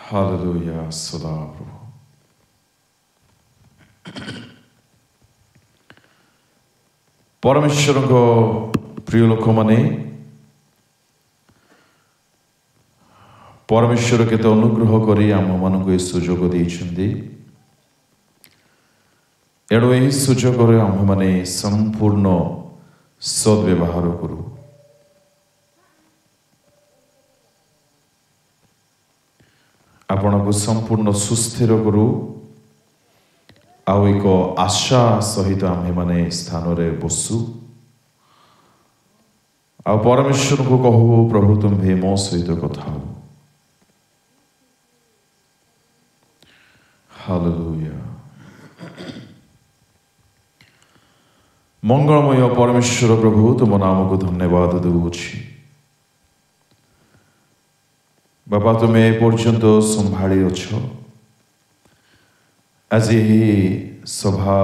Hallelujah सदा प्रभु परमेश्वर को प्रिय लोक माने परमेश्वर केते अनुग्रह करी आम मान को सुजोग देइछन्दी एणु यही सुजोग आम माने संपूर्ण सद्व्यवहार करू आपण को संपूर्ण सुस्थिर करू आउ एक आशा सहित आमे माने स्थान रे बसु आ परमेश्वर को कहू प्रभु तुम्हें मो सहित कथा हो हालेलुया मंगलमय परमेश्वर प्रभु तुम नाम को धन्यवाद देउछि बाबा तुम्हें पर्यंत संभाली अछ आज ही सभा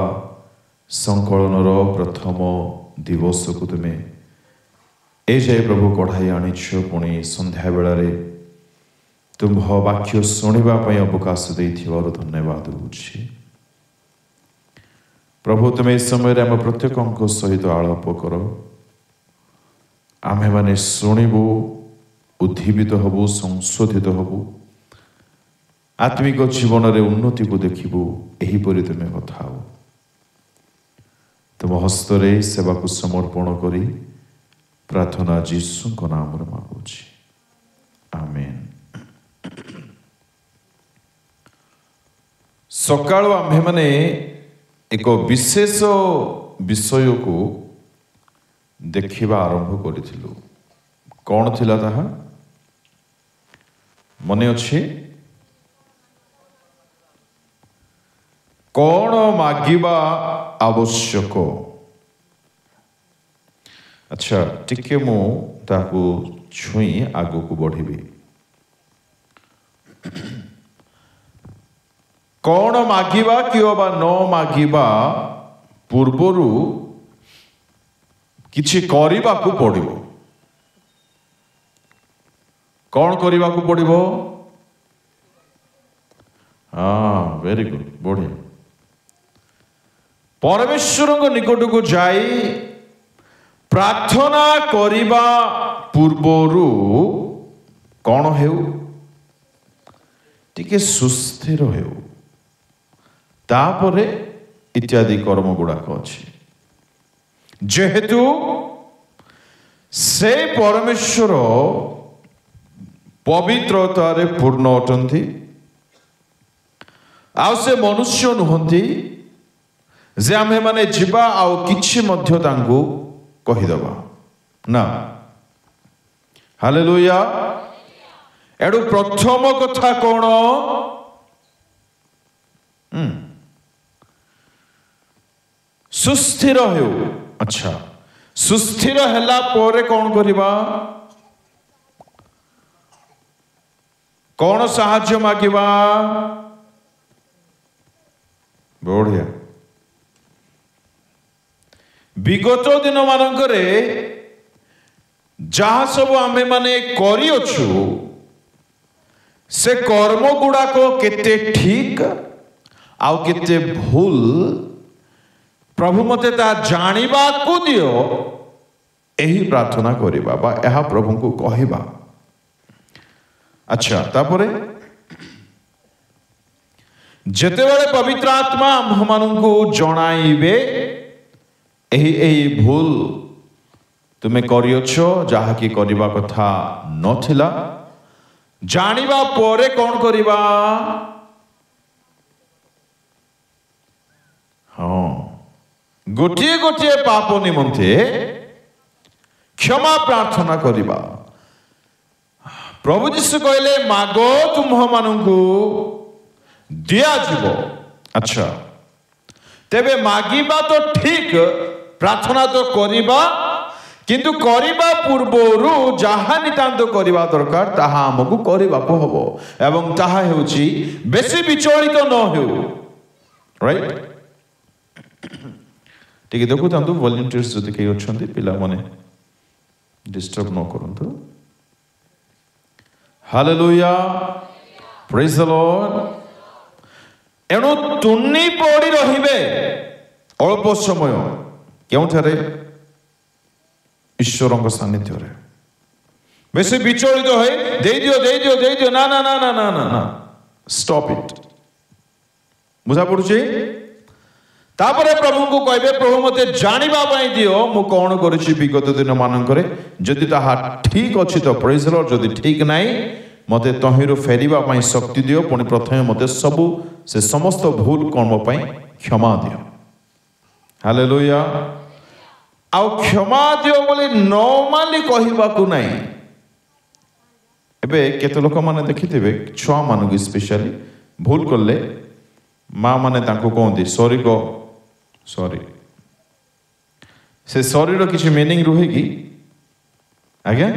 संकलनर प्रथम दिवस को तुम्हें ए जाए प्रभु कढ़ाई आनिछ पुणी संध्या बेलारे तुम वाक्य शुणा अवकाश देथिबारु धन्यवाद देउछि प्रभु तुम्हें इस समय आम प्रत्येक सहित आलाप कर आमे माने शुणिबु उद्दीपित हबु संशोधित हबु आत्मिक जीवन रे उन्नति को देखिबु एहीपरि तुमे कथा हो तुम हस्तरे सेवा को समर्पण करी प्रार्थना यीशु को नाम रे मागुछि आमेन। सकाळ आम्हे माने एक विशेष विषय को देखिबा आरंभ करिथिलु कौन थिला ताहा मने अछि कौन मागिबा आवश्यक अच्छा टिके मु ताकू छुई आगो को बढ़िबी कौन मागिबा किबा न मागिबा पूर्वरु किछि करिबा को पड़िबो कौन करने को पड़ो हाँ वेरी गुड बढ़िया परमेश्वर निकट को जाई प्रार्थना करिबा पूर्वरु कौन हेउ टिके सुस्थिर हेउ तापरे इत्यादि कर्म गुड़ाक अछि जेहेतु से परमेश्वर पवित्रतारे पूर्ण अटंती आउ से मनुष्य नुहंती जे आमे माने जीवा आउ किछि मध्य तांगु कहिदबा ना हालेलुया एडु प्रथम कथा कोन सुस्थिर हेउ अच्छा सुस्थिर हैला पोरे कोन करिबा कौन साहाय्य मागिबा बढ़िया विगत दिन मानकरे जहाँ सब आमे माने करियछु से कर्म गुड़ाक केते ठीक आउ केते भूल प्रभु मते ता जानिबा को दियो एही प्रार्थना करिबा बा एहा प्रभु को कहिबा अच्छा तापरे जेते बेले पवित्र आत्मा हमମାନଙ୍କୁ जणाइबे एही भूल तुमे करियछो जहा कि करिबा कथा नथिला जानिबा परे कोन करिबा हां गोटिए गोटिए पाप निमंते क्षमा प्रार्थना करिबा प्रभु जीशु कहले मागो तुम मानू दिया जीव अच्छा तेबे मागिबा तो ठीक प्रार्थना तो करिबा किंतु करिबा पूर्वरु जहा नितांत करिबा दरकार ताहा हमकु करिबा को हबो एवं ताहा हेउची बेसी विचलित न हेउ राइट ठीक देखु तांतु वॉलंटियर्स जति के अछंती पिला माने डिस्टर्ब न करंतु हालेलुया Praise the Lord. ଏଣୁ ତୁନି ପଡ଼ି ରହିବେ ଅଳ୍ପ ସମୟ କେଉଁଠାରେ? ଈଶ୍ୱରଙ୍କ ସାନ୍ନିଧ୍ୟରେ। ବେଶୀ ବିଚଳିତ ହୋଇ ଦେଇଦିଅ ନା ନା ନା ନା ନା ନା ନା ଷ୍ଟପ୍ ଇଟ୍। ବୁଝା ପଡୁଛି? ତାପରେ ପ୍ରଭୁଙ୍କୁ କହିବେ, ପ୍ରଭୁ ମୋତେ ଜାଣିବା ପାଇଁ ଦିଅ ମୁଁ କ'ଣ କରିଛି ବିଗତ ଦିନ ମାନଙ୍କରେ। ଯଦି ତାହା ଠିକ୍ ଅଛି ତ ପ୍ରେଜ୍ ଦ ଲର୍ଡ, ଯଦି ଠିକ୍ ନାହିଁ ମୋତେ ତହିଁରୁ ଫେରିବା ପାଇଁ ଶକ୍ତି ଦିଅ। ପୁଣି ପ୍ରଥମେ ମୋତେ ସବୁ ସେ ସମସ୍ତ ଭୁଲ କର୍ମ ପାଇଁ କ୍ଷମା ଦିଅ। ହାଲେଲୁୟା। ଆଉ କ୍ଷମା ଦିଅ ବୋଲି ନର୍ମାଲି କହିବାକୁ ନାହିଁ। ଏବେ କେତେ ଲୋକମାନେ ଦେଖିଥିବେ ଛୁଆମାନଙ୍କୁ ସ୍ପେଶାଲି ଭୁଲ କଲେ ମା ମାନେ ତାଙ୍କୁ କହନ୍ତି ସରି ଗ ସରି। ସେ ସରିର କିଛି ମିନିଂ ରୁହେ କି? ଆଜ୍ଞା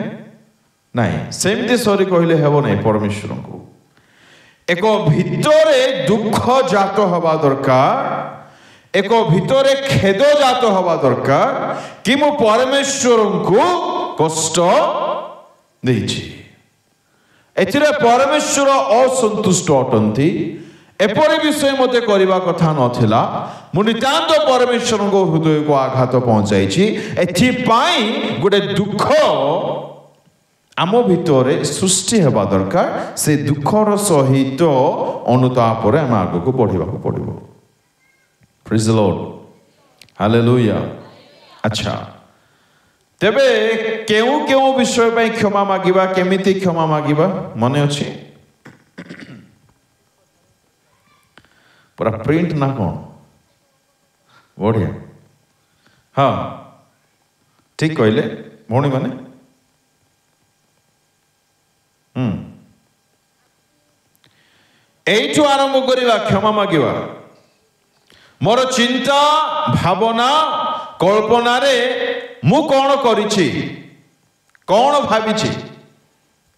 ନାହିଁ। ସେମିତି ସରି କହିଲେ ହେବ ନାହିଁ। ପରମେଶ୍ୱରଙ୍କୁ ଏକ ଭିତରେ ଦୁଃଖ ଜାତ ହେବା ଦରକାର, ଏକ ଭିତରେ ଖେଦ ଜାତ ହେବା ଦରକାର କି ମୁଁ ପରମେଶ୍ୱରଙ୍କୁ କଷ୍ଟ ଦେଇଛି। ଏଥିରେ ପରମେଶ୍ୱର ଅସନ୍ତୁଷ୍ଟ ଅଟନ୍ତି। ଏପରି ବିଷୟ ମୋତେ କରିବା କଥା ନଥିଲା। ମୁଁ ନିତାନ୍ତ ପରମେଶ୍ୱରଙ୍କ ହୃଦୟକୁ ଆଘାତ ପହଞ୍ଚାଇଛି। ଏଥିପାଇଁ ଗୋଟେ ଦୁଃଖ ଆମ ଭିତରେ ସୃଷ୍ଟି ହେବା ଦରକାର। ସେ ଦୁଃଖର ସହିତ ଅନୁତାପରେ ଆମେ ଆଗକୁ ବଢ଼ିବାକୁ ପଡ଼ିବ। ପ୍ରେଜ୍ ଦ ଲର୍ଡ। ହାଲେଲୁୟା। ଆଚ୍ଛା, ତେବେ କେଉଁ କେଉଁ ବିଷୟ ପାଇଁ କ୍ଷମା ମାଗିବା, କେମିତି କ୍ଷମା ମାଗିବା ମନେ ଅଛି? ପୁରା ପ୍ରିଣ୍ଟ ନା କ'ଣ? ବଢ଼ିଆ। ହଁ ଠିକ୍ କହିଲେ ଭଉଣୀମାନେ। এইଠୁ ଆରମ୍ଭ କରିବା କ୍ଷମା ମାଗିବା। ମୋର ଚିନ୍ତା ଭାବନା କଳ୍ପନାରେ ମୁଁ କ'ଣ କରିଛି, କ'ଣ ଭାବିଛି,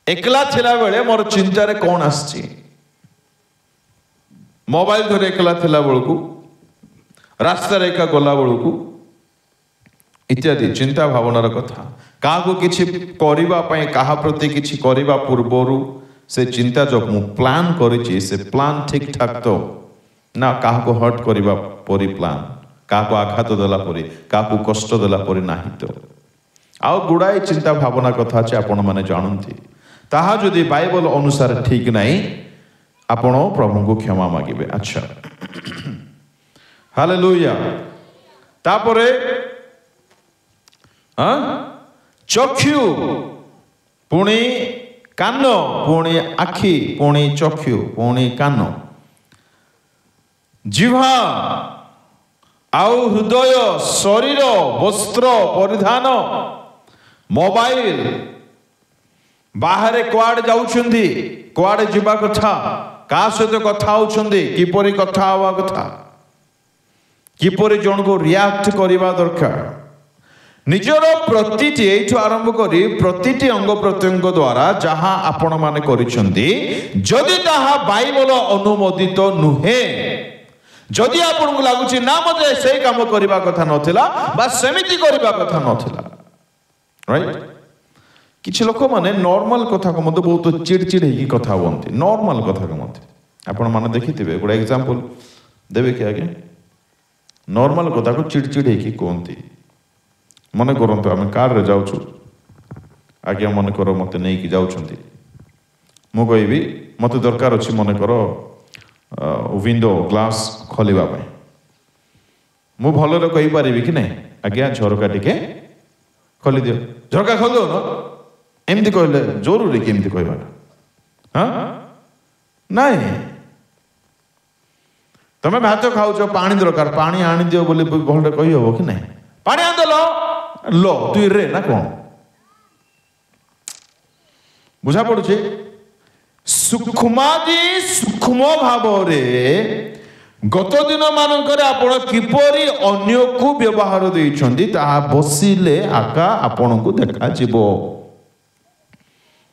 ଏକଲା ଥିଲାବେଳେ ମୋର ଚିନ୍ତାରେ କ'ଣ ଆସିଛି, ମୋବାଇଲ ଧରି ଏକଲା ଥିଲା ବେଳକୁ, ରାସ୍ତାରେ ଏକା ଗଲା ବେଳକୁ ଇତ୍ୟାଦି ଚିନ୍ତା ଭାବନାର କଥା। କାହାକୁ କିଛି କରିବା ପାଇଁ, କାହା ପ୍ରତି କିଛି କରିବା ପୂର୍ବରୁ ସେ ଚିନ୍ତା ଯୋଉ ମୁଁ ପ୍ଲାନ୍ କରିଛି ସେ ପ୍ଲାନ୍ ଠିକ୍ ଠାକ୍ ତ ନା କାହାକୁ ହର୍ଟ କରିବା ପରି ପ୍ଲାନ୍, କାହାକୁ ଆଘାତ ଦେଲା ପରି, କାହାକୁ କଷ୍ଟ ଦେଲା ପରି ନାହିଁ ତ। ଆଉ ଗୁଡ଼ାଏ ଚିନ୍ତା ଭାବନା କଥା ଅଛି ଆପଣମାନେ ଜାଣନ୍ତି। ତାହା ଯଦି ବାଇବଲ ଅନୁସାରେ ଠିକ୍ ନାହିଁ ଆପଣ ପ୍ରଭୁଙ୍କୁ କ୍ଷମା ମାଗିବେ। ଆଚ୍ଛା, ହାଲେଲୁୟା। ତାପରେ ଚକ୍ଷୁ, ପୁଣି କାନ, ପୁଣି ଆଖି, ପୁଣି ଚକ୍ଷୁ, ପୁଣି କାନ, ଜିହ୍ବା ଆଉ ହୃଦୟ, ଶରୀର, ବସ୍ତ୍ର ପରିଧାନ, ମୋବାଇଲ, ବାହାରେ କୁଆଡ଼େ ଯାଉଛନ୍ତି, କୁଆଡ଼େ ଯିବା କଥା, କାହା ସହିତ କଥା ହେଉଛନ୍ତି, କିପରି କଥା ହେବା କଥା, କିପରି ଜଣକୁ ରିଆକ୍ଟ କରିବା ଦରକାର। ନିଜର ପ୍ରତିଟି, ଏଇଠୁ ଆରମ୍ଭ କରି ପ୍ରତିଟି ଅଙ୍ଗ ପ୍ରତ୍ୟଙ୍ଗ ଦ୍ୱାରା ଯାହା ଆପଣମାନେ କରିଛନ୍ତି, ଯଦି ତାହା ବାଇବଲ ଅନୁମୋଦିତ ନୁହେଁ, ଯଦି ଆପଣଙ୍କୁ ଲାଗୁଛି ନା ମୋତେ ସେଇ କାମ କରିବା କଥା ନଥିଲା ବା ସେମିତି କରିବା କଥା ନଥିଲା, ରାଇଟ୍? କିଛି ଲୋକମାନେ ନର୍ମାଲ କଥାକୁ ମଧ୍ୟ ବହୁତ ଚିଡ଼ଚିଡ଼ ହେଇକି କଥା ହୁଅନ୍ତି। ନର୍ମାଲ କଥାକୁ ମଧ୍ୟ ଆପଣମାନେ ଦେଖିଥିବେ। ଗୋଟେ ଏକ୍ଜାମ୍ପଲ ଦେବେ କି ଆଜ୍ଞା? ନର୍ମାଲ କଥାକୁ ଚିଡ଼ଚିଡ଼ ହେଇକି କୁହନ୍ତି। ମନେ କରନ୍ତୁ ଆମେ କାରରେ ଯାଉଛୁ, ଆଜ୍ଞା ମନେକର ମୋତେ ନେଇକି ଯାଉଛନ୍ତି, ମୁଁ କହିବି ମୋତେ ଦରକାର ଅଛି ମନେକର ୱିଣ୍ଡୋ ଗ୍ଲାସ୍ ଖୋଲିବା ପାଇଁ। ମୁଁ ଭଲରେ କହିପାରିବି କି ନାହିଁ, ଆଜ୍ଞା ଝରକା ଟିକେ ଖୋଲିଦିଅ, ଝରକା ଖୋଲିଦିଅ। ଏମିତି କହିଲେ ଜରୁରୀ କି ଏମିତି କହିବାଟା? ନାଇଁ। ତମେ ଭାତ ଖାଉଛ, ପାଣି ଦରକାର, ପାଣି ଆଣିଦିଅ ବୋଲି ଭଲରେ କହିହବ କି ନାହିଁ? ପାଣି ଆଣିଦେଲ लो तु रे ना कौन बुझा पड़ुचे सूक्ष्मादि सूक्ष्म भाव रे गत दिन मानकर आपण किपरि अन्य को व्यवहार देइछन्ती ताहा बसिले आका आपण को देखा जिवो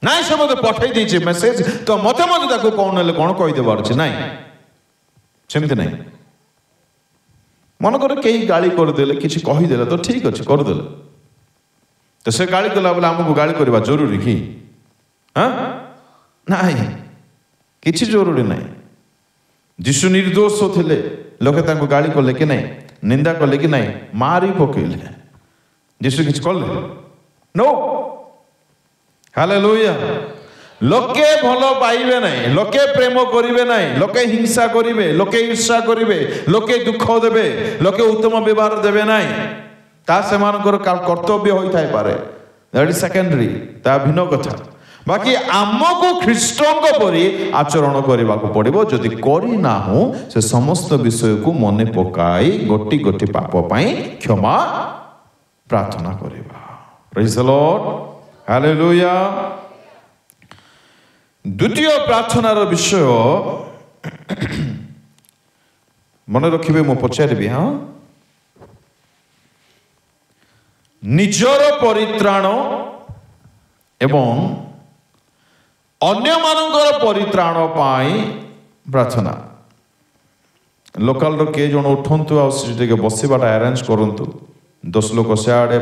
नाइ से मते पठाई देइछे मेसेज तो मते मते ताको कोन ले कोन कहि देबार छै नाइ सेमिते नाइ मन कर कई गाली कर देले किछि कहि देले तो ठीक अछि कर देले तो से गाली कला बोले हमको गाली करबा जरूरी की हां नाइ କିଛି ଜରୁରୀ ନାହିଁ। ଯୀଶୁ ନିର୍ଦ୍ଦୋଷ ଥିଲେ, ଲୋକେ ତାଙ୍କୁ ଗାଳି କଲେ କି ନାହିଁ, ନିନ୍ଦା କଲେ କି ନାହିଁ, ମାରି ପକେଇଲେ, ଯୀଶୁ କିଛି କଲେ? नो। हालेलुया। लोके भल पाइबे नहीं, लोके प्रेम करिवे नहीं, लोके हिंसा करिवे, लोके ईर्ष्या करिवे, लोके दुख देबे, लोके उत्तम व्यवहार देबे नहीं, ता सेमानकर कर्तव्य होई थाई पारे, दैट इज सेकेंडरी, ता भिन्न कथा। बाकी आमको ख्रीष्टों परी आचरण करने को पड़ो। जदि करना हो से समस्त विषय को मन पकाई गोटी गोटी पाप पाई क्षमा प्रार्थना करवा। Praise the Lord. हालेलुया। द्वितीय प्रार्थनार विषय मन रखिबे, मु पचारिबी। हाँ, निजर परित्राण एवं अन्य मानकर परित्राण पाई प्रार्थना। लोकल रो के जण उठंतु आ सिटे बसिबाटा अरेंज करंतु। 10 लोक सियाडे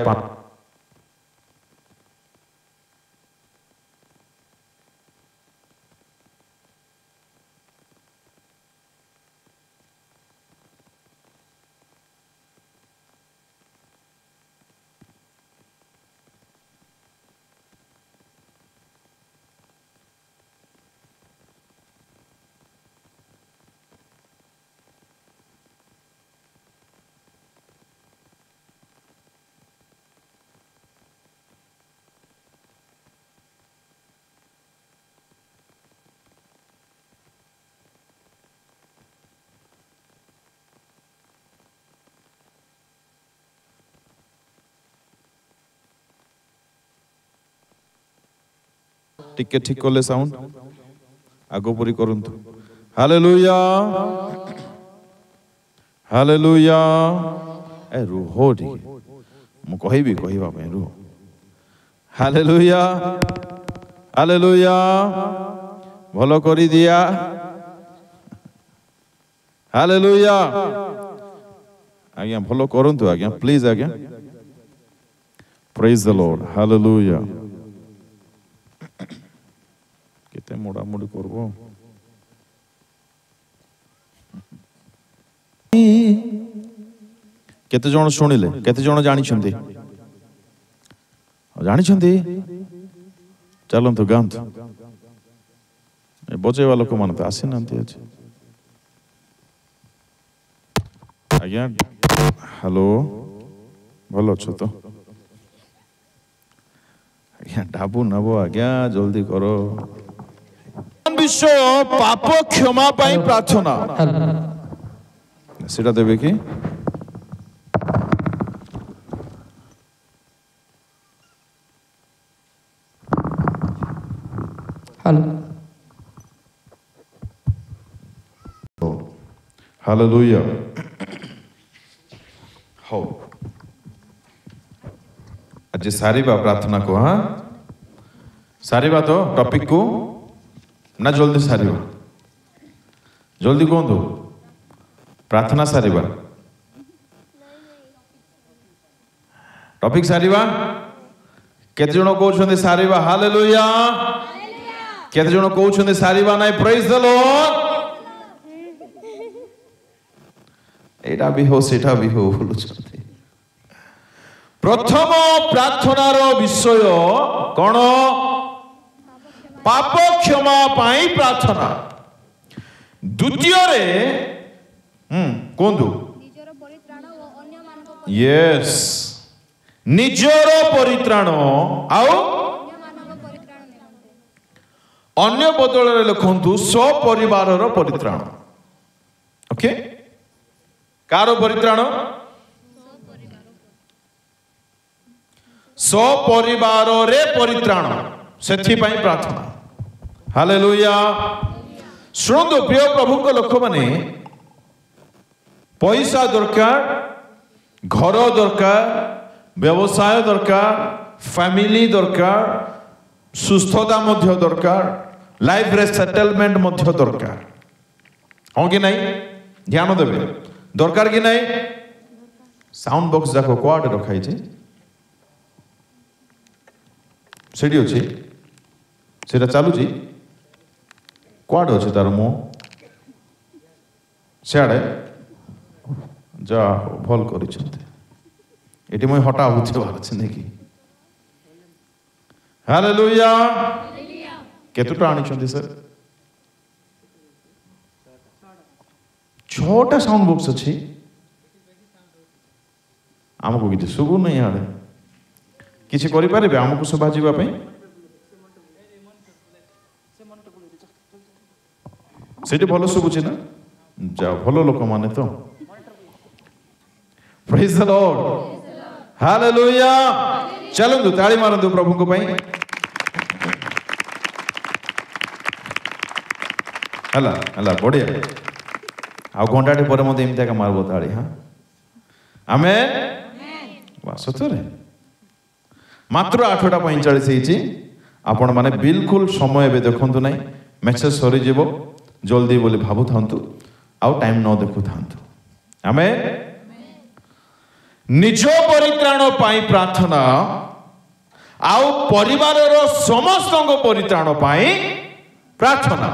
टिके ठीक कले साउंड आगो परी करंतु। हालेलुया। हालेलुया। ए रुहो ठीक मु कहिबी कहिबा पे रुहो। हालेलुया। हालेलुया। भलो करी दिया। हालेलुया। आज्ञा भलो करंतु आज्ञा, प्लीज आज्ञा। Praise the Lord. हालेलुया। केते मोड़ा मोड़ी करबो। केते जण सुनिले, केते जण जानि छथि, जानि छथि, चलंतु गांतु। ए बजेवा लोक मन त आसी नंती अछि। आज्ञा हेलो भलो छ तो आज्ञा डाबू नबो आज्ञा जल्दी करो। विषय पाप क्षमा पाई प्रार्थना सेटा देबे कि हेलो। हालेलुया। हो आज सारीबा प्रार्थना को। हाँ सारीबा तो टॉपिक को ना जल्दी सारीबा, जल्दी कहतु प्रार्थना सारीबा, टॉपिक सारीबा। केते जण कहउछन्ते सारीबा। हालेलुया। केते जण कहउछन्ते सारीबा नाही। Praise the Lord. एटा भी हो सेटा भी हो बोलुछन्ते। प्रथम प्रार्थनार विषय कोन? पाप क्षमा पाई प्रार्थना। द्वितीय रे कोंदु यस निजर परित्राण आउ अन्य बदल रे लिखंतु सपरिवारर परित्राण। Okay, car परित्राण? सपरिवार रे परित्राण, सेथि पाई प्रार्थना। हालेलुया। शुणु प्रिय प्रभु को लोक माने पैसा दरकार, घर दरकार, व्यवसाय दरकार, फैमिली दरकार, सुस्थता मध्य दरकार, लाइफ रे सेटलमेंट मध्य दरकार। हाँ कि नहीं? ध्यान देवे दरकार कि नहीं? साउंड बॉक्स जाको कोआड रखाई छे सेडी अछि, सेटा चालू छी କୁଆଡ଼େ ଅଛି ତାର ମୁହଁ ସିଆଡ଼େ ଯା ହଉ ଭଲ କରିଛନ୍ତି ଏଠି ମୁଇଁ ହଟା ବୁଝିବାର ଅଛି ନାଇକି ହାଲେଲୁୟା କେତେ ଟଙ୍କା ଆଣିଛନ୍ତି ସାର୍ 6ଟା ସାଉଣ୍ଡ ବକ୍ସ ଅଛି ଆମକୁ କିଛି ଶୁଭୁ ନାହିଁ ଇଆଡ଼େ କିଛି କରିପାରିବେ ଆମକୁ ଶୁଭା ଯିବା ପାଇଁ ସେଠି ଭଲ ଶୁଭୁଛି ନା ଯାଅ ଭଲ ଲୋକମାନେ ତ ପ୍ରେଜ୍ ଦ ଲର୍ଡ ହାଲେଲୁୟା ଚାଲନ୍ତୁ ତାଳି ମାରନ୍ତୁ ପ୍ରଭୁଙ୍କ ପାଇଁ ହେଲା ହେଲା ବଢ଼ିଆ ଆଉ ଘଣ୍ଟାଟେ ପରେ ମୋତେ ଏମିତି ଏକା ମାରିବ ତାଳି ହଁ ଆମେନ୍ ସତରେ ମାତ୍ର 8ଟା 45 ହେଇଛି ଆପଣମାନେ ବିଲକୁଲ ସମୟ ଏବେ ଦେଖନ୍ତୁ ନାହିଁ ମେସେଜ ସରିଯିବ ଜଲ୍ଦି ବୋଲି ଭାବୁଥାନ୍ତୁ ଆଉ ଟାଇମ୍ ନ ଦେଖୁଥାନ୍ତୁ ଆମେନ୍ ନିଜ ପରିତ୍ରାଣ ପାଇଁ ପ୍ରାର୍ଥନା ଆଉ ପରିବାରର ସମସ୍ତଙ୍କ ପରିତ୍ରାଣ ପାଇଁ ପ୍ରାର୍ଥନା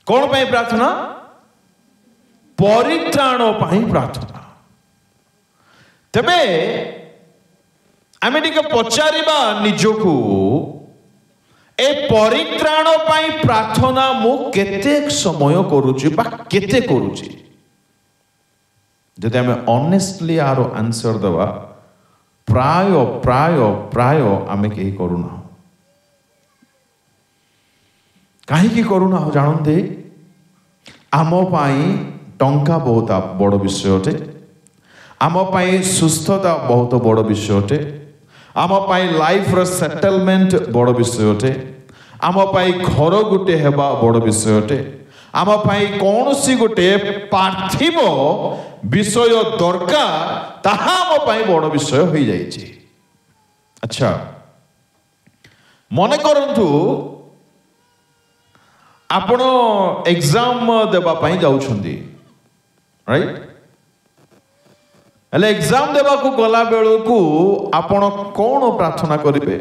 କ'ଣ ପାଇଁ ପ୍ରାର୍ଥନା ପରିତ୍ରାଣ ପାଇଁ ପ୍ରାର୍ଥନା ତେବେ ଆମେ ଟିକେ ପଚାରିବା ନିଜକୁ ଏ ପରିତ୍ରାଣ ପାଇଁ ପ୍ରାର୍ଥନା ମୁଁ କେତେ ସମୟ କରୁଛି ବା କେତେ କରୁଛି ଯଦି ଆମେ ଅନେଷ୍ଟଲି ଆର ଆନ୍ସର ଦେବା ପ୍ରାୟ ପ୍ରାୟ ପ୍ରାୟ ଆମେ କେହି କରୁନାହୁଁ କାହିଁକି କରୁନାହୁଁ ଜାଣନ୍ତି ଆମ ପାଇଁ ଟଙ୍କା ବହୁତ ବଡ଼ ବିଷୟ ଅଟେ ଆମ ପାଇଁ ସୁସ୍ଥତା ବହୁତ ବଡ଼ ବିଷୟ ଅଟେ ଆମ ପାଇଁ ଲାଇଫର ସେଟଲମେଣ୍ଟ ବଡ଼ ବିଷୟ ଅଟେ ଆମ ପାଇଁ ଘର ଗୋଟେ ହେବା ବଡ଼ ବିଷୟ ଅଟେ ଆମ ପାଇଁ କୌଣସି ଗୋଟେ ପାର୍ଥିବ ବିଷୟ ଦରକାର ତାହା ଆମ ପାଇଁ ବଡ଼ ବିଷୟ ହୋଇଯାଇଛି ଆଚ୍ଛା ମନେ କରନ୍ତୁ ଆପଣ ଏକ୍ଜାମ ଦେବା ପାଇଁ ଯାଉଛନ୍ତି ରାଇଟ୍ ହେଲେ ଏକ୍ଜାମ ଦେବାକୁ ଗଲା ବେଳକୁ ଆପଣ କ'ଣ ପ୍ରାର୍ଥନା କରିବେ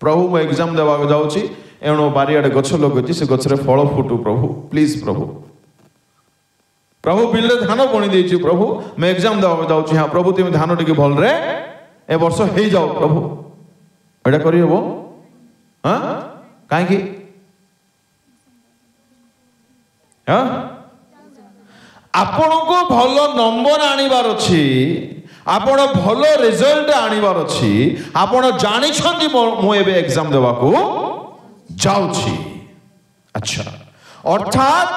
ପ୍ରଭୁ ମୁଁ ଏକ୍ଜାମ ଦେବାକୁ ଯାଉଛି ଏଣୁ ବାରିଆଡ଼େ ଗଛ ଲଗେଇଛି ସେ ଗଛରେ ଫଳ ଫୁଟୁ ପ୍ରଭୁ ପ୍ଲିଜ୍ ପ୍ରଭୁ ପ୍ରଭୁ ବିଲରେ ଧାନ ବୁଣି ଦେଇଛି ପ୍ରଭୁ ମୁଁ ଏକ୍ଜାମ ଦେବାକୁ ଯାଉଛି ହଁ ପ୍ରଭୁ ତୁମେ ଧାନ ଟିକେ ଭଲରେ ଏ ବର୍ଷ ହେଇଯାଉ ପ୍ରଭୁ ଏଇଟା କରିହେବ ହଁ କାହିଁକି ହଁ ଆପଣଙ୍କୁ ଭଲ ନମ୍ବର ଆଣିବାର ଅଛି ଆପଣ ଭଲ ରେଜଲ୍ଟ ଆଣିବାର ଅଛି ଆପଣ ଜାଣିଛନ୍ତି ମୁଁ ଏବେ ଏକ୍ଜାମ ଦେବାକୁ ଯାଉଛି ଆଚ୍ଛା ଅର୍ଥାତ୍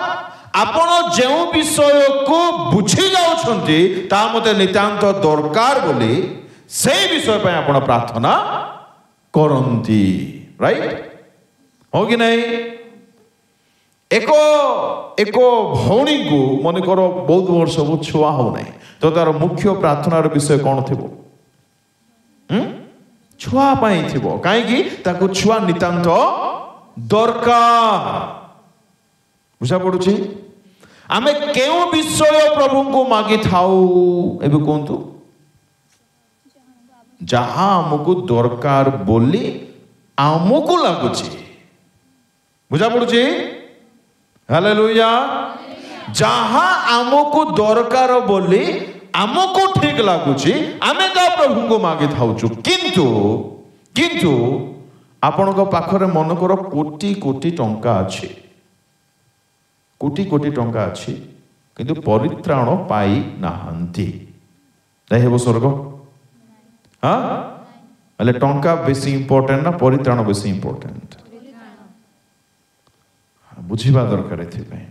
ଆପଣ ଯେଉଁ ବିଷୟକୁ ବୁଝି ଯାଉଛନ୍ତି ତାହା ମୋତେ ନିତାନ୍ତ ଦରକାର ବୋଲି ସେଇ ବିଷୟ ପାଇଁ ଆପଣ ପ୍ରାର୍ଥନା କରନ୍ତି ରାଇଟ୍ ହଁ କି ନାହିଁ ଏକ ଭଉଣୀକୁ ମନେକର ବହୁତ ବର୍ଷ ସବୁ ଛୁଆ ହେଉନାହିଁ ତ ତାର ମୁଖ୍ୟ ପ୍ରାର୍ଥନାର ବିଷୟ କ'ଣ ଥିବ ଛୁଆ ପାଇଁ ଥିବ କାହିଁକି ତାକୁ ଛୁଆ ନିତାନ୍ତ ଦରକାର ବୁଝା ପଡୁଛି ଆମେ କେଉଁ ବିଷୟ ପ୍ରଭୁଙ୍କୁ ମାଗିଥାଉ ଏବେ କୁହନ୍ତୁ ଯାହା ଆମକୁ ଦରକାର ବୋଲି ଆମକୁ ଲାଗୁଛି ବୁଝା ପଡୁଛି ହାଲେଲୁୟା ଯାହା ଆମକୁ ଦରକାର ବୋଲି ଆମକୁ ଠିକ ଲାଗୁଛି ଆମେ ତା ପ୍ରଭୁଙ୍କୁ ମାଗିଥାଉଛୁ କିନ୍ତୁ ଆପଣଙ୍କ ପାଖରେ ମନେକର କୋଟି କୋଟି ଟଙ୍କା ଅଛି କୋଟି କୋଟି ଟଙ୍କା ଅଛି କିନ୍ତୁ ପରିତ୍ରାଣ ପାଇ ନାହାନ୍ତି ଯାଇ ହେବ ସ୍ୱର୍ଗ ହଁ ହେଲେ ଟଙ୍କା ବେଶୀ ଇମ୍ପୋର୍ଟାଣ୍ଟ ନା ପରିତ୍ରାଣ ବେଶୀ ଇମ୍ପୋର୍ଟାଣ୍ଟ ବୁଝିବା ଦରକାର ଏଥିପାଇଁ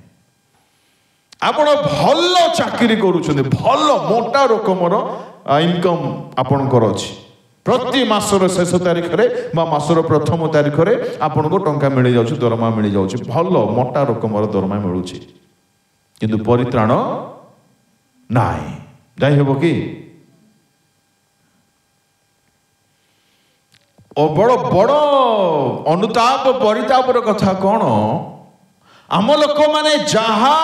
ଆପଣ ଭଲ ଚାକିରି କରୁଛନ୍ତି ଭଲ ମୋଟା ରକମର ଇନକମ୍ ଆପଣଙ୍କର ଅଛି ପ୍ରତି ମାସର ଶେଷ ତାରିଖରେ ବା ମାସର ପ୍ରଥମ ତାରିଖରେ ଆପଣଙ୍କୁ ଟଙ୍କା ମିଳିଯାଉଛି ଦରମା ମିଳିଯାଉଛି ଭଲ ମୋଟା ରକମର ଦରମା ମିଳୁଛି କିନ୍ତୁ ପରିତ୍ରାଣ ନାହିଁ ଯାଇ ହେବ କି ବଡ଼ ବଡ଼ ଅନୁତାପ ପରିତାପର କଥା କ'ଣ ଆମ ଲୋକମାନେ ଯାହା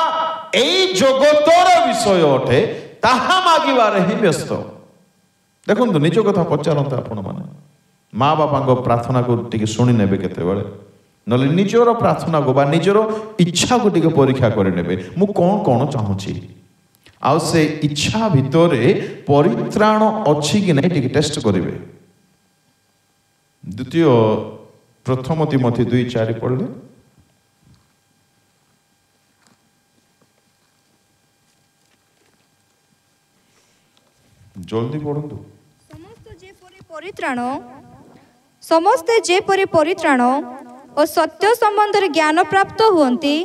ଏଇ ଜଗତର ବିଷୟ ଅଟେ ତାହା ମାଗିବାରେ ହିଁ ବ୍ୟସ୍ତ ଦେଖନ୍ତୁ ନିଜ କଥା ପଚାରନ୍ତୁ ଆପଣମାନେ ମା ବାପାଙ୍କ ପ୍ରାର୍ଥନାକୁ ଟିକେ ଶୁଣି ନେବେ କେତେବେଳେ नले निजर प्रार्थना को बा निजर इच्छा को टिके परीक्षा करे नेबे मु कौन चाहूची आ से इच्छा भितर परित्राण अछि कि नहीं टिके टेस्ट करिवे। द्वितीय प्रथम तिमोथी 2:4 पढ़ले जल्दी पढ़ंतु। समस्ते जेपरि परित्राण और सत्य संबंध रे ज्ञान प्राप्त हुअंती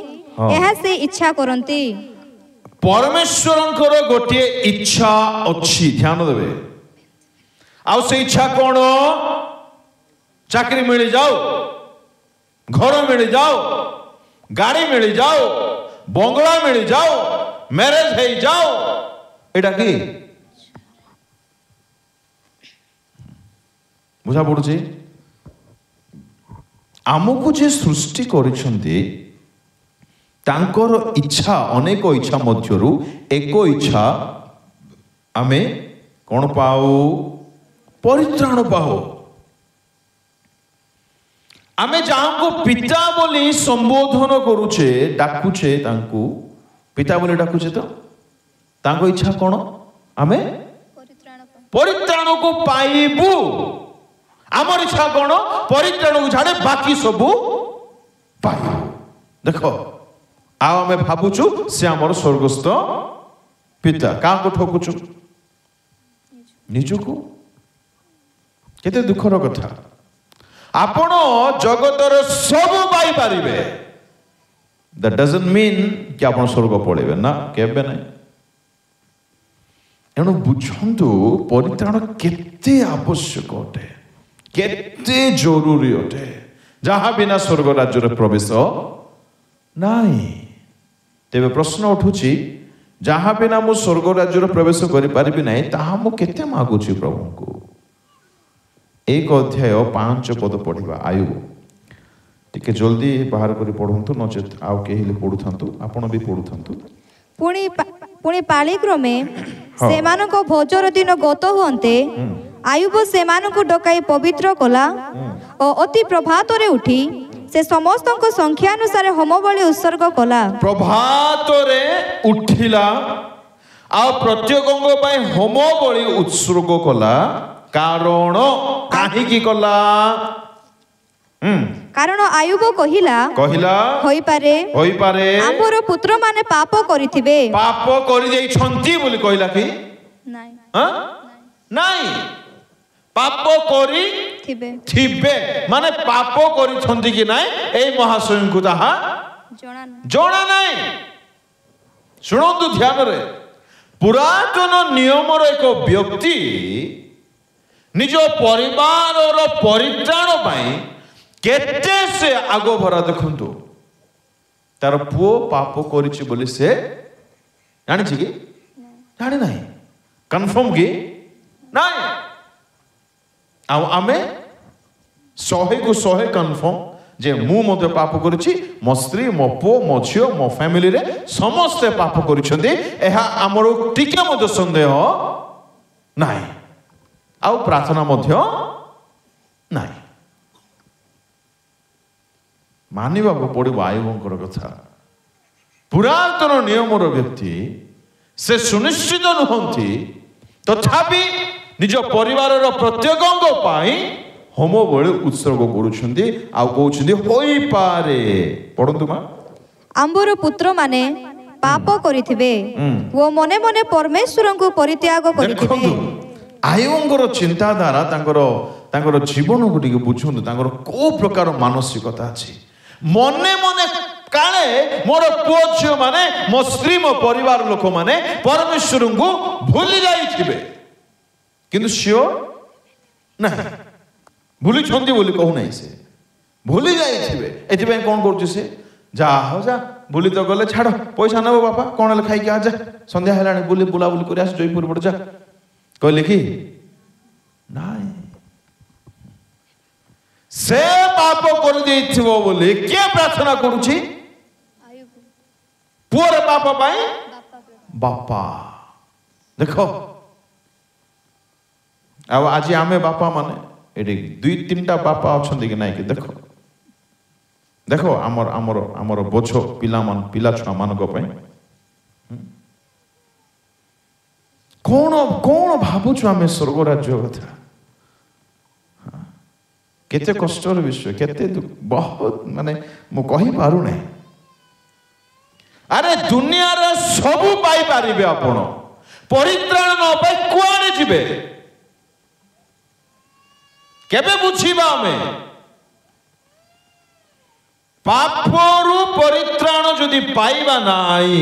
एहा से इच्छा करंती। परमेश्वरंकर गोटे इच्छा अछि ध्यान देबे आ से इच्छा कोन चाकरी मिल जाओ घर मिल जाओ गाड़ी मिल जाओ बंगला मिल जाओ मैरिज हो जाओ एटा की बुझा पड़ुछि आमको जे सृष्टि करिसंती तांकर इच्छा अनेक इच्छा मध्यरु एक इच्छा आमे कोन पाऊ परित्राण पाऊ आमे जाको पिता बोली संबोधन करूछे डाकुछे तांकू पिता बोली डाकुछे तो तांको इच्छा कोन आमे परित्राण को पाइबू आमर इच्छा कोन परित्राण को छाड़े बाकी सबू पाइबू। देखो आ आमे भाबुछु से हमर स्वर्गस्थ पिता का को ठकुछु निजको केते दुखर कथा आपण जगतर सब पाई पारिबे दैट डजंट मीन कि आपण स्वर्ग पळेबे ना केबे नै। एणु बुझंतु परित्राण केते आवश्यक अटे केते जरूरी अटे जहा बिना स्वर्ग राज्य रे प्रवेश नाही। तेबे प्रश्न उठुची जहा बिना मु स्वर्ग राज्य रे प्रवेश करि पारिबि नै ताहा मु केते मागुची प्रभु को। 1 अध्याय 5 पद पढ़िबा आयु टिके जल्दी बाहर करी पढ़ंतु नचेत आउ केहिले पढुथंतु आपण भी पढुथंतु। पुणी पालिक्रमे सेमानको भोजर दिन गत हुअन्ते आयुब सेमानको डकाई पवित्र कला और अति प्रभात रे उठी से समस्त संख्या अनुसार होम बलि उत्सर्ग कला। प्रभात रे उठिला आ प्रत्येकंग पय होम बलि उत्सर्ग कला कारण काहे की कला कारण आयुब कहिला होई पारे आंबर पुत्र माने पाप करिथिबे पाप करि देई छंती बोली कहिला कि नाही हां नाही पाप करी थिबे माने पाप करी छंती कि नाही ए महाशय को ताहा जणा नाही। सुनंतु ध्यान रे पुरातन नियम रो एक व्यक्ति निज परिवार रो परित्राण पाई केते से आगो भरा देखंतु तार पुओ पाप करिछि बोली से जानि छि कि जानि नाही कंफर्म कि नाही आमे 100 को 100 कंफर्म जे मु मते पाप करिछि मो स्त्री मो पुओ मो झियो मो फैमिली रे समस्त पाप करिछन्ते एहा हमरो टिके मते संदेह नाही आउ प्रार्थना मध्य नाही मानिबा को पड़िबो आयुबंकर कथा। पुरातन नियमर व्यक्ति से सुनिश्चित नुहंती तथापि निज परिवार प्रत्येकंग पाई होम बलि उत्सर्ग करूछन्ती आ कहउछन्ती होई पारे पढंतु मा आंबर पुत्र माने पाप करिथिबे वो मने मने परमेश्वरन को परित्याग करिथिबे। आयुबंकर चिंताधारा तांकर जीवन को टिके बुझंतु तांकर को प्रकार मानसिकता अछि मने मने काले मोर पुओ झियो माने मो स्त्री मो परिवार लोक माने परमेश्वर को भूली जाइथिबे किंतु सियो ना भूली छंती बोली कहू नाही से भूली जाइथिबे एथि पे कोन करछु से जा हो जा भूली तो गले छाड़ पैसा नबो बापा कोन ले खाई के आ जा संध्या हेलानी बुली बुला बुली करी आस जयपुर पड़ जा कहले कि नाही से पाप कर देथिबो बोली के प्रार्थना करूछि पुअर पाप पाई बापा देखो अब आज आमे बापा माने एडी 2-3टा बापा अछंती कि नाही कि देखो देख आमर आमर आमर बोझ पिला छुआ मान कौन कौन भावुँ आम स्वर्ग राज्य कथा केते कष्टर विषय केते बहुत माने मु कहि पारु नै अरे दुनिया रे सब पाई पारिबे आपण परित्राण न पाई कुआने जिबे केबे बुझिबा हमें पापरु परित्राण जदि पाइबा नाई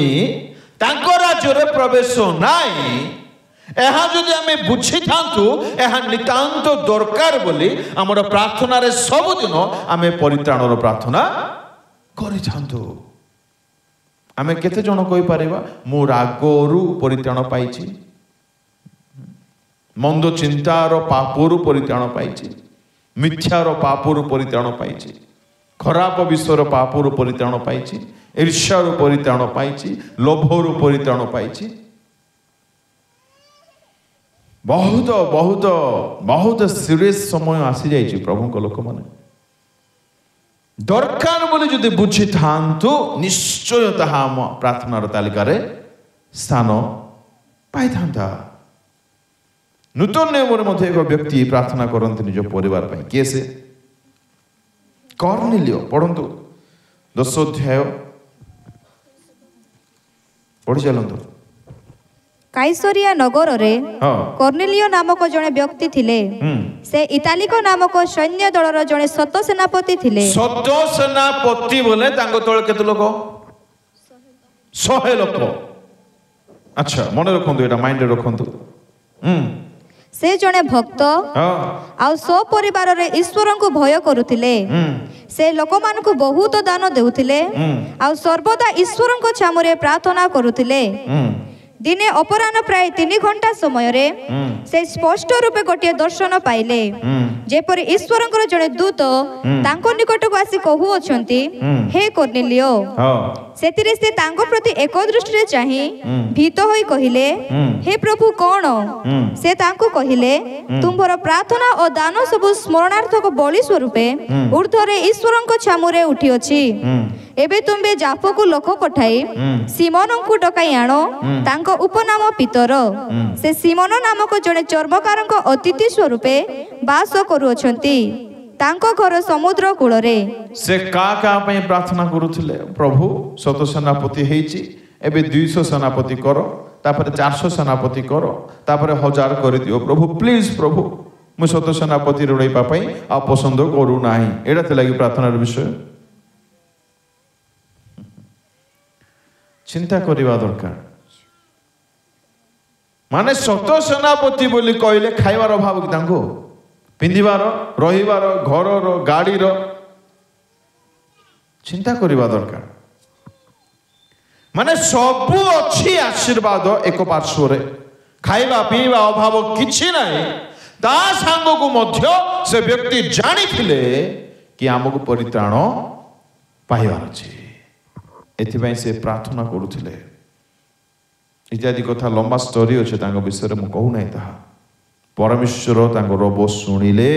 तांको राज्य रे प्रवेश नाई एहा जदि आमे बुझी थांतु एहा नितांत दरकार बोली हमर प्रार्थना रे सब दिन आमे परित्राण रो प्रार्थना करि थांतु आमे केते जण कहि परिबा मो रागरु परित्राण पाइछि मंद चिंतार पापरु परित्राण पाइछि मिथ्यार पापरु परित्राण पाइछि खराब विषयर पापरु परित्राण पाइछि ईर्ष्यार परित्राण पाइछि लोभरु परित्राण पाइछि बहुत बहुत बहुत सीरियस समय आसी जाइछि प्रभु को लोक माने दरकार बोली जदि बुझी थांतु निश्चय ताहा हम प्रार्थनार तालिका रे स्थान पाई थांता नूतन नियम मध्य एक व्यक्ति प्रार्थना करते निज परिवार पई किए से कर्नेलियो पढ़ंतु 10 अध्याय पढ़ी चलंतु काइसरिया नगर रे कर्नेलियो नामक जने व्यक्ति थिले से इतालिको नामक सैन्य दलर जने सत सेनापति थिले सत सेनापति बोले तांको तळे केते लोक 100 लोक अच्छा मन रखंतु एटा माइंड रे रखंतु से जने भक्त आ सो परिवार रे ईश्वर को भय करुथिले से लोक मान को बहुत दान देउथिले आ सर्वदा ईश्वर को छामुरे प्रार्थना करुथिले दिने अपराह्न प्राय 3 घंटा समय रे से स्पष्ट रूपे गोटे दर्शन पाइले जेपरि ईश्वरंकर जने दूत तांको निकट को आसी कहू अछंती हे कर्नेलियो सेतिरे से तांको प्रति एक दृष्टि चाहि भीत होई कहिले हे प्रभु कोन से तांको कहिले तुमर प्रार्थना और दान सब स्मरणार्थक बलि स्वरूपे ऊर्ध्वरे ईश्वरंको छामुरे उठी अछि एबे तुमबे जाफो को लोक पठाई सिमोन को डकाई आनो तांको उपनाम पीतर से सिमोन नामक जने चर्मकारंक अतिथि स्वरूपे वास करू अछंती तांको घर समुद्र कूल रे से का पई प्रार्थना करूथिले प्रभु शत सेनापति हेची एबे 200 सेनापति करो तापर 400 सेनापति करो तापर 1000 कर दियो प्रभु प्लीज प्रभु मु शत सेनापति रोडै पापई आ पसंद करू नाही एडा ते लागि प्रार्थनार विषय चिंता करवा दरकार माने शत सेनापति बोली कहले खाइबार अभाव कि तांको पिंधिबार रहिबार घरर गाड़ीर चिंता करवा दरकार माने सबु अछि आशीर्वाद एक पार्श्व रे खाइबा पीवा अभाव किछि नाही ता सांग को मध्य से व्यक्ति जानी थिले कि हमको परित्राण पाइबार अछि एथिबाई से प्रार्थना करुथिले इत्यादि कथा लंबा स्टोरी अच्छे तांको विषय में कहू नहीं ताहा परमेश्वर तांको रोब सुनिले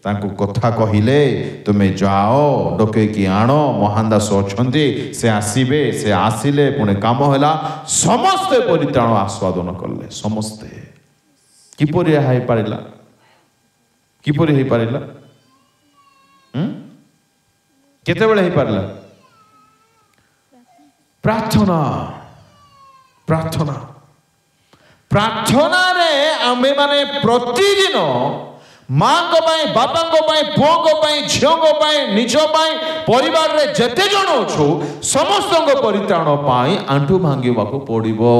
तांको कथा कहिले तुमे जाओ डके कि आनो महानदास अछंती से आसीबे से आसिले पुणे काम होला समस्त परित्राण आस्वादन करले समस्त किपरि हाई पारिला किपरि हे पारिला केते बेले हे पारिला प्रार्थना प्रार्थना प्रार्थना रे आमे माने प्रतिदिन मां को पाई बापा को पाई पुओ को पाई झियो को पाई निज पाई परिवार रे जते जण अछु समस्त को परित्राण पाई आंठू भांगिबा को पड़िबो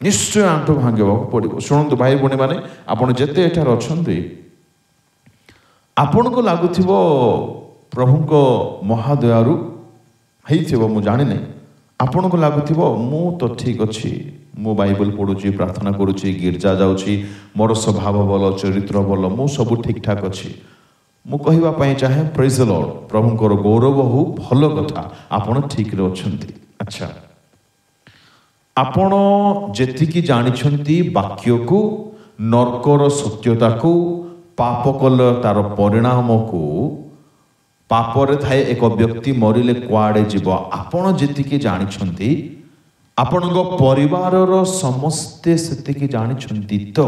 निश्चय आंठू भांगिबा को पड़िबो सुनंतु भाई बणी माने आपण जते एठार अछंती आपण को लागुथिबो प्रभु को महादयारु हेइथिबो मु जानि नै आपण को लागुथिबो मु तो ठीक अछि मु बाइबल पढुची प्रार्थना करूची गिरजा जाउची मोर स्वभाव बल चरित्र बल मु सब ठीक ठाक अछि मु कहिबा पई चाहे प्रेज द लॉर्ड प्रभु को गौरव हो भलो कथा आपण ठीक रे अछंती अच्छा आपण जेति की जानिछंती वाक्य को नरकर सत्यता को पाप कल तार परिणाम को ପାପରେ ଥାଏ ଏକ ବ୍ୟକ୍ତି ମରିଲେ କୁଆଡ଼େ ଯିବ ଆପଣ ଯେତିକି ଜାଣିଛନ୍ତି ଆପଣଙ୍କ ପରିବାରର ସମସ୍ତେ ସେତିକି ଜାଣିଛନ୍ତି ତ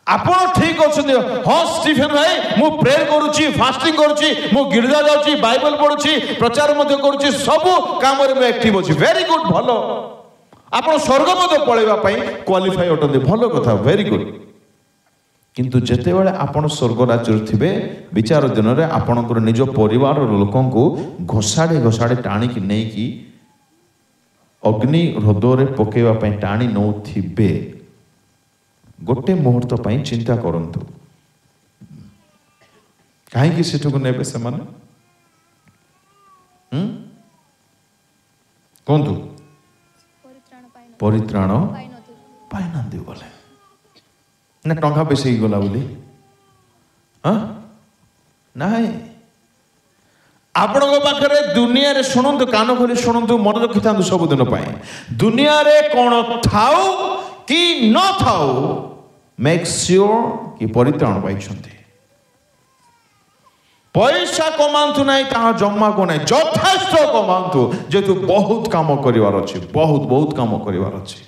ଆପଣ ଠିକ ଅଛନ୍ତି ହଁ ଷ୍ଟିଫେନ୍ ଭାଇ ମୁଁ ପ୍ରେୟର କରୁଛି ଫାଷ୍ଟିଂ କରୁଛି ମୁଁ ଗିର୍ଜା ଯାଉଛି ବାଇବେଲ ପଢୁଛି ପ୍ରଚାର ମଧ୍ୟ କରୁଛି ସବୁ କାମରେ ମୁଁ ଆକ୍ଟିଭ ଅଛି ଭେରି ଗୁଡ୍ ଭଲ ଆପଣ ସ୍ୱର୍ଗ ମଧ୍ୟ ପଳେଇବା ପାଇଁ କ୍ୱାଲିଫାଇ ଅଟନ୍ତି ଭଲ କଥା ଭେରି ଗୁଡ୍ କିନ୍ତୁ ଯେତେବେଳେ ଆପଣ ସ୍ୱର୍ଗ ରାଜ୍ୟରେ ଥିବେ ବିଚାର ଦିନରେ ଆପଣଙ୍କର ନିଜ ପରିବାରର ଲୋକଙ୍କୁ ଘୋଷାଡ଼ି ଘୋଷାଡ଼ି ଟାଣିକି ନେଇକି ଅଗ୍ନି ହ୍ରଦରେ ପକାଇବା ପାଇଁ ଟାଣି ନେଉଥିବେ ଗୋଟେ ମୁହୂର୍ତ୍ତ ପାଇଁ ଚିନ୍ତା କରନ୍ତୁ କାହିଁକି ସେଠକୁ ନେବେ ସେମାନେ କୁହନ୍ତୁ ପରିତ୍ରାଣ ପାଇନାହାନ୍ତି ବୋଲେ ନା ଟଙ୍କା ବେଶୀ ହେଇଗଲା ବୋଲି ନାଇଁ ଆପଣଙ୍କ ପାଖରେ ଦୁନିଆରେ ଶୁଣନ୍ତୁ କାନ ଖୋଲି ଶୁଣନ୍ତୁ ମନେ ରଖିଥାନ୍ତୁ ସବୁଦିନ ପାଇଁ ଦୁନିଆରେ କ'ଣ ଥାଉ କି ନଥାଉ मेक श्योर कि परित्राण पाइछन्ति पैसा कमांतु नहीं ताहा जम्मा को नहीं यथेष्ट कमांतु जेतु बहुत काम करिवार अछि बहुत काम करिवार अछि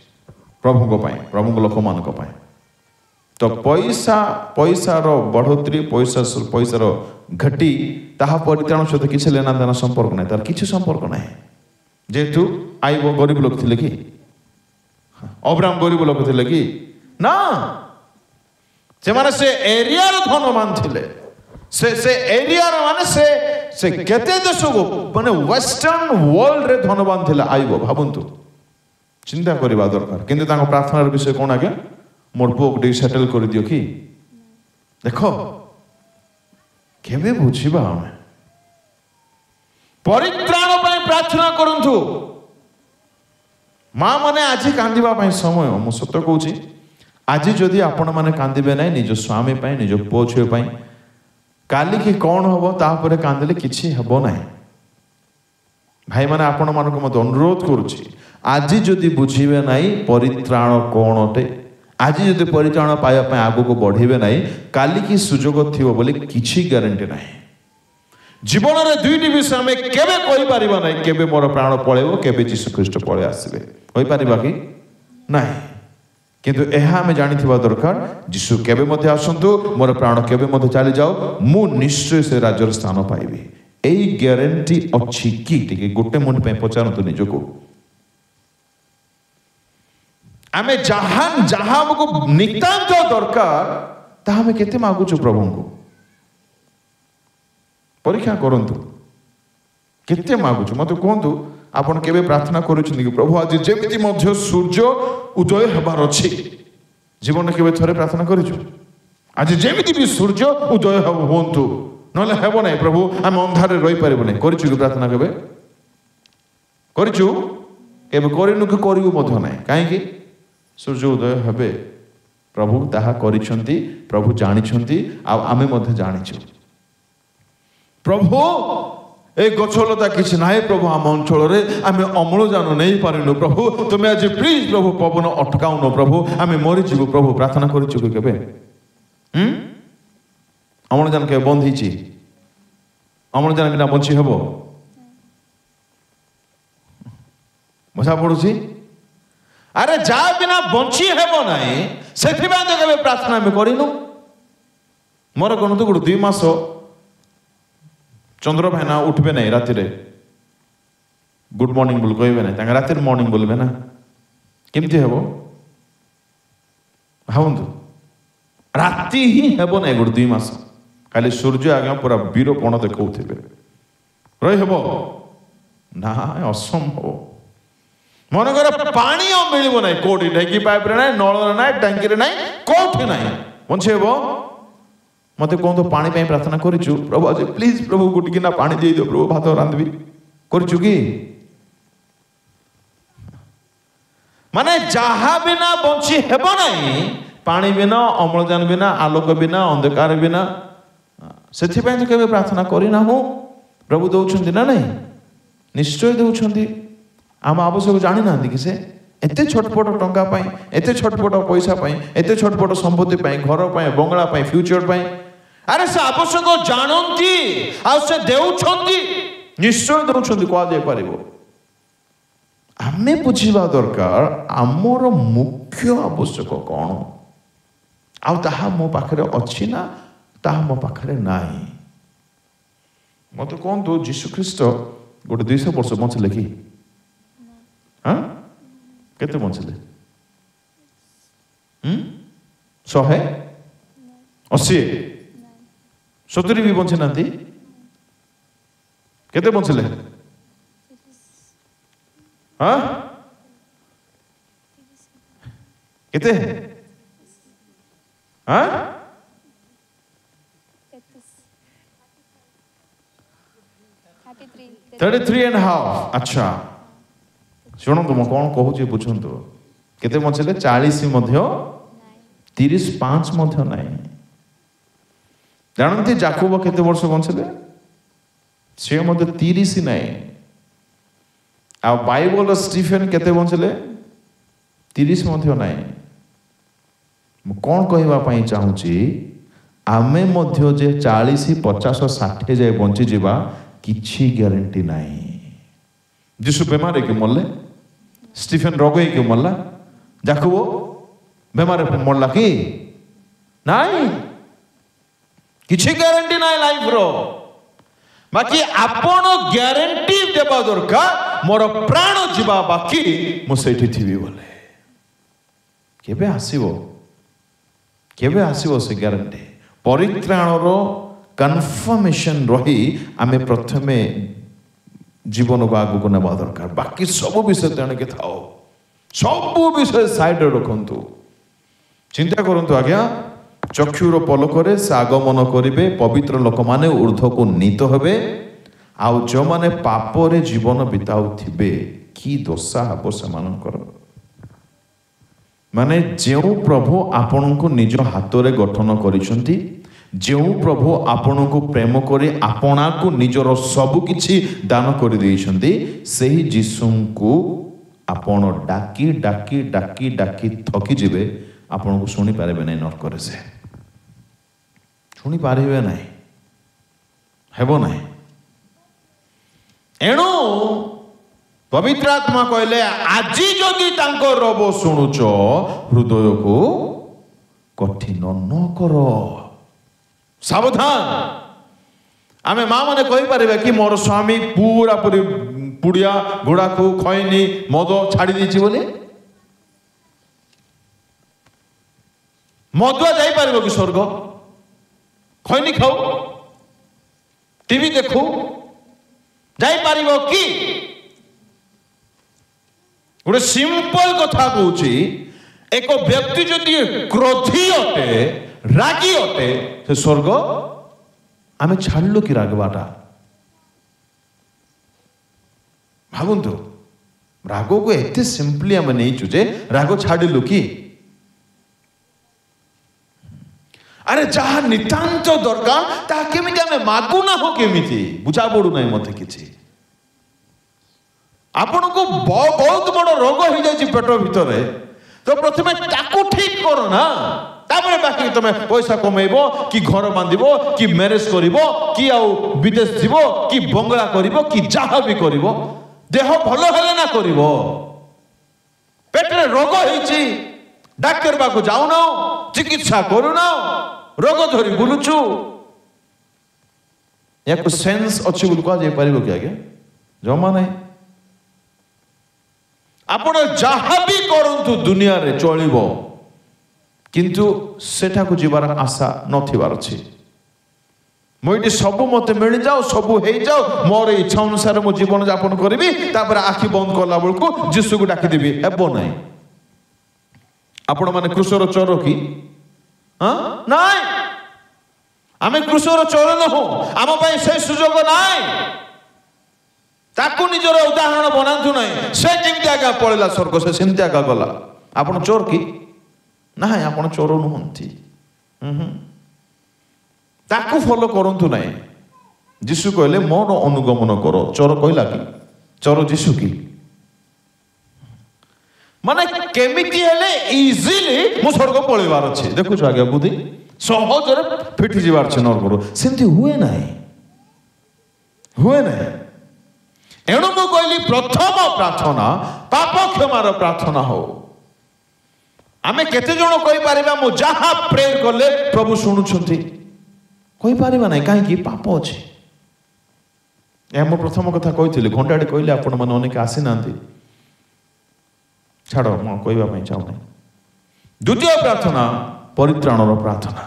प्रभु को पाए प्रभु को लोक मान को पाए तो पैसा रो बढ़ोतरी पैसा रो घटी ताहा परित्राण सहित किछ लेना देना संपर्क नहीं तार किछ संपर्क नहीं जेतु आइबो गरीब लोक थिले कि अब्राहम गरीब लोक थिले कि ना से माने से एरिया रो धनवान थिले से एरिया रो माने से केते देश को माने वेस्टर्न वर्ल्ड रे धनवान थिले आइबो भाबंतु चिंता करबा दरकार किंतु ताको प्रार्थनार विषय कोन आगे मोर पुओ को सेटल कर दियो कि देखो केबे बुझिबा हम परित्राण पय प्रार्थना करंतु मां माने आजि कांदिबा पय समय मु सत्य कहूची आज जदि आपण माने कांदिबे नै निज स्वामी पय निज पुओ छुए पय काली की कोन होबो तापर कांदिले किछि हबो नै भाई माने आपण मानको मत अनुरोध करूची आज जदि बुझिबे नै परित्राण कोनटे आज जदि परित्राण पाया पय आगु को बढ़िबे नै काली की सुजोग थिबो बोली किछि ग्यारंटी नै जीवन रे दुईटी विषय हमें केबे कोइ परिबा नै केबे मोर प्राण पळेबो केबे यीशु ख्रीष्ट पळे आसीबे होई परिबा कि नै किंतु एहा हमें जानी थिबा दरकार यीशु केबे मध्ये आसंतु मोर प्राण केबे मध्ये चली जाओ मु निश्चय से राज्यर स्थान पाइबे एई ग्यारंटी अछि कि टिके गोटे मिनिट पे पचारंतु निजको आमे जहां को नितांत दरकार ता हमें केते मागुछु प्रभु को परीक्षा करंतु केते मागुछु मते कहंतु आपण केबे प्रार्थना करूछन कि प्रभु आज जेमिति मध्ये सूर्य उदय हेबार अछि जीवन केबे थरे प्रार्थना करिछु आज जेमिति भी सूर्य उदय होंतु नले हेबो नै प्रभु हम अंधारे रहि परिबो नै करिछु कि प्रार्थना केबे करिछु केबे करिनु कि करिवो मध्ये नै काहे कि सूर्य उदय हेबे प्रभु ताहा करिछंती प्रभु जानिछंती आ आमे मध्ये जानिछु प्रभु ए गछलता किछि नाय प्रभु आम अंचल रे आमे अम्लजान नहीं पारिनु प्रभु तुमे आज प्लीज प्रभु पवन अटकाउनो प्रभु आमे मरि जीवो प्रभु प्रार्थना करिछु केबे अम्लजान के बंद हिछि अम्लजान बिना बंची हेबो मजा पडुछि अरे जा बिना बंची हेबो नाही सेथिबा केबे प्रार्थना में करिनु मोर कोन तो 2 मास चंद्र भाईना उठबे नहीं राति रे गुड मॉर्निंग बोल कहबे नहीं तांगा राति मॉर्निंग बोलबे ना केमती हेबो हाउंदु राति ही हेबो नहीं गुड 2 मास खाली सूर्य आगे पूरा वीरपण देखौथिबे रहि हेबो ना असंभव मन कर पानी मिलबो नहीं कोठी ढेकी पाइप रे नहीं नळ रे नहीं टंकी रे नहीं कोठी नहीं बंचे हेबो मते कोन तो पानी पे प्रार्थना करिछु प्रभु आज प्लीज प्रभु गुटी किना पानी दे दियो प्रभु भात रांधबी करिछु की माने जहा बिना बंची हेबो नहीं पानी बिना अम्लजान बिना आलोक बिना अंधकार बिना सेथि पे तो केबे प्रार्थना करिना हो प्रभु दउछंती ना नहीं निश्चय दउछंती आम आवश्यक जानि ना कि से एते छटपट टंका पाई एते छटपट पैसा पाई एते छटपट संपत्ति पाई घर पाई बंगला पाई फ्यूचर पाई ଆରେ ସେ ଆବଶ୍ୟକ ଜାଣନ୍ତି ଆଉ ସେ ଦେଉଛନ୍ତି, ନିଶ୍ଚୟ ଦେଉଛନ୍ତି କୁହାଯାଇପାରିବ। ଆମେ ବୁଝିବା ଦରକାର ଆମର ମୁଖ୍ୟ ଆବଶ୍ୟକ କ'ଣ, ଆଉ ତାହା ମୋ ପାଖରେ ଅଛି ନା ତାହା ମୋ ପାଖରେ ନାହିଁ। ମତେ କୁହନ୍ତୁ, ଯୀଶୁଖ୍ରୀଷ୍ଟ ଗୋଟେ 200 ବର୍ଷ ବଞ୍ଚିଲେ କି? କେତେ ବଞ୍ଚିଲେ? 180 70 ବି ବଞ୍ଚି ନାହାନ୍ତି। କେତେ ବଞ୍ଚିଲେ? କେତେ? 33.5। ଆଚ୍ଛା ଶୁଣନ୍ତୁ, ମୁଁ କ'ଣ କହୁଛି ବୁଝନ୍ତୁ। କେତେ ବଞ୍ଚିଲେ? 40 ମଧ୍ୟ, 35 ମଧ୍ୟ ନାହିଁ। ଜାଣନ୍ତି ଯାକୋବ କେତେ ବର୍ଷ ବଞ୍ଚିଲେ? ସେ ମଧ୍ୟ 30 ନାହିଁ। ଆଉ ବାଇବଲର ଷ୍ଟିଫେନ୍ କେତେ ବଞ୍ଚିଲେ? 30 ମଧ୍ୟ ନାହିଁ। ମୁଁ କ'ଣ କହିବା ପାଇଁ ଚାହୁଁଛି, ଆମେ ମଧ୍ୟ ଯେ 40, 50, 60 ଯାଏ ବଞ୍ଚିଯିବା କିଛି ଗ୍ୟାରେଣ୍ଟି ନାହିଁ। ଯୀଶୁ ବେମାର ହେଇକି ମରିଲେ, ଷ୍ଟିଫେନ୍ ରୋଗ ହେଇକି ମରିଲା, ଯାକୋବ ବେମାର ମରିଲା କି? ନାଇଁ, କିଛି ଗ୍ୟାରେଣ୍ଟି ନାହିଁ ଲାଇଫର। ବାକି ଆପଣ ଗ୍ୟାରେଣ୍ଟି ଦେବା ଦରକାର, ମୋର ପ୍ରାଣ ଯିବା ବାକି ମୁଁ ସେଇଠି ଥିବି ବୋଲେ। କେବେ ଆସିବ? କେବେ ଆସିବ ସେ ଗ୍ୟାରେଣ୍ଟି? ପରିତ୍ରାଣର କନଫର୍ମେସନ ରହି ଆମେ ପ୍ରଥମେ ଜୀବନକୁ ଆଗକୁ ନେବା ଦରକାର। ବାକି ସବୁ ବିଷୟ ତେଣିକି ଥାଉ, ସବୁ ବିଷୟ ସାଇଡରେ ରଖନ୍ତୁ। ଚିନ୍ତା କରନ୍ତୁ ଆଜ୍ଞା, ଚକ୍ଷୁର ପଲକରେ ସେ ଆଗମନ କରିବେ, ପବିତ୍ର ଲୋକମାନେ ଉର୍ଦ୍ଧ୍ୱକୁ ନୀତ ହେବେ, ଆଉ ଯେଉଁମାନେ ପାପରେ ଜୀବନ ବିତାଉଥିବେ କି ଦଶା ହେବ ସେମାନଙ୍କର। ମାନେ ଯେଉଁ ପ୍ରଭୁ ଆପଣଙ୍କୁ ନିଜ ହାତରେ ଗଠନ କରିଛନ୍ତି, ଯେଉଁ ପ୍ରଭୁ ଆପଣଙ୍କୁ ପ୍ରେମ କରି ଆପଣାକୁ ନିଜର ସବୁ କିଛି ଦାନ କରିଦେଇଛନ୍ତି, ସେହି ଯୀଶୁଙ୍କୁ ଆପଣ ଡାକି ଡାକି ଡାକି ଡାକି ଥକିଯିବେ। ଆପଣଙ୍କୁ ଶୁଣିପାରିବେ ନାହିଁ, ନର୍କରେ ସେ ଶୁଣିପାରିବେ ନାହିଁ, ହେବ ନାହିଁ। ଏଣୁ ପବିତ୍ର ଆତ୍ମା କହିଲେ, ଆଜି ଯଦି ତାଙ୍କ ରବ ଶୁଣୁଛ, ହୃଦୟକୁ କଠିନ ନ କର। ସାବଧାନ। ଆମେ ମା ମାନେ କହିପାରିବା କି ମୋର ସ୍ୱାମୀ ପୁରାପୁରି ପୁଡ଼ିଆ ଘୋଡ଼ାକୁ ଖଇନି ମଦ ଛାଡ଼ି ଦେଇଛି ବୋଲି? ମଦୁଆ ଯାଇପାରିବ କି ସ୍ୱର୍ଗ? ଖଇନି ଖାଉ, ଟିଭି ଦେଖୁ, ଯାଇପାରିବ କି? ଗୋଟେ ସିମ୍ପଲ କଥା କହୁଛି, ଏକ ବ୍ୟକ୍ତି ଯଦି କ୍ରୋଧୀ ଅଟେ, ରାଗି ଅଟେ, ସେ ସ୍ୱର୍ଗ ଆମେ ଛାଡ଼ିଲୁ କି ରାଗବାଟା? ଭାବନ୍ତୁ, ରାଗକୁ ଏତେ ସିମ୍ପଲି ଆମେ ନେଇଛୁ ଯେ ରାଗ ଛାଡ଼ିଲୁ କି? ଆରେ ଯାହା ନିତାନ୍ତ ଦରକାର ତାହା କେମିତି ଆମେ ମାଗୁନାହୁଁ? କେମିତି ବୁଝା ପଡୁନାହିଁ ମତେ କିଛି। ଆପଣଙ୍କୁ ବହୁତ ବଡ଼ ରୋଗ ହେଇଯାଇଛି ପେଟ ଭିତରେ, ତ ପ୍ରଥମେ ତାକୁ ଠିକ କର ନା, ତାପରେ ବାକି ତମେ ପଇସା କମେଇବ କି ଘର ବାନ୍ଧିବ କି ମ୍ୟାରେଜ କରିବ କି ଆଉ ବିଦେଶ ଯିବ କି ବଙ୍ଗଳା କରିବ କି ଯାହା ବି କରିବ, ଦେହ ଭଲ ହେଲେ ନା କରିବ। ପେଟରେ ରୋଗ ହେଇଛି, ଡାକ୍ତର ପାଖକୁ ଯାଉନ, ଚିକିତ୍ସା କରୁନ, ରୋଗ ଧରି ବୁଲୁଛୁ। ୟାକୁ ସେନ୍ସ ଅଛି ବୋଲି କୁହାଯାଇପାରିବ କି ଆଜ୍ଞା? ଜମା ନାହିଁ। ଆପଣ ଯାହା ବି କରନ୍ତୁ ଦୁନିଆରେ ଚଳିବ, କିନ୍ତୁ ସେଠାକୁ ଯିବାର ଆଶା ନଥିବାର ଅଛି। ମୁଁ ଏଠି ସବୁ ମତେ ମିଳିଯାଉ, ସବୁ ହେଇଯାଉ, ମୋର ଇଚ୍ଛା ଅନୁସାରେ ମୁଁ ଜୀବନ ଯାପନ କରିବି, ତାପରେ ଆଖି ବନ୍ଦ କଲା ବେଳକୁ ଯୀଶୁକୁ ଡାକିଦେବି, ହେବ ନାହିଁ। ଆପଣ ମାନେ କୃଷର ଚୋର କି? ନାଇଁ, ଆମେ କୃଷର ଚୋର ନୁହଁ, ଆମ ପାଇଁ ସେ ସୁଯୋଗ ନାହିଁ। ତାକୁ ନିଜର ଉଦାହରଣ ବନାନ୍ତୁ ନାହିଁ। ସେ ଯେମିତି ଆଜ୍ଞା ପଳେଇଲା ସ୍ୱର୍ଗ, ସେ ସେମିତି ଆଜ୍ଞା ଗଲା। ଆପଣ ଚୋର କି? ନାହିଁ, ଆପଣ ଚୋର ନୁହନ୍ତି। ତାକୁ ଫଲୋ କରନ୍ତୁ ନାହିଁ। ଯୀଶୁ କହିଲେ ମୋର ଅନୁଗମନ କର। ଚୋର କହିଲା କି? ଚୋର ଯୀଶୁ କି? ମାନେ କେମିତି ହେଲେ ଇଜିଲି ମୁଁ ସ୍ୱର୍ଗ ପଳେଇବାର ଅଛି। ଦେଖୁଛୁ ଆଜ୍ଞା ବୁଦ୍ଧି, ସହଜରେ ଫିଟି ଯିବାର ଅଛି ନରକରୁ। ସେମିତି ହୁଏ ନାହିଁ, ହୁଏ ନାହିଁ। ଏଣୁ ମୁଁ କହିଲି ପ୍ରଥମ ପ୍ରାର୍ଥନା ପାପ କ୍ଷମାର ପ୍ରାର୍ଥନା ହଉ। ଆମେ କେତେ ଜଣ କହିପାରିବା ମୁଁ ଯାହା ପ୍ରେୟର କଲେ ପ୍ରଭୁ ଶୁଣୁଛନ୍ତି? କହିପାରିବା ନାହିଁ, କାହିଁକି? ପାପ ଅଛି। ଏହା ମୁଁ ପ୍ରଥମ କଥା କହିଥିଲି, ଘଣ୍ଟାଟେ କହିଲେ ଆପଣମାନେ ଅନେକ ଆସିନାହାନ୍ତି, ଛାଡ଼ ମୁଁ କହିବା ପାଇଁ ଚାହୁଁନାହିଁ। ଦ୍ୱିତୀୟ ପ୍ରାର୍ଥନା ପରିତ୍ରାଣର ପ୍ରାର୍ଥନା।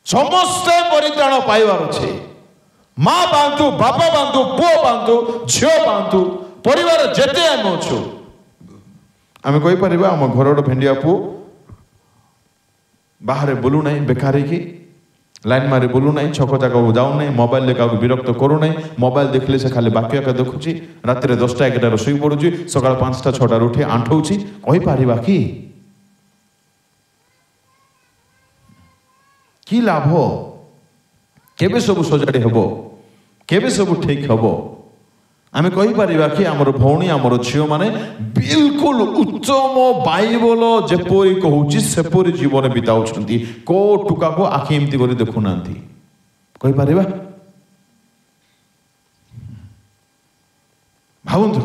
ସମସ୍ତେ ପରିତ୍ରାଣ ପାଇବାର ଅଛି। ମା ପାଆନ୍ତୁ, ବାପା ପାଆନ୍ତୁ, ପୁଅ ପାଆନ୍ତୁ, ଝିଅ ପାଆନ୍ତୁ, ପରିବାର ଯେତେ ଆମେ ଅଛୁ, ଆମେ କହିପାରିବା ଆମ ଘରର ଭେଣ୍ଡିଆ ପୁଅ ବାହାରେ ବୁଲୁ ନାହିଁ, ବେକାର ହେଇକି ଲାଇନ୍ ମାରି ବୁଲୁ ନାହିଁ, ଛକ ଜାଗାକୁ ଯାଉନାହିଁ, ମୋବାଇଲରେ କାହାକୁ ବିରକ୍ତ କରୁନାହିଁ, ମୋବାଇଲ ଦେଖିଲେ ସେ ଖାଲି ବାକ୍ୟ ଏକା ଦେଖୁଛି, ରାତିରେ 10ଟା 11ଟାରେ ଶୋଇ ପଡ଼ୁଛି, ସକାଳ 5ଟା 6ଟାରେ ଉଠି ଆଣ୍ଠଉଛି। କହିପାରିବା କି? କି ଲାଭ? କେବେ ସବୁ ସଜାଡ଼ି ହେବ? କେବେ ସବୁ ଠିକ୍ ହେବ? ଆମେ କହିପାରିବା କି ଆମର ଭଉଣୀ, ଆମର ଝିଅମାନେ ବିଲକୁଲ ଉତ୍ତମ ବାଇବଲ ଯେପରି କହୁଛି ସେପରି ଜୀବନ ବିତାଉଛନ୍ତି, କୋଉ ଟୁକାକୁ ଆଖି ଏମିତି କରି ଦେଖୁନାହାନ୍ତି? କହିପାରିବା? ଭାବନ୍ତୁ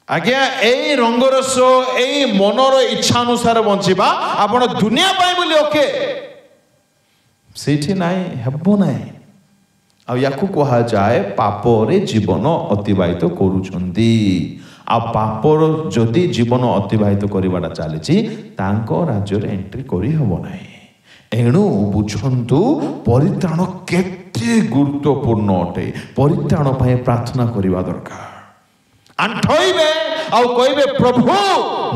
ଆଜ୍ଞା, ଏଇ ରଙ୍ଗରସ, ଏଇ ମନର ଇଚ୍ଛା ଅନୁସାରେ ବଞ୍ଚିବା ଆପଣ ଦୁନିଆ ପାଇଁ ବୋଲି ଓକେ, ସେଇଠି ନାହିଁ, ହେବ ନାହିଁ। ଆଉ ୟାକୁ କୁହାଯାଏ ପାପରେ ଜୀବନ ଅତିବାହିତ କରୁଛନ୍ତି। ଆଉ ପାପର ଯଦି ଜୀବନ ଅତିବାହିତ କରିବାଟା ଚାଲିଛି, ତାଙ୍କ ରାଜ୍ୟରେ ଏଣ୍ଟ୍ରି କରିହେବ ନାହିଁ। ଏଣୁ ବୁଝନ୍ତୁ ପରିତ୍ରାଣ କେତେ ଗୁରୁତ୍ୱପୂର୍ଣ୍ଣ ଅଟେ। ପରିତ୍ରାଣ ପାଇଁ ପ୍ରାର୍ଥନା କରିବା ଦରକାର। ଆଣ୍ଠଇବେ ଆଉ କହିବେ ପ୍ରଭୁ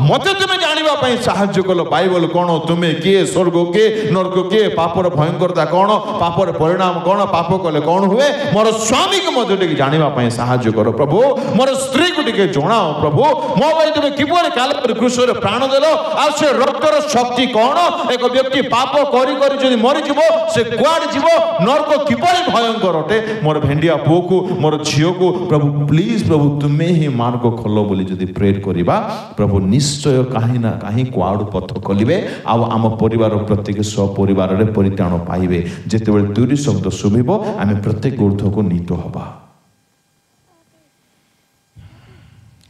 ମତେ ତୁମେ ଜାଣିବା ପାଇଁ ସାହାଯ୍ୟ କଲ। ବାଇବଲ କ'ଣ, ତୁମେ କିଏ, ସ୍ୱର୍ଗ କିଏ, ନର୍କ କିଏ, ପାପର ଭୟଙ୍କରତା କ'ଣ, ପାପର ପରିଣାମ କ'ଣ, ପାପ କଲେ କ'ଣ ହୁଏ, ମୋର ସ୍ୱାମୀକୁ ମଧ୍ୟ ଟିକେ ଜାଣିବା ପାଇଁ ସାହାଯ୍ୟ କର ପ୍ରଭୁ, ମୋର ସ୍ତ୍ରୀକୁ ଟିକେ ଜଣାଅ ପ୍ରଭୁ, ମୋ ପାଇଁ ତୁମେ କିପରି କାଲବାରୀ କ୍ରୁଶରେ ପ୍ରାଣ ଦେଲ, ଆଉ ସେ ରକ୍ତର ଶକ୍ତି କ'ଣ, ଏକ ବ୍ୟକ୍ତି ପାପ କରି କରି ଯଦି ମରିଯିବ ସେ କୁଆଡ଼େ ଯିବ, ନର୍କ କିପରି ଭୟଙ୍କର ଅଟେ। ମୋର ଭେଣ୍ଡିଆ ପୁଅକୁ, ମୋର ଝିଅକୁ ପ୍ରଭୁ ପ୍ଲିଜ୍, ପ୍ରଭୁ ତୁମେ ହିଁ ମାର୍ଗ ଖୋଲ ବୋଲି ଯଦି ପ୍ରେୟର କରିବା, ପ୍ରଭୁ ନିଶ୍ଚୟ କାହିଁ ନା କାହିଁ କୁଆଡ଼ୁ ପଥ ଖୋଲିବେ, ଆଉ ଆମ ପରିବାର ପ୍ରତ୍ୟେକ ସପରିବାରରେ ପରିତ୍ରାଣ ପାଇବେ। ଯେତେବେଳେ ଦୁଇଟି ଶବ୍ଦ ଶୁଭିବ ଆମେ ପ୍ରତ୍ୟେକ ଊର୍ଦ୍ଧ୍ୱକୁ ନୀତ ହେବା।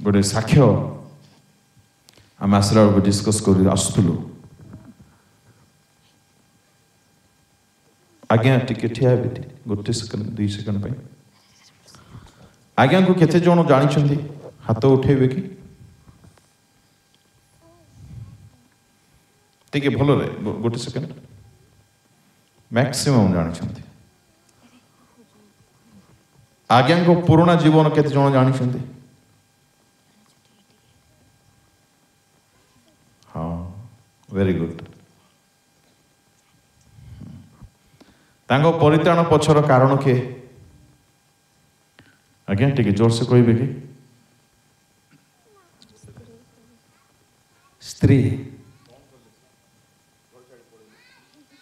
ଗୋଟେ ସାକ୍ଷ୍ୟ ଆମେ ଆସିଲା ବେଳକୁ ଡିସ୍କସ୍ କରି ଆସୁଥିଲୁ। ଆଜ୍ଞା ଟିକେ ଠିଆ ହେବେ, ଗୋଟେ ସେକେଣ୍ଡ 2 ସେକେଣ୍ଡ ପାଇଁ। ଆଜ୍ଞାଙ୍କୁ କେତେ ଜଣ ଜାଣିଛନ୍ତି? ହାତ ଉଠେଇବେ କି? ଟିକେ ଭଲରେ ଗୋଟେ ସେକେଣ୍ଡ। ମ୍ୟାକ୍ସିମମ୍ ଜାଣିଛନ୍ତି। ଆଜ୍ଞାଙ୍କ ପୁରୁଣା ଜୀବନ କେତେ ଜଣ ଜାଣିଛନ୍ତି? ହଁ, ଭେରି ଗୁଡ୍। ତାଙ୍କ ପରିତ୍ରାଣ ପଛର କାରଣ କିଏ? ଆଜ୍ଞା ଟିକେ ଜୋରସେ କହିବେ କି? ସ୍ତ୍ରୀ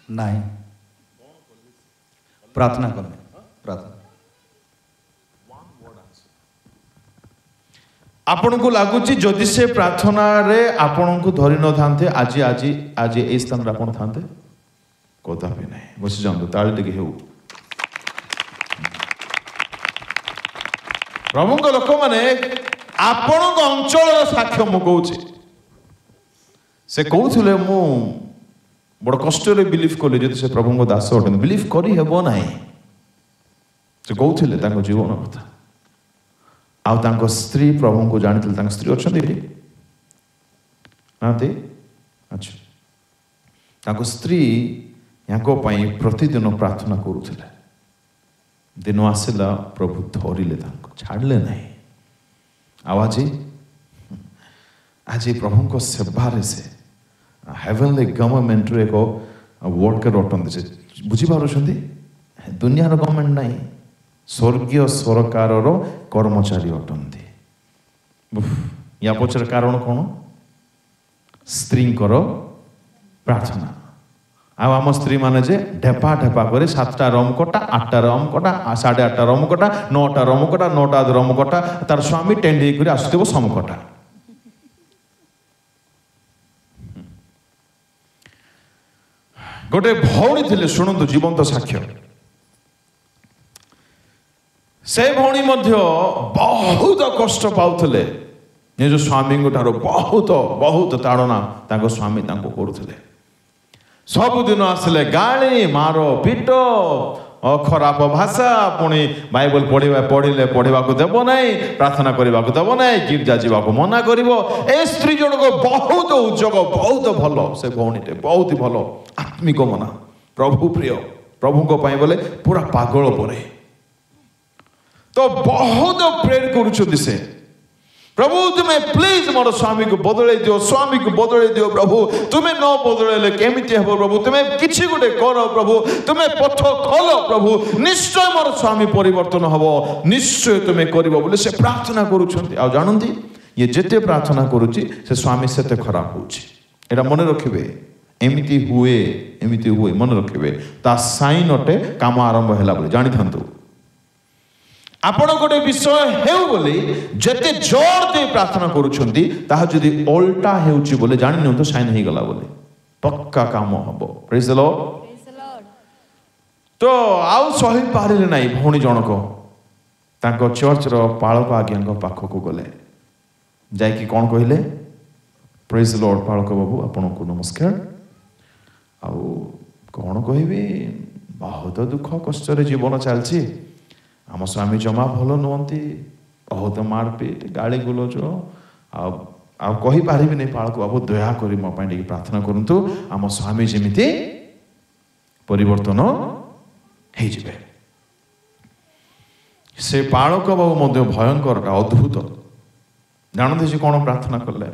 ନାହିଁ, ପ୍ରାର୍ଥନା କଲେ। ପ୍ରାର୍ଥନା ଆପଣଙ୍କୁ ଲାଗୁଛି ଯଦି ସେ ପ୍ରାର୍ଥନାରେ ଆପଣଙ୍କୁ ଧରି ନଥାନ୍ତେ ଆଜି ଆଜି ଆଜି ଏଇ ସ୍ଥାନରେ ଆପଣ ଥାନ୍ତେ? କଦାପି ନାହିଁ। ବସିଯାଆନ୍ତୁ, ତାଳି ଟିକେ ହେଉ। ପ୍ରଭୁଙ୍କ ଲୋକମାନେ ଆପଣଙ୍କ ଅଞ୍ଚଳର ସାକ୍ଷ୍ୟ ମୁଁ କହୁଛି। ସେ କହୁଥିଲେ ମୁଁ ବଡ଼ କଷ୍ଟରେ ବିଲିଭ୍ କଲି ଯଦି ସେ ପ୍ରଭୁଙ୍କ ଦାସ ଅଟନ୍ତି। ବିଲିଭ୍ କରି ହେବ ନାହିଁ। ସେ କହୁଥିଲେ ତାଙ୍କ ଜୀବନ କଥା। ଆଉ ତାଙ୍କ ସ୍ତ୍ରୀ ପ୍ରଭୁଙ୍କୁ ଜାଣିଥିଲେ। ତାଙ୍କ ସ୍ତ୍ରୀ ଅଛନ୍ତି ଏଠି ନାହାନ୍ତି? ଆଚ୍ଛା, ତାଙ୍କ ସ୍ତ୍ରୀ ୟାଙ୍କ ପାଇଁ ପ୍ରତିଦିନ ପ୍ରାର୍ଥନା କରୁଥିଲେ। ଦିନ ଆସିଲା ପ୍ରଭୁ ଧରିଲେ, ତାଙ୍କୁ ଛାଡ଼ିଲେ ନାହିଁ। ଆଉ ଆଜି ପ୍ରଭୁଙ୍କ ସେବାରେ ସେ ହେଭେନଲି ଗଭର୍ଣ୍ଣମେଣ୍ଟର ଏକ ୱାର୍କର ଅଟନ୍ତି। ସେ ବୁଝିପାରୁଛନ୍ତି ଦୁନିଆର ଗଭର୍ଣ୍ଣମେଣ୍ଟ ନାହିଁ, ସ୍ୱର୍ଗୀୟ ସରକାରର କର୍ମଚାରୀ ଅଟନ୍ତି। ୟା ପଛରେ କାରଣ କ'ଣ? ସ୍ତ୍ରୀଙ୍କର ପ୍ରାର୍ଥନା। ଆଉ ଆମ ସ୍ତ୍ରୀମାନେ ଯେ ଢେପା ଢେପା କରି 7ଟା ରମକଟା, 8ଟା ରମକଟା, 8:30ଟା ରମକଟା, 9ଟା ରମକଟା, 9ଟା ରମକଟା, ତାର ସ୍ୱାମୀ ଟେଣ୍ଡେଇ କରି ଆସୁଥିବ ସମକଟା। गोटे भौणी थिले शुणु जीवंत साक्ष्य से भौणी मध्य बहुत कष्ट पाउथिले निज स्वामी ठारो बहुत बहुत ताड़ना ताको स्वामी ताको करुथिले सबुदिन आसिले गाली मारो पीट खराब भाषा पुणी बाइबल पढ़िले पढ़ा देव ना प्रार्थना करने को देव ना गिर्जा जावाक मना कर स्त्री जनक बहुत उद्योग बहुत भल से भौणीटे बहुत भल आत्मिक मना प्रभु प्रिय प्रभु बोले पूरा पागल परे तो बहुत प्रेयर करुँच से प्रभु तुम्हें प्लीज मोर स्वामी को बदल दियो स्वामी को बदल दियो प्रभु तुम्हें न बदल केमिति हे प्रभु तुम्हें किछि गोटे कर प्रभु तुम्हें पथ खोल प्रभु निश्चय मोर स्वामी परिवर्तन हबो निश्चय तुम्हें करिवो बोले से प्रार्थना करूछंती आ जानंती ये जेते प्रार्थना करूची से स्वामी सेते खराब होची एटा मन रखिबे एमिति हुए मन रखिबे ता साइन अटे काम आरंभ हैला बोले जानि थांतु आपण गोटे विषय हेउ बोली जते जोर दे प्रार्थना करूछंती ताहा जदी उल्टा हेउची बोले जानि न तो साइन हे गला बोले पक्का काम हबो प्रेज द लॉर्ड तो आउ सही पारिले नाही भौणी जनक ताको चर्च रो पाळक आज्ञांक पाखको गले जाय कि कोन कहिले प्रेज द लॉर्ड पाळक बाबू आपण को नमस्कार आउ कोन कहिबे बहुत दुख कष्ट रे जीवन चलची आम स्वामी जमा भल नुहति बहुत मारपीट गाड़ी गुलज कही पारि नहीं पालक बाबू दया कर मो प्रार्थना करंतु आम स्वामी जमीती परिवर्तन हो जिवे से पालक बाबू मध्य भयंकर अद्भुत जानते से कौन प्रार्थना कले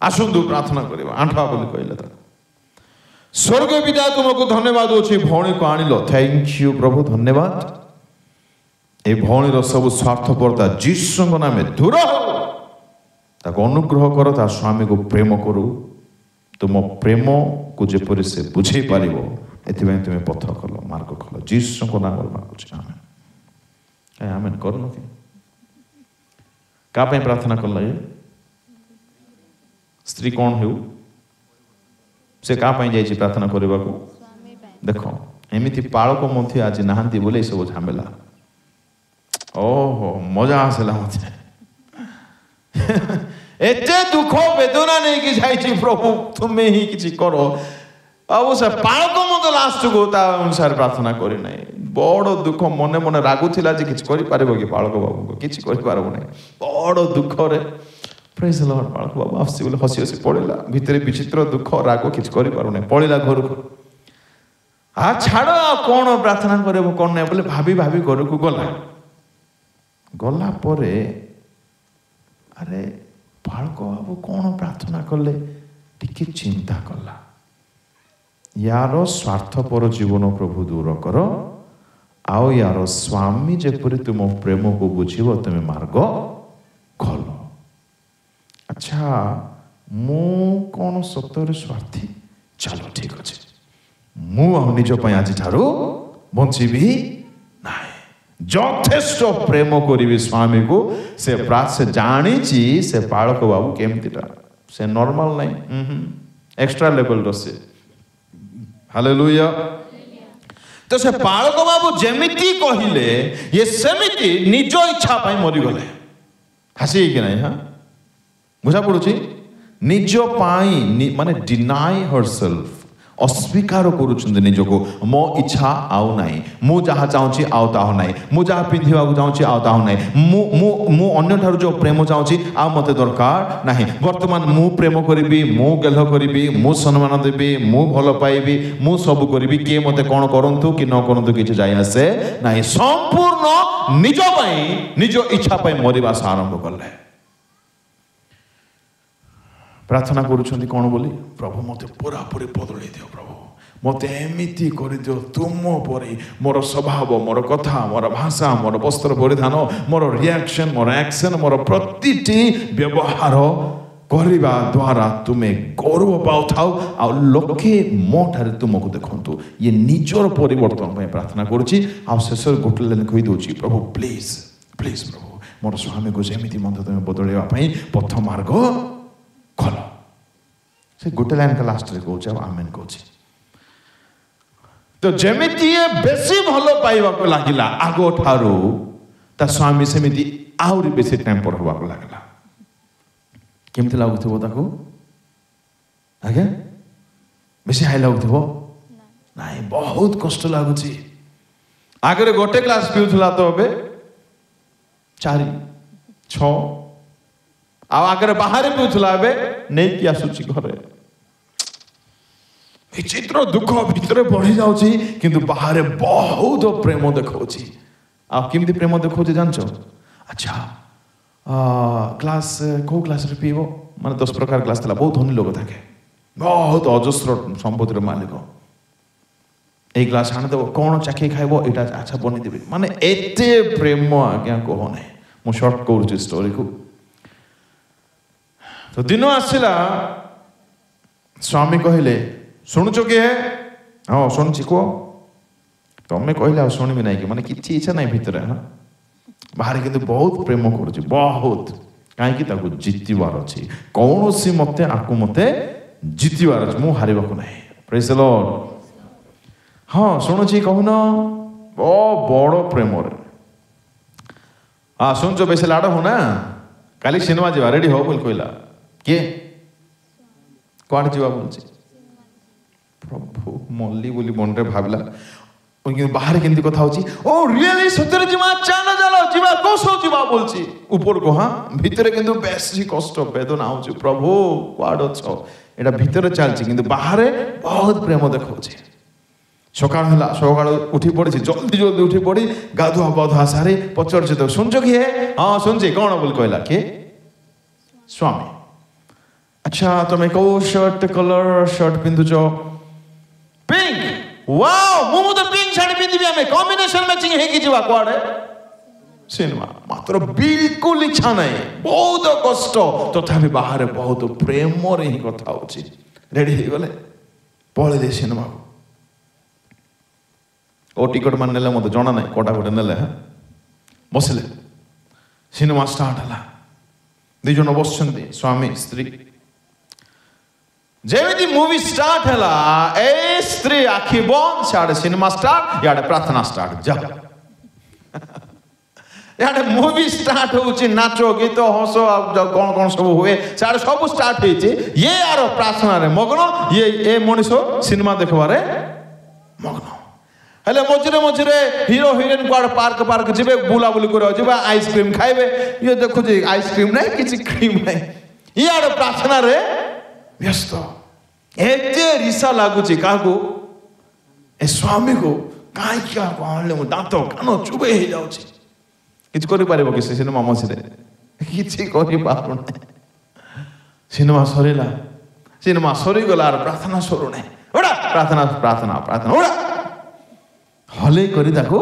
आसतु प्रार्थना करवा आंठा बोली कहले स्वर्ग पिता तुमको धन्यवाद अच्छी भौणी को आनिल थैंक यू प्रभु धन्यवाद ए भौणीर सब स्वार्थपरता जीशु नाम दूर हो अनुग्रह कर ता स्वामी को प्रेम करू तुम प्रेम को जेपरि से बुझे पारिबो एथिबे तुम पथ खोल मार्ग खोल जीशु नाम मागुछि आमेन आमेन करनो कि का पे प्रार्थना करला ये स्त्री कौन हेउ से का पे जाई छी प्रार्थना करबा को देखो एमिति पाळक मथि आज नाहंती बोले सब झमेला ओहो मजा आसला मते एते दुख वेदना नहीं कि जाई प्रभु तुम्हें ही किछि करो अब से पाळक मत लास्ट को ता अनुसार प्रार्थना करी नहीं बड़ दुख मने मने रागु थिला जे किछि करि पारिबो कि पाळक बाबू को किछि करि पारबो नहीं बड़ दुख रे प्रेज द लॉर्ड पाळक बाबू आसी बोले हसी हसी पड़िला भितरे विचित्र दुख राग किछि करि पारु नहीं पड़िला घर को आ छाड़ कौन प्रार्थना करबो कोन नहीं बोले भाभी भाभी घर को गला परे अरे बालक बाबू कौन प्रार्थना कले टिके चिंता कला यार स्वार्थपर जीवन प्रभु दूर कर आओ यार स्वामी जेपरि तुम प्रेम को बुझिब तुम मार्ग खोल अच्छा मु कौन सतर स्वार्थी चलो ठीक अच्छे मु निज आज ठारू बंचीबी ना यथेष्ट प्रेम करी स्वामी को से प्राथ जानी से पालक बाबू केमतीटा से नॉर्मल नहीं एक्स्ट्रा लेवल से हालेलुया तो से पालक बाबू जेमिति कहिले ये सेमिति निज इच्छा पाई मरी गले हसी कि नहीं हाँ बुझा पड़ुची निज पाई माने डिनाई हरसेल्फ अस्वीकार करुछन्ते निजको मो इच्छा आउ नाही मु जहा चाहूची आउ ताहो नाही मु जहा पिंधिबा को चाहूची आउ ताहो नाही मु मु मु अन्य ठार जो प्रेम चाहूची आ मते दरकार नाही वर्तमान मु प्रेम करिबी मु गेल्ह करिबी मु सम्मान देबी मु भलो पाइबी मु सब करिबी के मते कोन करंतु कि न करंतु किछ जाय आसे नाही संपूर्ण निज पई निज इच्छा पई मरिबा आरंभ करले प्रार्थना करुछन्ति कौन बोली प्रभु मते पूरा पूरी बदलई दियो प्रभु मते एमिति करि दियो तुम परे मोर स्वभाव मोर कथा मोर भाषा मोर वस्त्र परिधान मोर रिएक्शन मोर एक्शन मोर प्रतिटी व्यवहार करवा द्वारा तुम्हें गौरव पाउथाओ आ लोके मो ठारे तुमको देखंतु ये निजर परिवर्तन में प्रार्थना करुछि आ शेष गोटे लाइन कहि दोछि प्रभु प्लीज प्लीज प्रभु मोर स्वामी को जेमिति मन तुम बदलैवा पई पथ मार्ग खोल से गोटे लाइन का लास्ट रे कहूँ आमेन कहूँ ତ ଯେମିତି ବେଶୀ ଭଲ ପାଇବାକୁ ଲାଗିଲା ଆଗ ଠାରୁ ତା ସ୍ୱାମୀ ସେମିତି ଆହୁରି ବେଶୀ ଟାଇମ୍ ପଢ଼ବାକୁ ଲାଗିଲା। କେମିତି ଲାଗୁଥିବ ତାକୁ? ଆଜ୍ଞା ବେଶୀ ହାଇ ଲାଗୁଥିବ? ନାଇଁ, ବହୁତ କଷ୍ଟ ଲାଗୁଛି। ଆଗରେ ଗୋଟେ ଗ୍ଲାସ ପିଉଥିଲା ତ ଏବେ 4 6, ଆଉ ଆଗରେ ବାହାରେ ପିଉଥିଲା ଏବେ ନେଇକି ଆସୁଛି ଘରେ। ବିଚିତ୍ର ଦୁଃଖ ଭିତରେ ବଢି ଯାଉଛି, କିନ୍ତୁ ବାହାରେ ବହୁତ ପ୍ରେମ ଦେଖାଉଛି। ଆଉ କେମିତି ପ୍ରେମ ଦେଖାଉଛି ଜାଣିଛ? ଆଚ୍ଛା ଗ୍ଲାସ କୋଉ ଗ୍ଲାସରେ ପିଇବ? ମାନେ 10 ପ୍ରକାର ଗ୍ଲାସ ଥିଲା। ବହୁତ ଧନୀ ଲୋକ থাকে, ବହୁତ ଅଜସ୍ର ସମ୍ପତ୍ତିର ମାଲିକ। এই গ্লাস আনিদেব, କ'ଣ ଚାଖି ଖାଇବ? ଏଇଟା ଆଚ୍ଛା ବନେଇଦେବି। ମାନେ ଏତେ ପ୍ରେମ ଆଜ୍ଞା କହ ନାହିଁ। ମୁଁ ସର୍ଟ କରୁଛି ଷ୍ଟୋରିକୁ। ତ ଦିନ ଆସିଲା, ସ୍ୱାମୀ କହିଲେ ଶୁଣୁଛ କି? ହଁ ଶୁଣୁଛି, କୁହ। ତମେ କହିଲେ ଆଉ ଶୁଣିବି ନାହିଁ କି? ମାନେ କିଛି ଇଚ୍ଛା ନାହିଁ ଭିତରେ। ହଁ, ବାହାରେ କିନ୍ତୁ ବହୁତ ପ୍ରେମ କରୁଛି, ବହୁତ। କାହିଁକି? ତାକୁ ଜିତିବାର ଅଛି। କୌଣସି ମତେ ଆକୁ ମତେ ଜିତିବାର ଅଛି, ମୁଁ ହାରିବାକୁ ନାହିଁ। ପ୍ରେଜ୍ ଦ ଲର୍ଡ। ହଁ ଶୁଣୁଛି କହୁନ, ବଡ଼ ପ୍ରେମରେ। ହଁ ଶୁଣୁଛ, ବେଶୀ ଲାଡ଼ ହଉନା, କାଲି ସିନେମା ଯିବା, ରେଡି ହବ ବୋଲି କହିଲା। କିଏ? କୁଆଡ଼େ ଯିବା ବୋଲୁଛି? ପ୍ରଭୁ, ମଲ୍ଲି ବୋଲି ମନରେ ଭାବିଲା। କିନ୍ତୁ ବାହାରେ କେମିତି କଥା ହଉଛି? ଓ ରିଏଲି ସତରେ ଯିବା, ଚାଲ ଚାଲ ଯିବା, କୋଶ ଯିବା ବୋଲୁଛି ଉପରକୁ। ହଁ, ଭିତରେ କିନ୍ତୁ ବେଶୀ କଷ୍ଟ ବେଦନା ହଉଛି। ପ୍ରଭୁ କୁଆଡ଼େ ଅଛ? ଏଇଟା ଭିତରେ ଚାଲିଛି, କିନ୍ତୁ ବାହାରେ ବହୁତ ପ୍ରେମ ଦେଖାଉଛି। ସକାଳ ହେଲା, ସକାଳୁ ଉଠି ପଡ଼ିଛି, ଜଲ୍ଦି ଜଲ୍ଦି ଉଠି ପଡ଼ି ଗାଧୁଆ ପାଧୁଆ ସାରି ପଚାରୁଛି ତ, ଶୁଣୁଛ କିଏ? ହଁ ଶୁଣୁଛି। କ'ଣ ବୋଲି କହିଲା? କିଏ? ସ୍ୱାମୀ। ଆଚ୍ଛା ତମେ କୋଉ କଲର ସର୍ଟ ପିନ୍ଧୁଛ? ପିଙ୍କ। ୱାଓ, ମୁଁ ତ ପିଙ୍କ ଶାଢ଼ୀ ପିନ୍ଧିବି। ଆମେ କମ୍ବିନେସନ ମ୍ୟାଚିଂ ହେଇକି ଯିବା କୁଆଡ଼େ? ସିନେମା। ମାତ୍ର ବିଲକୁଲ ଇଚ୍ଛା ନାହିଁ, ବହୁତ କଷ୍ଟ। ତଥାପି ବାହାରେ ବହୁତ ପ୍ରେମରେ ହିଁ କଥା ହଉଛି। ରେଡି ହେଇଗଲେ, ପଳେଇଲେ ସିନେମାକୁ। ଓ ଟିକଟ ମାନେ ନେଲେ ମତେ ଜଣା ନାହିଁ, କୋଟା ଗୋଟେ ନେଲେ। ବସିଲେ, ସିନେମା ଷ୍ଟାର୍ଟ ହେଲା। 2 ଜଣ ବସିଛନ୍ତି, ସ୍ୱାମୀ ସ୍ତ୍ରୀ। ଯେମିତି ମୁଭି ଷ୍ଟାର୍ଟ ହେଲା, ଏ ସ୍ତ୍ରୀ ଆଖି ବନ୍ଦ, ସିଆଡେ ସିନେମା ଷ୍ଟାର୍ଟ, ଇଆଡେ ପ୍ରାର୍ଥନା ଷ୍ଟାର୍ଟ। ଯା ଇଆଡେ ମୁଭି ଷ୍ଟାର୍ଟ ହଉଛି, ନାଚ ଗୀତ ହସ କ'ଣ କ'ଣ ସବୁ ହୁଏ, ସିଆଡେ ସବୁ ଷ୍ଟାର୍ଟ ହେଇଛି। ଇଏ ଆର ପ୍ରାର୍ଥନାରେ ମଗ୍ନ, ଏ ମଣିଷ ସିନେମା ଦେଖିବାରେ ମଗ୍ନ। ହେଲେ ମଝିରେ ମଝିରେ ହିରୋ ହିରୋଇନ କୁଆଡ଼େ ପାର୍କ ଯିବେ, ବୁଲାବୁଲି କରିବାକୁ ଯିବେ, ଆଇସ୍କ୍ରିମ୍ ଖାଇବେ। ଇଏ ଦେଖୁଛି ଆଇସ୍କ୍ରିମ୍ ନାହିଁ, କିଛି କ୍ରିମ୍ ନାହିଁ। ଇଆଡେ ପ୍ରାର୍ଥନାରେ ବ୍ୟସ୍ତ। ଏତେ ରିସା ଲାଗୁଛି କାହାକୁ? ଏ ସ୍ୱାମୀକୁ। କାହିଁକି କାହାକୁ ଆଣିଲେ? ମୋ ଦାନ୍ତ କାନ ଚୁବେଇ ହେଇଯାଉଛି। କିଛି କରିପାରିବ କି ସେ ସିନେମା ମଝିରେ? କିଛି କରିପାରୁନାହିଁ। ସିନେମା ସରିଲା, ସିନେମା ସରିଗଲା, আর ପ୍ରାର୍ଥନା ସରୁନାହିଁ। ওড়া ପ୍ରାର୍ଥନା ପ୍ରାର୍ଥନା ପ୍ରାର୍ଥନା ওড়ା ହଲେଇ କରି ତାକୁ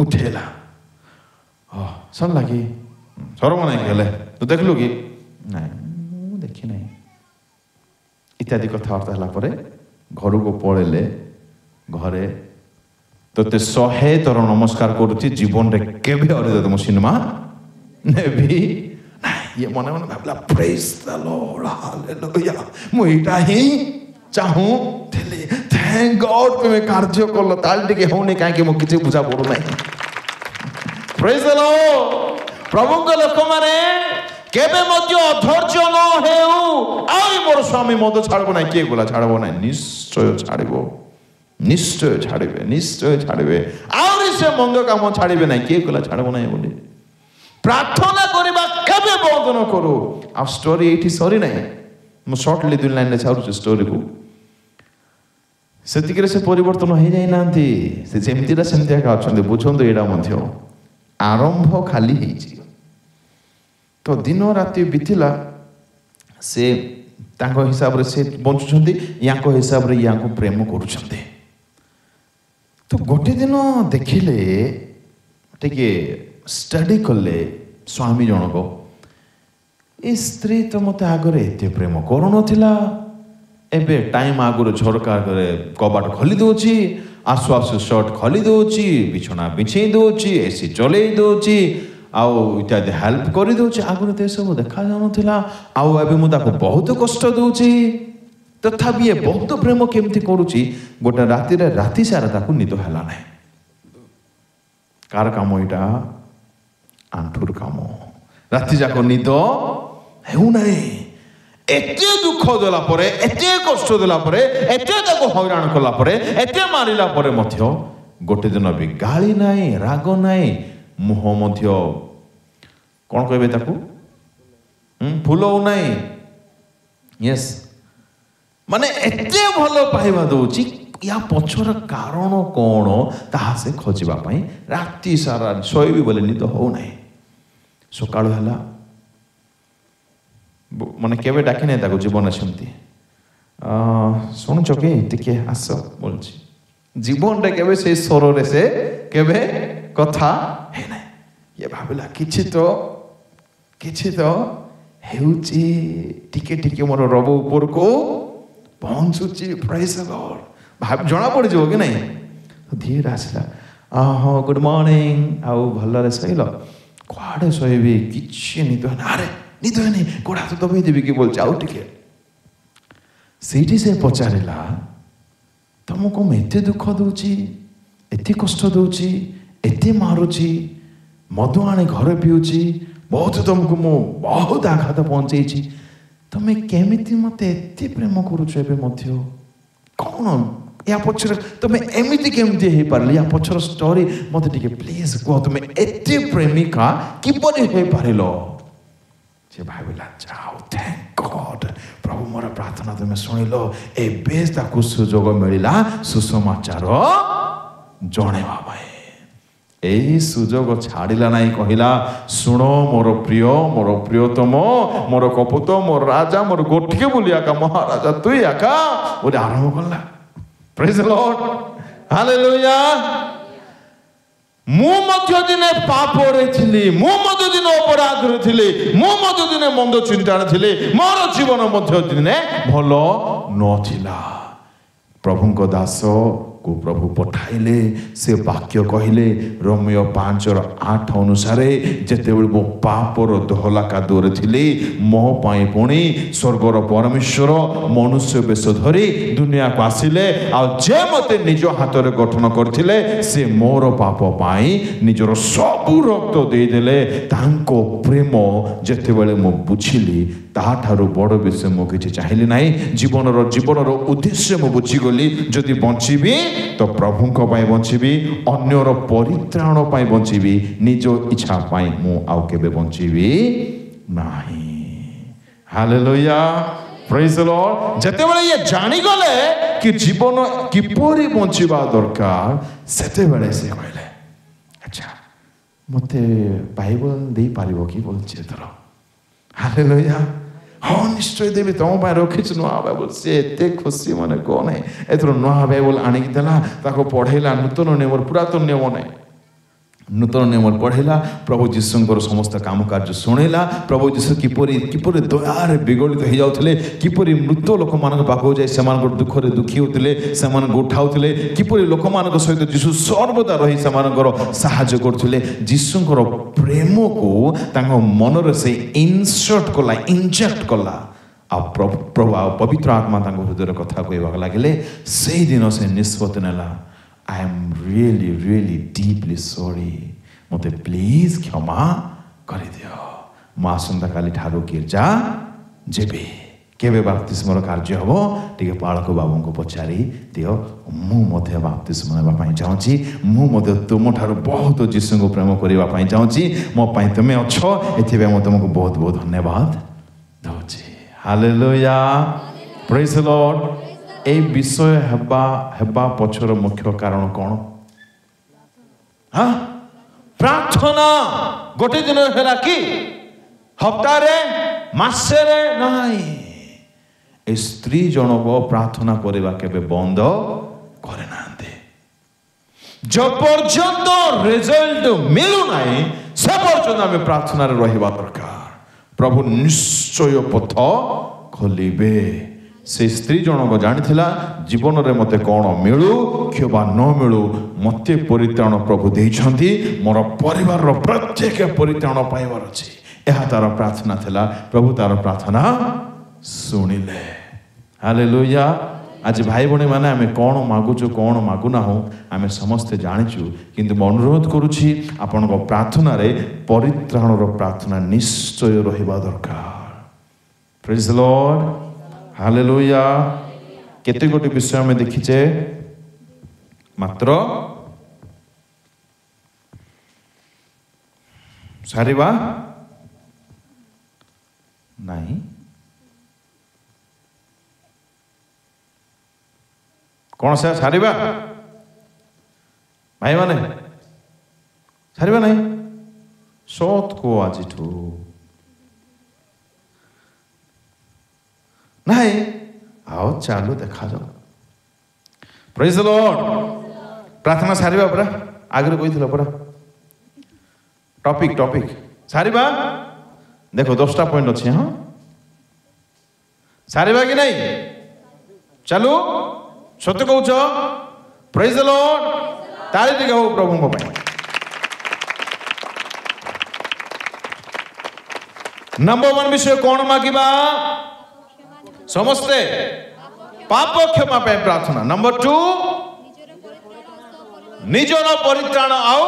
ଉଠେଇଲା। ସରିଲା କି? ସରିବ ନାହିଁ କି? ହେଲେ ତୁ ଦେଖିଲୁ କି? ନାଇଁ, ମୁଁ ଦେଖି ନାହିଁ। ଇତ୍ୟାଦି କଥାବାର୍ତ୍ତା ହେଲା ପରେ ଘରକୁ ପଳେଇଲେ। ଘରେ ତୋତେ 100 ଥର ନମସ୍କାର କରୁଛି, ଜୀବନରେ କେବେ ଅରିଦତ ମୁଁ ସିନେମା ନେବି ନାହିଁ। ଇଏ ମନେ ମନେ ଭାବିଲା, ପ୍ରେଜ୍ ଦ ଲର୍ଡ, ହାଲେଲୁୟା, ମୁଁ ଏଇଟା ହିଁ ଚାହୁଁଥିଲି। ଥ୍ୟାଙ୍କ ଗଡ୍ ତୁମେ କାର୍ଯ୍ୟ କଲ। ତାହେଲେ ଟିକେ ହଉନି କାହିଁକି? ମୁଁ କିଛି ବୁଝା ପଡୁନାହିଁ। ପ୍ରେଜ୍ ଦ ଲର୍ଡ। ପ୍ରଭୁଙ୍କ ଲୋକମାନେ କେବେ ମଧ୍ୟ ଅଧୈର୍ଯ୍ୟ ନ ହେଉ। ଆଉ ମୋର ସ୍ୱାମୀ ମଦ ଛାଡ଼ିବ ନାହିଁ। କିଏ ଗଲା? ଛାଡ଼ିବ ନାହିଁ, ନିଶ୍ଚୟ ଛାଡ଼ିବ, ନିଶ୍ଚୟ ଛାଡ଼ିବେ, ନିଶ୍ଚୟ ଛାଡ଼ିବେ। ଆହୁରି ସେ ମନ୍ଦ କାମ ଛାଡ଼ିବେ ନାହିଁ। କିଏ ଗଲା? ଛାଡ଼ିବ ନାହିଁ ବୋଲି ପ୍ରାର୍ଥନା କରିବା କେବେ ବନ୍ଦ ନ କରୁ। ଆଉ ଷ୍ଟୋରି ଏଇଠି ସରି ନାହିଁ। ମୁଁ ସର୍ଟଲି 2 ଲାଇନରେ ଛାଡୁଛି ଷ୍ଟୋରିକୁ। ସେତିକିରେ ସେ ପରିବର୍ତ୍ତନ ହେଇଯାଇନାହାନ୍ତି। ସେ ଯେମିତିଟା ସେମିତି ଏକା ଅଛନ୍ତି। ବୁଝନ୍ତୁ, ଏଇଟା ମଧ୍ୟ ଆରମ୍ଭ ଖାଲି ହେଇଛି। ତ ଦିନ ରାତି ବିତିଲା। ସେ ତାଙ୍କ ହିସାବରେ ସେ ବଞ୍ଚୁଛନ୍ତି, ୟାଙ୍କ ହିସାବରେ ୟାଙ୍କୁ ପ୍ରେମ କରୁଛନ୍ତି। ତ ଗୋଟେ ଦିନ ଦେଖିଲେ, ଟିକେ ଷ୍ଟଡି କଲେ ସ୍ୱାମୀ ଜଣକ, ଏ ସ୍ତ୍ରୀ ତ ମତେ ଆଗରେ ଏତେ ପ୍ରେମ କରୁନଥିଲା, ଏବେ ଟାଇମ୍ ଆଗରୁ ଝରକା ଆଗରେ କବାଟ ଖୋଲି ଦେଉଛି, ଆସୁ ଆସୁ ସର୍ଟ ଖୋଲି ଦେଉଛି, ବିଛଣା ବିଛେଇ ଦେଉଛି, ଏସି ଚଲେଇ ଦେଉଛି, ଆଉ ଇତ୍ୟାଦି ହେଲ୍ପ କରିଦେଉଛି। ଆଗରୁ ତ ଏସବୁ ଦେଖାଯାଉନଥିଲା, ଆଉ ଏବେ ମୁଁ ତାକୁ ବହୁତ କଷ୍ଟ ଦେଉଛି। ତ ତଥାପି ଏ ବହୁତ ପ୍ରେମ କେମିତି କରୁଛି ଗୋଟେ ରାତିରେ ରାତି ସାରା ତାକୁ ନିଦ ହେଲା ନାହିଁ। କାର କାମ ଏଇଟା? ଆଣ୍ଠୁର କାମ। ରାତି ଯାକ ନିଦ ହେଉନାହିଁ। ଏତେ ଦୁଃଖ ଦେଲା ପରେ, ଏତେ କଷ୍ଟ ଦେଲା ପରେ, ଏତେ ତାକୁ ହଇରାଣ କଲା ପରେ, ଏତେ ମାରିଲା ପରେ ମଧ୍ୟ ଗୋଟେ ଦିନ ବି ଗାଳି ନାହିଁ, ରାଗ ନାହିଁ, ମୁହଁ ମଧ୍ୟ କ'ଣ କହିବେ ତାକୁ ଫୁଲଉ ନାହିଁ। ୟେସ୍, ମାନେ ଏତେ ଭଲ ପାଇବା ଦଉଛି। ୟା ପଛର କାରଣ କ'ଣ ତାହା ସେ ଖୋଜିବା ପାଇଁ ରାତି ସାରା ଶୋଇବି ବୋଲି ନିଦ ହଉନାହିଁ। ସକାଳୁ ହେଲା, ମାନେ କେବେ ଡାକି ନାହିଁ ତାକୁ ଜୀବନ ସେମିତି ଶୁଣୁଛ କି ଟିକେ ଆସ ବୋଲୁଛି। ଜୀବନରେ କେବେ ସେଇ ସ୍ୱରରେ ସେ କେବେ କଥା ହେଇନାହିଁ। ଇଏ ଭାବିଲା କିଛି ତ ହେଉଛି, ଟିକେ ଟିକେ ମୋର ରବ ଉପରକୁ ପହଞ୍ଚୁଛି। ପ୍ରେଜ୍ ଦ ଲର୍ଡ। ଜଣା ପଡ଼ିଯିବ କି ନାହିଁ। ଧୀରେ ଆସିଲା, ହଁ ଗୁଡ୍ ମର୍ଣ୍ଣିଂ, ଆଉ ଭଲରେ ଶୋଇଲ? କୁଆଡ଼େ ଶୋଇବି, କିଛି ନିଦ ହେନି। ଆରେ ନିଦ ହେନି, ଗୋଡ଼ ହାତ ଦବେଇ ଦେବି କି ବୋଲଛି, ଆଉ ଟିକେ। ସେଇଠି ସେ ପଚାରିଲା, ତମକୁ ମୁଁ ଏତେ ଦୁଃଖ ଦଉଛି, ଏତେ କଷ୍ଟ ଦଉଛି, ଏତେ ମାରୁଛି, ମଦ ଆଣି ଘରେ ପିଉଛି, ବହୁତ ତମକୁ ମୁଁ ବହୁତ ଆଘାତ ପହଞ୍ଚେଇଛି, ତମେ କେମିତି ମୋତେ ଏତେ ପ୍ରେମ କରୁଛ ଏବେ ମଧ୍ୟ? କ'ଣ ୟା ପଛରେ ତମେ ଏମିତି କେମିତି ହେଇପାରିଲ? ୟା ପଛର ଷ୍ଟୋରି ମୋତେ ଟିକେ ପ୍ଲିଜ୍ କୁହ। ତମେ ଏତେ ପ୍ରେମିକା କିପରି ହେଇପାରିଲ? ସେ ଭାବିଲା, ଯାଉ ଥ୍ୟାଙ୍କ ଗଡ୍, ପ୍ରଭୁ ମୋର ପ୍ରାର୍ଥନା ତୁମେ ଶୁଣିଲ। ଏବେ ତାକୁ ସୁଯୋଗ ମିଳିଲା ସୁସମାଚାର ଜଣେଇବା ପାଇଁ। ଏଇ ସୁଯୋଗ ଛାଡ଼ିଲା ନାହିଁ। କହିଲା, ଶୁଣ ମୋର ପ୍ରିୟ, ମୋର ପ୍ରିୟତମ, ମୋର କପୁତ, ମୋର ରାଜା, ମୋର ଗୋଟିଏ ବୋଲି ଆକା ମହାରାଜା ତୁଇ ଆକା ବୋଲି ଆରମ୍ଭ କଲା। ପ୍ରେଜ୍ ଦ ଲର୍ଡ, ହାଲେଲୁୟା। ମୁଁ ମଧ୍ୟ ଦିନେ ପାପରେ ଥିଲି, ମୁଁ ମଧ୍ୟ ଦିନେ ଅପରାଧରେ ଥିଲି, ମୁଁ ମଧ୍ୟ ଦିନେ ମନ୍ଦ ଚିନ୍ତାରେ ଥିଲି, ମୋର ଜୀବନ ମଧ୍ୟ ଦିନେ ଭଲ ନଥିଲା। ପ୍ରଭୁଙ୍କ ଦାସକୁ ପ୍ରଭୁ ପଠାଇଲେ, ସେ ବାକ୍ୟ କହିଲେ ରୋମିଓ 5:8 ଅନୁସାରେ, ଯେତେବେଳେ ମୁଁ ପାପର ଦୋହଲା କାଦୁଅରେ ଥିଲି, ମୋ ପାଇଁ ପୁଣି ସ୍ୱର୍ଗର ପରମେଶ୍ୱର ମନୁଷ୍ୟ ବେଶ ଧରି ଦୁନିଆକୁ ଆସିଲେ। ଆଉ ଯେ ମୋତେ ନିଜ ହାତରେ ଗଠନ କରିଥିଲେ, ସେ ମୋର ପାପ ପାଇଁ ନିଜର ସବୁ ରକ୍ତ ଦେଇଦେଲେ। ତାଙ୍କ ପ୍ରେମ ଯେତେବେଳେ ମୁଁ ବୁଝିଲି, ତାଠାରୁ ବଡ଼ ବିଷୟ ମୁଁ କିଛି ଚାହିଁଲି ନାହିଁ। ଜୀବନର ଉଦ୍ଦେଶ୍ୟ ମୁଁ ବୁଝିଗଲି। ଯଦି ବଞ୍ଚିବି ତ ପ୍ରଭୁଙ୍କ ପାଇଁ ବଞ୍ଚିବି, ଅନ୍ୟର ପରିତ୍ରାଣ ପାଇଁ ବଞ୍ଚିବି, ନିଜ ଇଚ୍ଛା ପାଇଁ ମୁଁ ଆଉ କେବେ ବଞ୍ଚିବି ନାହିଁ। ହାଲେଲୁୟା, ପ୍ରେଜ୍ ଦ ଲର୍ଡ। ଯେତେବେଳେ ଇଏ ଜାଣିଗଲେ କି ଜୀବନ କିପରି ବଞ୍ଚିବା ଦରକାର, ସେତେବେଳେ ସେ କହିଲେ, ଆଚ୍ଛା ମୋତେ ବାଇବଲ ଦେଇପାରିବ କି ବୋଲଛି ଏଥର? ହାଲେଲୁୟା। ହଁ ନିଶ୍ଚୟ ଦେବି, ତମ ପାଇଁ ରଖିଛୁ ନୂଆ ବାଇବଲ। ସେ ଏତେ ଖୁସି ମାନେ କଣ ନାହିଁ। ଏଥର ନୂଆ ବାଇବଲ ଆଣିକି ଦେଲା, ତାକୁ ପଢ଼େଇଲା। ନୂତନ ନିୟମର, ପୁରାତନ ନିୟମ ନାହିଁ, ନୂତନ ନିୟମରେ ପଢ଼େଇଲା। ପ୍ରଭୁ ଯୀଶୁଙ୍କର ସମସ୍ତ କାମ କାର୍ଯ୍ୟ ଶୁଣେଇଲା। ପ୍ରଭୁ ଯୀଶୁ କିପରି ଦୟାରେ ବିଗଳିତ ହେଇଯାଉଥିଲେ, କିପରି ମୃତ ଲୋକମାନଙ୍କ ପାଖକୁ ଯାଇ ସେମାନଙ୍କର ଦୁଃଖରେ ଦୁଃଖୀ ହେଉଥିଲେ, ସେମାନଙ୍କୁ ଉଠାଉଥିଲେ, କିପରି ଲୋକମାନଙ୍କ ସହିତ ଯୀଶୁ ସର୍ବଦା ରହି ସେମାନଙ୍କର ସାହାଯ୍ୟ କରୁଥିଲେ। ଯୀଶୁଙ୍କର ପ୍ରେମକୁ ତାଙ୍କ ମନରେ ସେ ଇନଜେକ୍ଟ କଲା। ଆଉ ପ୍ରଭୁ ଆଉ ପବିତ୍ର ଆତ୍ମା ତାଙ୍କ ହୃଦୟର କଥା କହିବାକୁ ଲାଗିଲେ। ସେଇଦିନ ସେ ନିଷ୍ପତ୍ତି ନେଲା, I am really deeply sorry. ମୋତେ ପ୍ଲିଜ୍ କ୍ଷମା କରିଦିଅ। ମୁଁ ଆସନ୍ତାକାଲି ଠାରୁ ଗିର୍ଜା ଯିବି। କେବେ ବାପ୍ତିସ୍ମର କାର୍ଯ୍ୟ ହେବ ଟିକେ ପାଳକ ବାବୁଙ୍କୁ ପଚାରି ଦିଅ। ମୁଁ ମଧ୍ୟ ବାପ୍ତିସ୍ମ ନେବା ପାଇଁ ଚାହୁଁଛି। ମୁଁ ମଧ୍ୟ ତୁମଠାରୁ ବହୁତ ଯୀଶୁଙ୍କୁ ପ୍ରେମ କରିବା ପାଇଁ ଚାହୁଁଛି। ମୋ ପାଇଁ ତୁମେ ଅଛ, ଏଥିପାଇଁ ମୁଁ ତୁମକୁ ବହୁତ ବହୁତ ଧନ୍ୟବାଦ ଦେଉଛି। ହାଲେଲୁୟା, ପ୍ରେଜ୍ ଦ ଲର୍ଡ। এই বিষয় হেবা পছর মুখ্য কারণ কোন? প্রার্থনা। গোটে দিন হেলা কি সপ্তাহে মাসেরে নাই। এই স্ত্রী জনক প্রার্থনা করিবা কেবে বন্ধ করে নাহান্তি। যে পর্যন্ত রেজল্ট মিলু নাই, সে পর্যন্ত আমি প্রার্থনার রহিবা দরকার। প্রভু নিশ্চয় পথ খোলিবে। ସେ ସ୍ତ୍ରୀ ଜଣକ ଜାଣିଥିଲା, ଜୀବନରେ ମୋତେ କ'ଣ ମିଳୁ କିମ୍ବା ନ ମିଳୁ, ମୋତେ ପରିତ୍ରାଣ ପ୍ରଭୁ ଦେଇଛନ୍ତି। ମୋର ପରିବାରର ପ୍ରତ୍ୟେକ ପରିତ୍ରାଣ ପାଇବାର ଅଛି। ଏହା ତାର ପ୍ରାର୍ଥନା ଥିଲା। ପ୍ରଭୁ ତାର ପ୍ରାର୍ଥନା ଶୁଣିଲେ। हालेलुया। आज भाई भणी मैंने आम कौन मागुचु कौन मागुना हो आम समस्ते जाचु किंतु अनुरोध करुच्ची आपण प्रार्थना रे परित्राणर प्रार्थना निश्चय रहिबा दरकार। Praise the Lord. हालेलुया। केते गोटे विषय में देखिचे मात्र सारिबा नहीं कौन सा सारिबा भाई माने सारिबा नहीं सत को आज नहीं आओ चालू देखा जाओ। Praise the Lord. प्रार्थना सारिबा परा आगे कही परा टॉपिक सारिबा देखो 10टा पॉइंट अच्छे। हाँ सारिबा कि नहीं चलू सत्य कहूच। Praise the Lord. ताली टिके हो प्रभु को पाए। नंबर 1 विषय कौन मागिबा समस्ते पाप क्षमा पे प्रार्थना। नंबर 2 निजर परित्राण आओ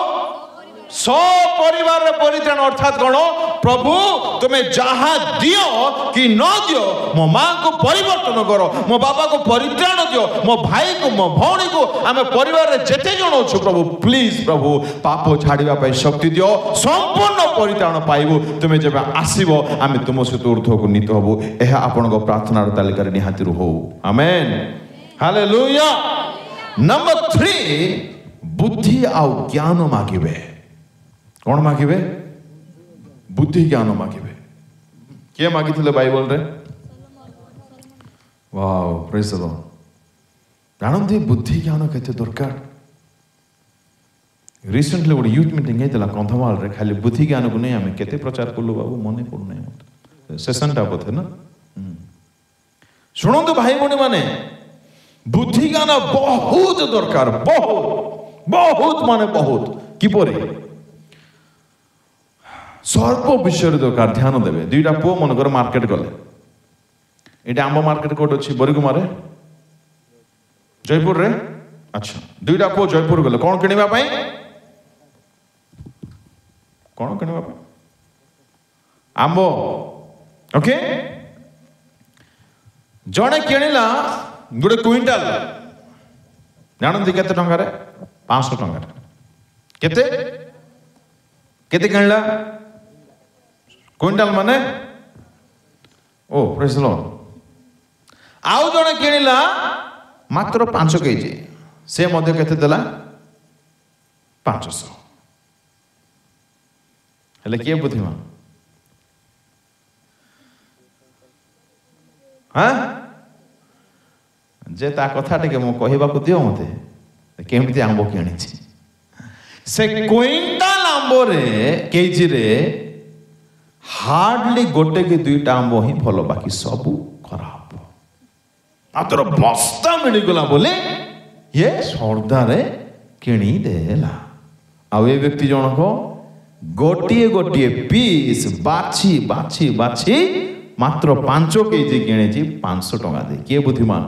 सपरिवार परित्राण अर्थात कौन प्रभु तुम्हें जहा दियो कि न दियो मो माँ को परिवर्तन करो मो बाबा को परित्राण दियो मो भाई को मो भौणी को आम परिवार रे जेते जण अछु प्रभु प्लीज प्रभु पाप छाड़िबा पई शक्ति दियो संपूर्ण परित्राण पाइबो तुम्हें जब आसीबो आम तुम सहित ऊर्ध्व को नीत हबो। एहा आपन को प्रार्थनार तालिका रे निहाती रहो। Amen hallelujah. नंबर 3 बुद्धि आउ ज्ञान मागिबे। कौन मागिबे बुद्धि ज्ञान मागिबे। किए मागिथिले बाइबल रे वाओ प्रेज द लॉर्ड। जानते बुद्धि ज्ञान केते दरकार। रिसेंटली गोटे यूथ मीटिंग हेतला कंधमाल रे खाली बुद्धि ज्ञान को नहीं आमे केते प्रचार करलु बाबू मने पड़ नहीं मत सेशन टा बोथे ना। सुनो तो भाई भणी माने बुद्धि ज्ञान बहुत दरकार बहुत बहुत माने बहुत किपरि सर्प विषय दरकार ध्यान देवे। 2टा पुओ मनकर मार्केट गले ये आम मार्केट कोड अच्छी बरिगुमारे जयपुर रे। अच्छा 2टा पुओ जयपुर गले कौन किनिबा पई कौन किनिबा पई आंबो। ओके जड़े किणिला गोटे क्विंटाल जानते केते टंका रे 500 टंका केते केते किणिला क्विंटाल माने ओ प्रेज द लॉर्ड। आउ जने किणिला मात्र 5 केजी से मध्य केते देला 500 हेले किए बुद्धिमान हाँ जे ता कथा टिके मो कहबा को दियो मते केमति आंबो किणी से क्विंटाल आंबो रे केजी रे हार्डली गोटे कि 2टा आंबो ही भलो बाकी सबू खराब। आतर बस्ता मिलगला बोले ये सर्दारे किणी देला। आ ए व्यक्ति जनक गोटिए गोटिए पीस बाछी बाछी बाछी मात्र 5 केजी किणे 500 टंका दे। किए बुद्धिमान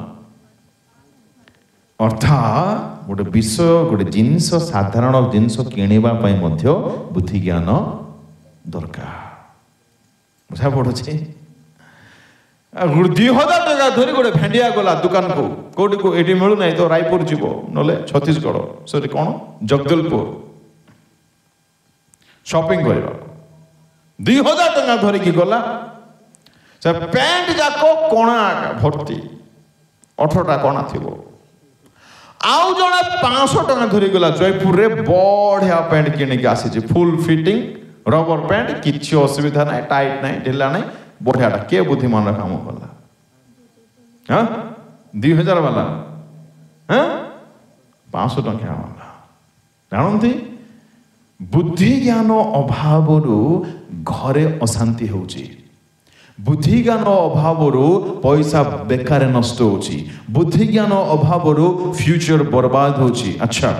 अर्थात गोटे विषय गोटे जिनस साधारण जिनस किणवा मध्य बुद्धि ज्ञान दरकार। बुझा पड़े 2000 टका धरी गोटे भेंडिया गला दुकान को कौटी को ये मिलू ना तो रायपुर जीव ना छत्तीसगढ़ सॉरी कौन जगदलपुर शॉपिंग कर 2000 टका धरिकी गला से पैंट जाक कणा भर्ती 18टा कणा थी आउ जड़े 500 टका धरी गला जयपुर रे बढ़िया पैंट किनिक आसी फुल फिटिंग रबर पैंट किसी असुविधा ना टाइट ना ढिला ना बढ़िया किए बुद्धिमान काम कला हाँ 2000 वाला हाँ 500 टंका वाला जानते बुद्धि ज्ञान अभाव घरे अशांति होची बुद्धि ज्ञान अभाव पैसा बेकार नष्ट होची बुद्धि ज्ञान अभाव फ्यूचर बर्बाद होची। अच्छा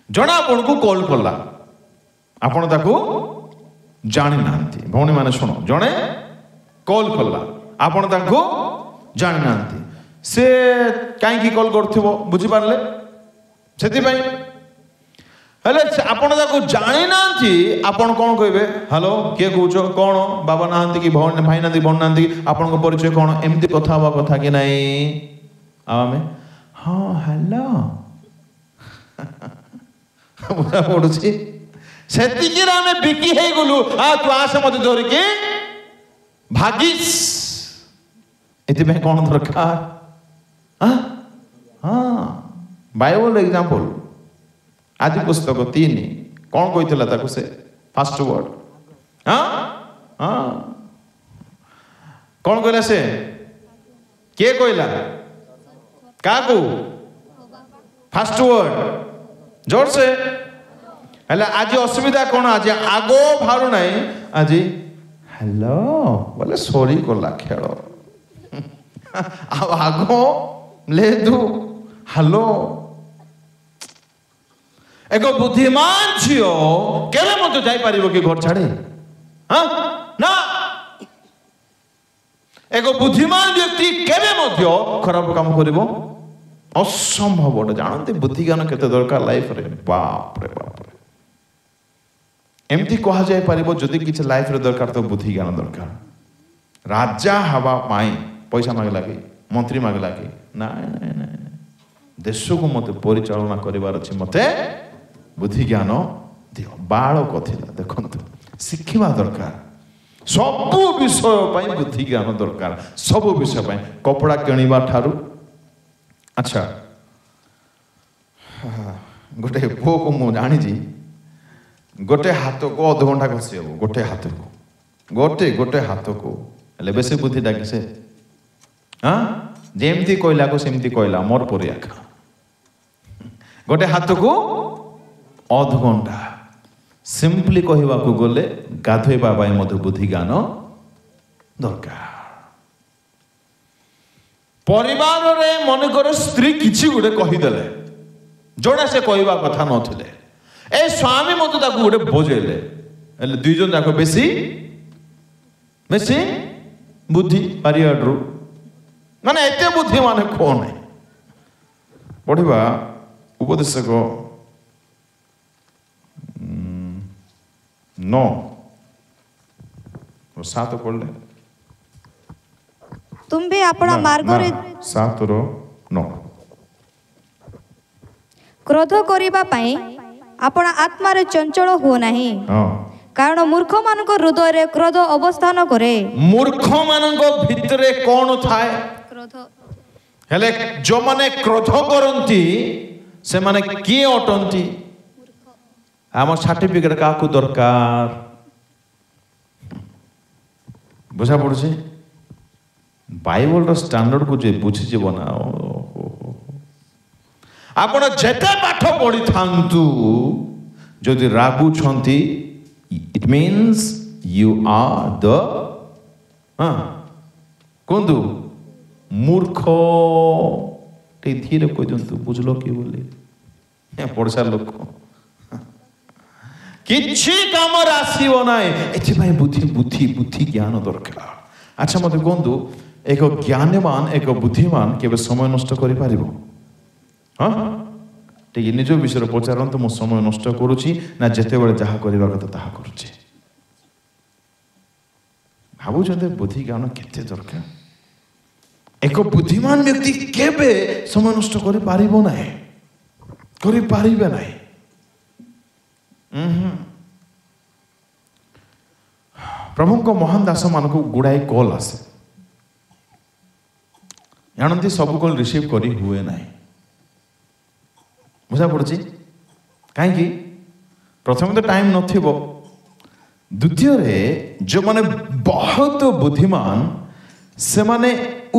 जना आपण को कॉल कला आपण ताको जानी नांती भौणी माने सुनो जणे कॉल कला आपण ताको ଜାଣିନାହାନ୍ତି ସେ କାହିଁକି କଲ୍ କରୁଥିବ ବୁଝିପାରିଲେ ସେଥିପାଇଁ ହେଲେ ଆପଣ ତାକୁ ଜାଣିନାହାନ୍ତି ଆପଣ କ'ଣ କହିବେ ହ୍ୟାଲୋ କିଏ କହୁଛ କ'ଣ ବାବା ନାହାନ୍ତି କି ଭାଇ ନାହାନ୍ତି ଭଉଣୀ ନାହାନ୍ତି ଆପଣଙ୍କ ପରିଚୟ କ'ଣ ଏମିତି କଥା ହେବା କଥା କି ନାହିଁ ଆଉ ଆମେ ହଁ ହ୍ୟାଲୋ ବୁଝା ପଡୁଛି ସେତିକିରେ ଆମେ ବିକି ହେଇଗଲୁ ତୁ ଆସେ ମତେ ଧରିକି ଭାଗିସ୍ ଏଥିପାଇଁ କ'ଣ ଦରକାର ବାଇବଲ ଏକ୍ସାମ୍ପଲ ଆଦି ପୁସ୍ତକ 3 କ'ଣ କହିଥିଲା ତାକୁ ସେ ଫାଷ୍ଟ ୱାର୍ଡ କ'ଣ କହିଲା ସେ କିଏ କହିଲା କାହାକୁ ଫାଷ୍ଟ ୱାର୍ଡ ଜୋର ସେ ହେଲେ ଆଜି ଅସୁବିଧା କ'ଣ ଆଜି ଆଗ ଭାରୁ ନାହିଁ ଆଜି ହ୍ୟାଲୋ ବୋଲେ ସରିଗଲା ଖେଳ ଆଉ ଆଗ ଲେଦୁ ହ୍ୟାଲୋ ଏକ ବୁଦ୍ଧିମାନ ଝିଅ କେବେ ମଧ୍ୟ ଯାଇପାରିବ କି ଘର ଛାଡ଼ି ନା ଏକ ବୁଦ୍ଧିମାନ ବ୍ୟକ୍ତି କେବେ ମଧ୍ୟ ଖରାପ କାମ କରିବ ଅସମ୍ଭବ ଜାଣନ୍ତି ବୁଦ୍ଧି ଜ୍ଞାନ କେତେ ଦରକାର ଲାଇଫରେ ବାପରେ ବାପରେ ଏମିତି କୁହାଯାଇ ପାରିବ ଯଦି କିଛି ଲାଇଫରେ ଦରକାର ତ ବୁଦ୍ଧି ଜ୍ଞାନ ଦରକାର ରାଜା ହେବା ପାଇଁ ପଇସା ମାଗିଲା କି ମନ୍ତ୍ରୀ ମାଗିଲା କି ନାଇଁ ନାଇଁ ନାଇଁ ଦେଶକୁ ମୋତେ ପରିଚାଳନା କରିବାର ଅଛି ମୋତେ ବୁଦ୍ଧି ଜ୍ଞାନ ଦିଅ ବାଳକ ଥିଲା ଦେଖନ୍ତୁ ଶିଖିବା ଦରକାର ସବୁ ବିଷୟ ପାଇଁ ବୁଦ୍ଧି ଜ୍ଞାନ ଦରକାର ସବୁ ବିଷୟ ପାଇଁ କପଡ଼ା କିଣିବା ଠାରୁ ଆଚ୍ଛା ଗୋଟେ ପୁଅକୁ ମୁଁ ଜାଣିଛି ଗୋଟେ ହାତକୁ ଅଧଘଣ୍ଟା ଘଷି ହେବ ଗୋଟେ ହାତକୁ ଗୋଟେ ହାତକୁ ହେଲେ ବେଶୀ ବୁଦ୍ଧି ଡାକି ସେ ଯେମିତି କହିଲାକୁ ସେମିତି କହିଲା ମୋର ପରିଆ ଗୋଟେ ହାତକୁ ଅଧଘଣ୍ଟା ସିମ୍ପଲି କହିବାକୁ ଗଲେ ଗାଧୋଇବା ପାଇଁ ମଧ୍ୟ ବୁଦ୍ଧି ଜ୍ଞାନ ଦରକାର ପରିବାରରେ ମନେକର ସ୍ତ୍ରୀ କିଛି ଗୋଟେ କହିଦେଲେ ଯୋଉଟା ସେ କହିବା କଥା ନଥିଲେ ଏ ସ୍ୱାମୀ ମଧ୍ୟ ତାକୁ ଗୋଟେ ବୋଝେଇଲେ ହେଲେ ଦୁଇ ଜଣ ଯାକ ବେଶୀ ବେଶୀ ବୁଦ୍ଧି ପାରିଆଡରୁ ମାନେ ଏତେ ବୁଦ୍ଧି ମାନେ କଣ ନାହିଁ ପଢିବା ଉପଦେଶକ 9:7 ପଢିଲେ ତୁମ୍ଭେ ଆପଣା ମାର୍ଗରେ 7:9 କ୍ରୋଧ କରିବା ପାଇଁ ଆପଣା ଆତ୍ମାରେ ଚଞ୍ଚଳ ହୁଅ ନାହିଁ କାରଣ ମୂର୍ଖମାନଙ୍କ ହୃଦୟରେ କ୍ରୋଧ ଅବସ୍ଥାନ କରେ ମୂର୍ଖମାନଙ୍କ ଭିତରେ କ'ଣ ଥାଏ ହେଲେ ଯୋଉମାନେ କ୍ରୋଧ କରନ୍ତି ସେମାନେ କିଏ ଅଟନ୍ତି ଆମ ସାର୍ଟିଫିକେଟ କାହାକୁ ଦରକାର ବୁଝା ପଡୁଛି ବାଇବଲର ଷ୍ଟାଣ୍ଡାର୍ଡକୁ ଯେ ବୁଝିଯିବ ନା ଆପଣ ଯେତେ ପାଠ ପଢିଥାନ୍ତୁ ଯଦି ରାଗୁଛନ୍ତି it means you are the କୁହନ୍ତୁ ମୂର୍ଖ ଟିକେ ଧୀରେ କହିଦିଅନ୍ତୁ ବୁଝିଲ କି ବୋଲି ପଡ଼ିଶା ଲୋକ କିଛି କାମରେ ଆସିବ ନାହିଁ ଏଥିପାଇଁ ବୁଦ୍ଧି ବୁଦ୍ଧି ବୁଦ୍ଧି ଜ୍ଞାନ ଦରକାର ଆଚ୍ଛା ମତେ କୁହନ୍ତୁ ଏକ ଜ୍ଞାନବାନ ଏକ ବୁଦ୍ଧିମାନ କେବେ ସମୟ ନଷ୍ଟ କରିପାରିବ ଟିକେ ନିଜ ବିଷୟରେ ପଚାରନ୍ତୁ ମୁଁ ସମୟ ନଷ୍ଟ କରୁଛି ନା ଯେତେବେଳେ ଯାହା କରିବା କଥା ତାହା କରୁଛି ଭାବୁଛନ୍ତି ବୁଦ୍ଧି ଜ୍ଞାନ କେତେ ଦରକାର ଏକ ବୁଦ୍ଧିମାନ ବ୍ୟକ୍ତି କେବେ ସମୟ ନଷ୍ଟ କରିପାରିବ ନାହିଁ କରିପାରିବେ ନାହିଁ ପ୍ରଭୁଙ୍କ ମହାନ ଦାସ ମାନଙ୍କୁ ଗୁଡ଼ାଏ କଲ୍ ଆସେ ଜାଣନ୍ତି ସବୁ କଲ୍ ରିସିଭ୍ କରି ହୁଏ ନାହିଁ ବୁଝା ପଡୁଛି କାହିଁକି ପ୍ରଥମେ ତ ଟାଇମ୍ ନଥିବ ଦ୍ୱିତୀୟରେ ଯେଉଁମାନେ ବହୁତ ବୁଦ୍ଧିମାନ ସେମାନେ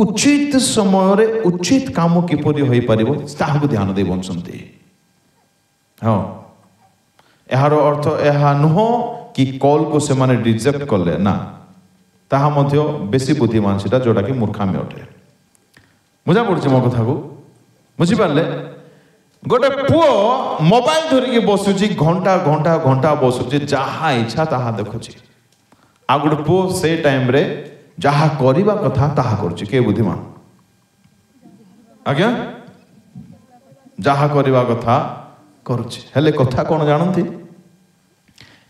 ଉଚିତ ସମୟରେ ଉଚିତ କାମ କିପରି ହୋଇପାରିବ ତାହାକୁ ଧ୍ୟାନ ଦେଇ ବଞ୍ଚନ୍ତି ହଁ ଏହାର ଅର୍ଥ ଏହା ନୁହଁ କି କଲ୍କୁ ସେମାନେ ରିଜେକ୍ଟ କଲେ ନା ତାହା ମଧ୍ୟ ବେଶୀ ବୁଦ୍ଧିମାନ ସେଟା ଯୋଉଟାକି ମୂର୍ଖାମି ଅଟେ ବୁଝା ପଡୁଛି ମୋ କଥାକୁ ବୁଝିପାରିଲେ ଗୋଟେ ପୁଅ ମୋବାଇଲ ଧରିକି ବସୁଛି ଘଣ୍ଟା ଘଣ୍ଟା ଘଣ୍ଟା ବସୁଛି ଯାହା ଇଚ୍ଛା ତାହା ଦେଖୁଛି ଆଉ ଗୋଟେ ପୁଅ ସେଇ ଟାଇମରେ ଯାହା କରିବା କଥା ତାହା କରୁଛି କିଏ ବୁଦ୍ଧିମାନ ଆଜ୍ଞା ଯାହା କରିବା କଥା କରୁଛି। ହେଲେ କଥା କ'ଣ ଜାଣନ୍ତି?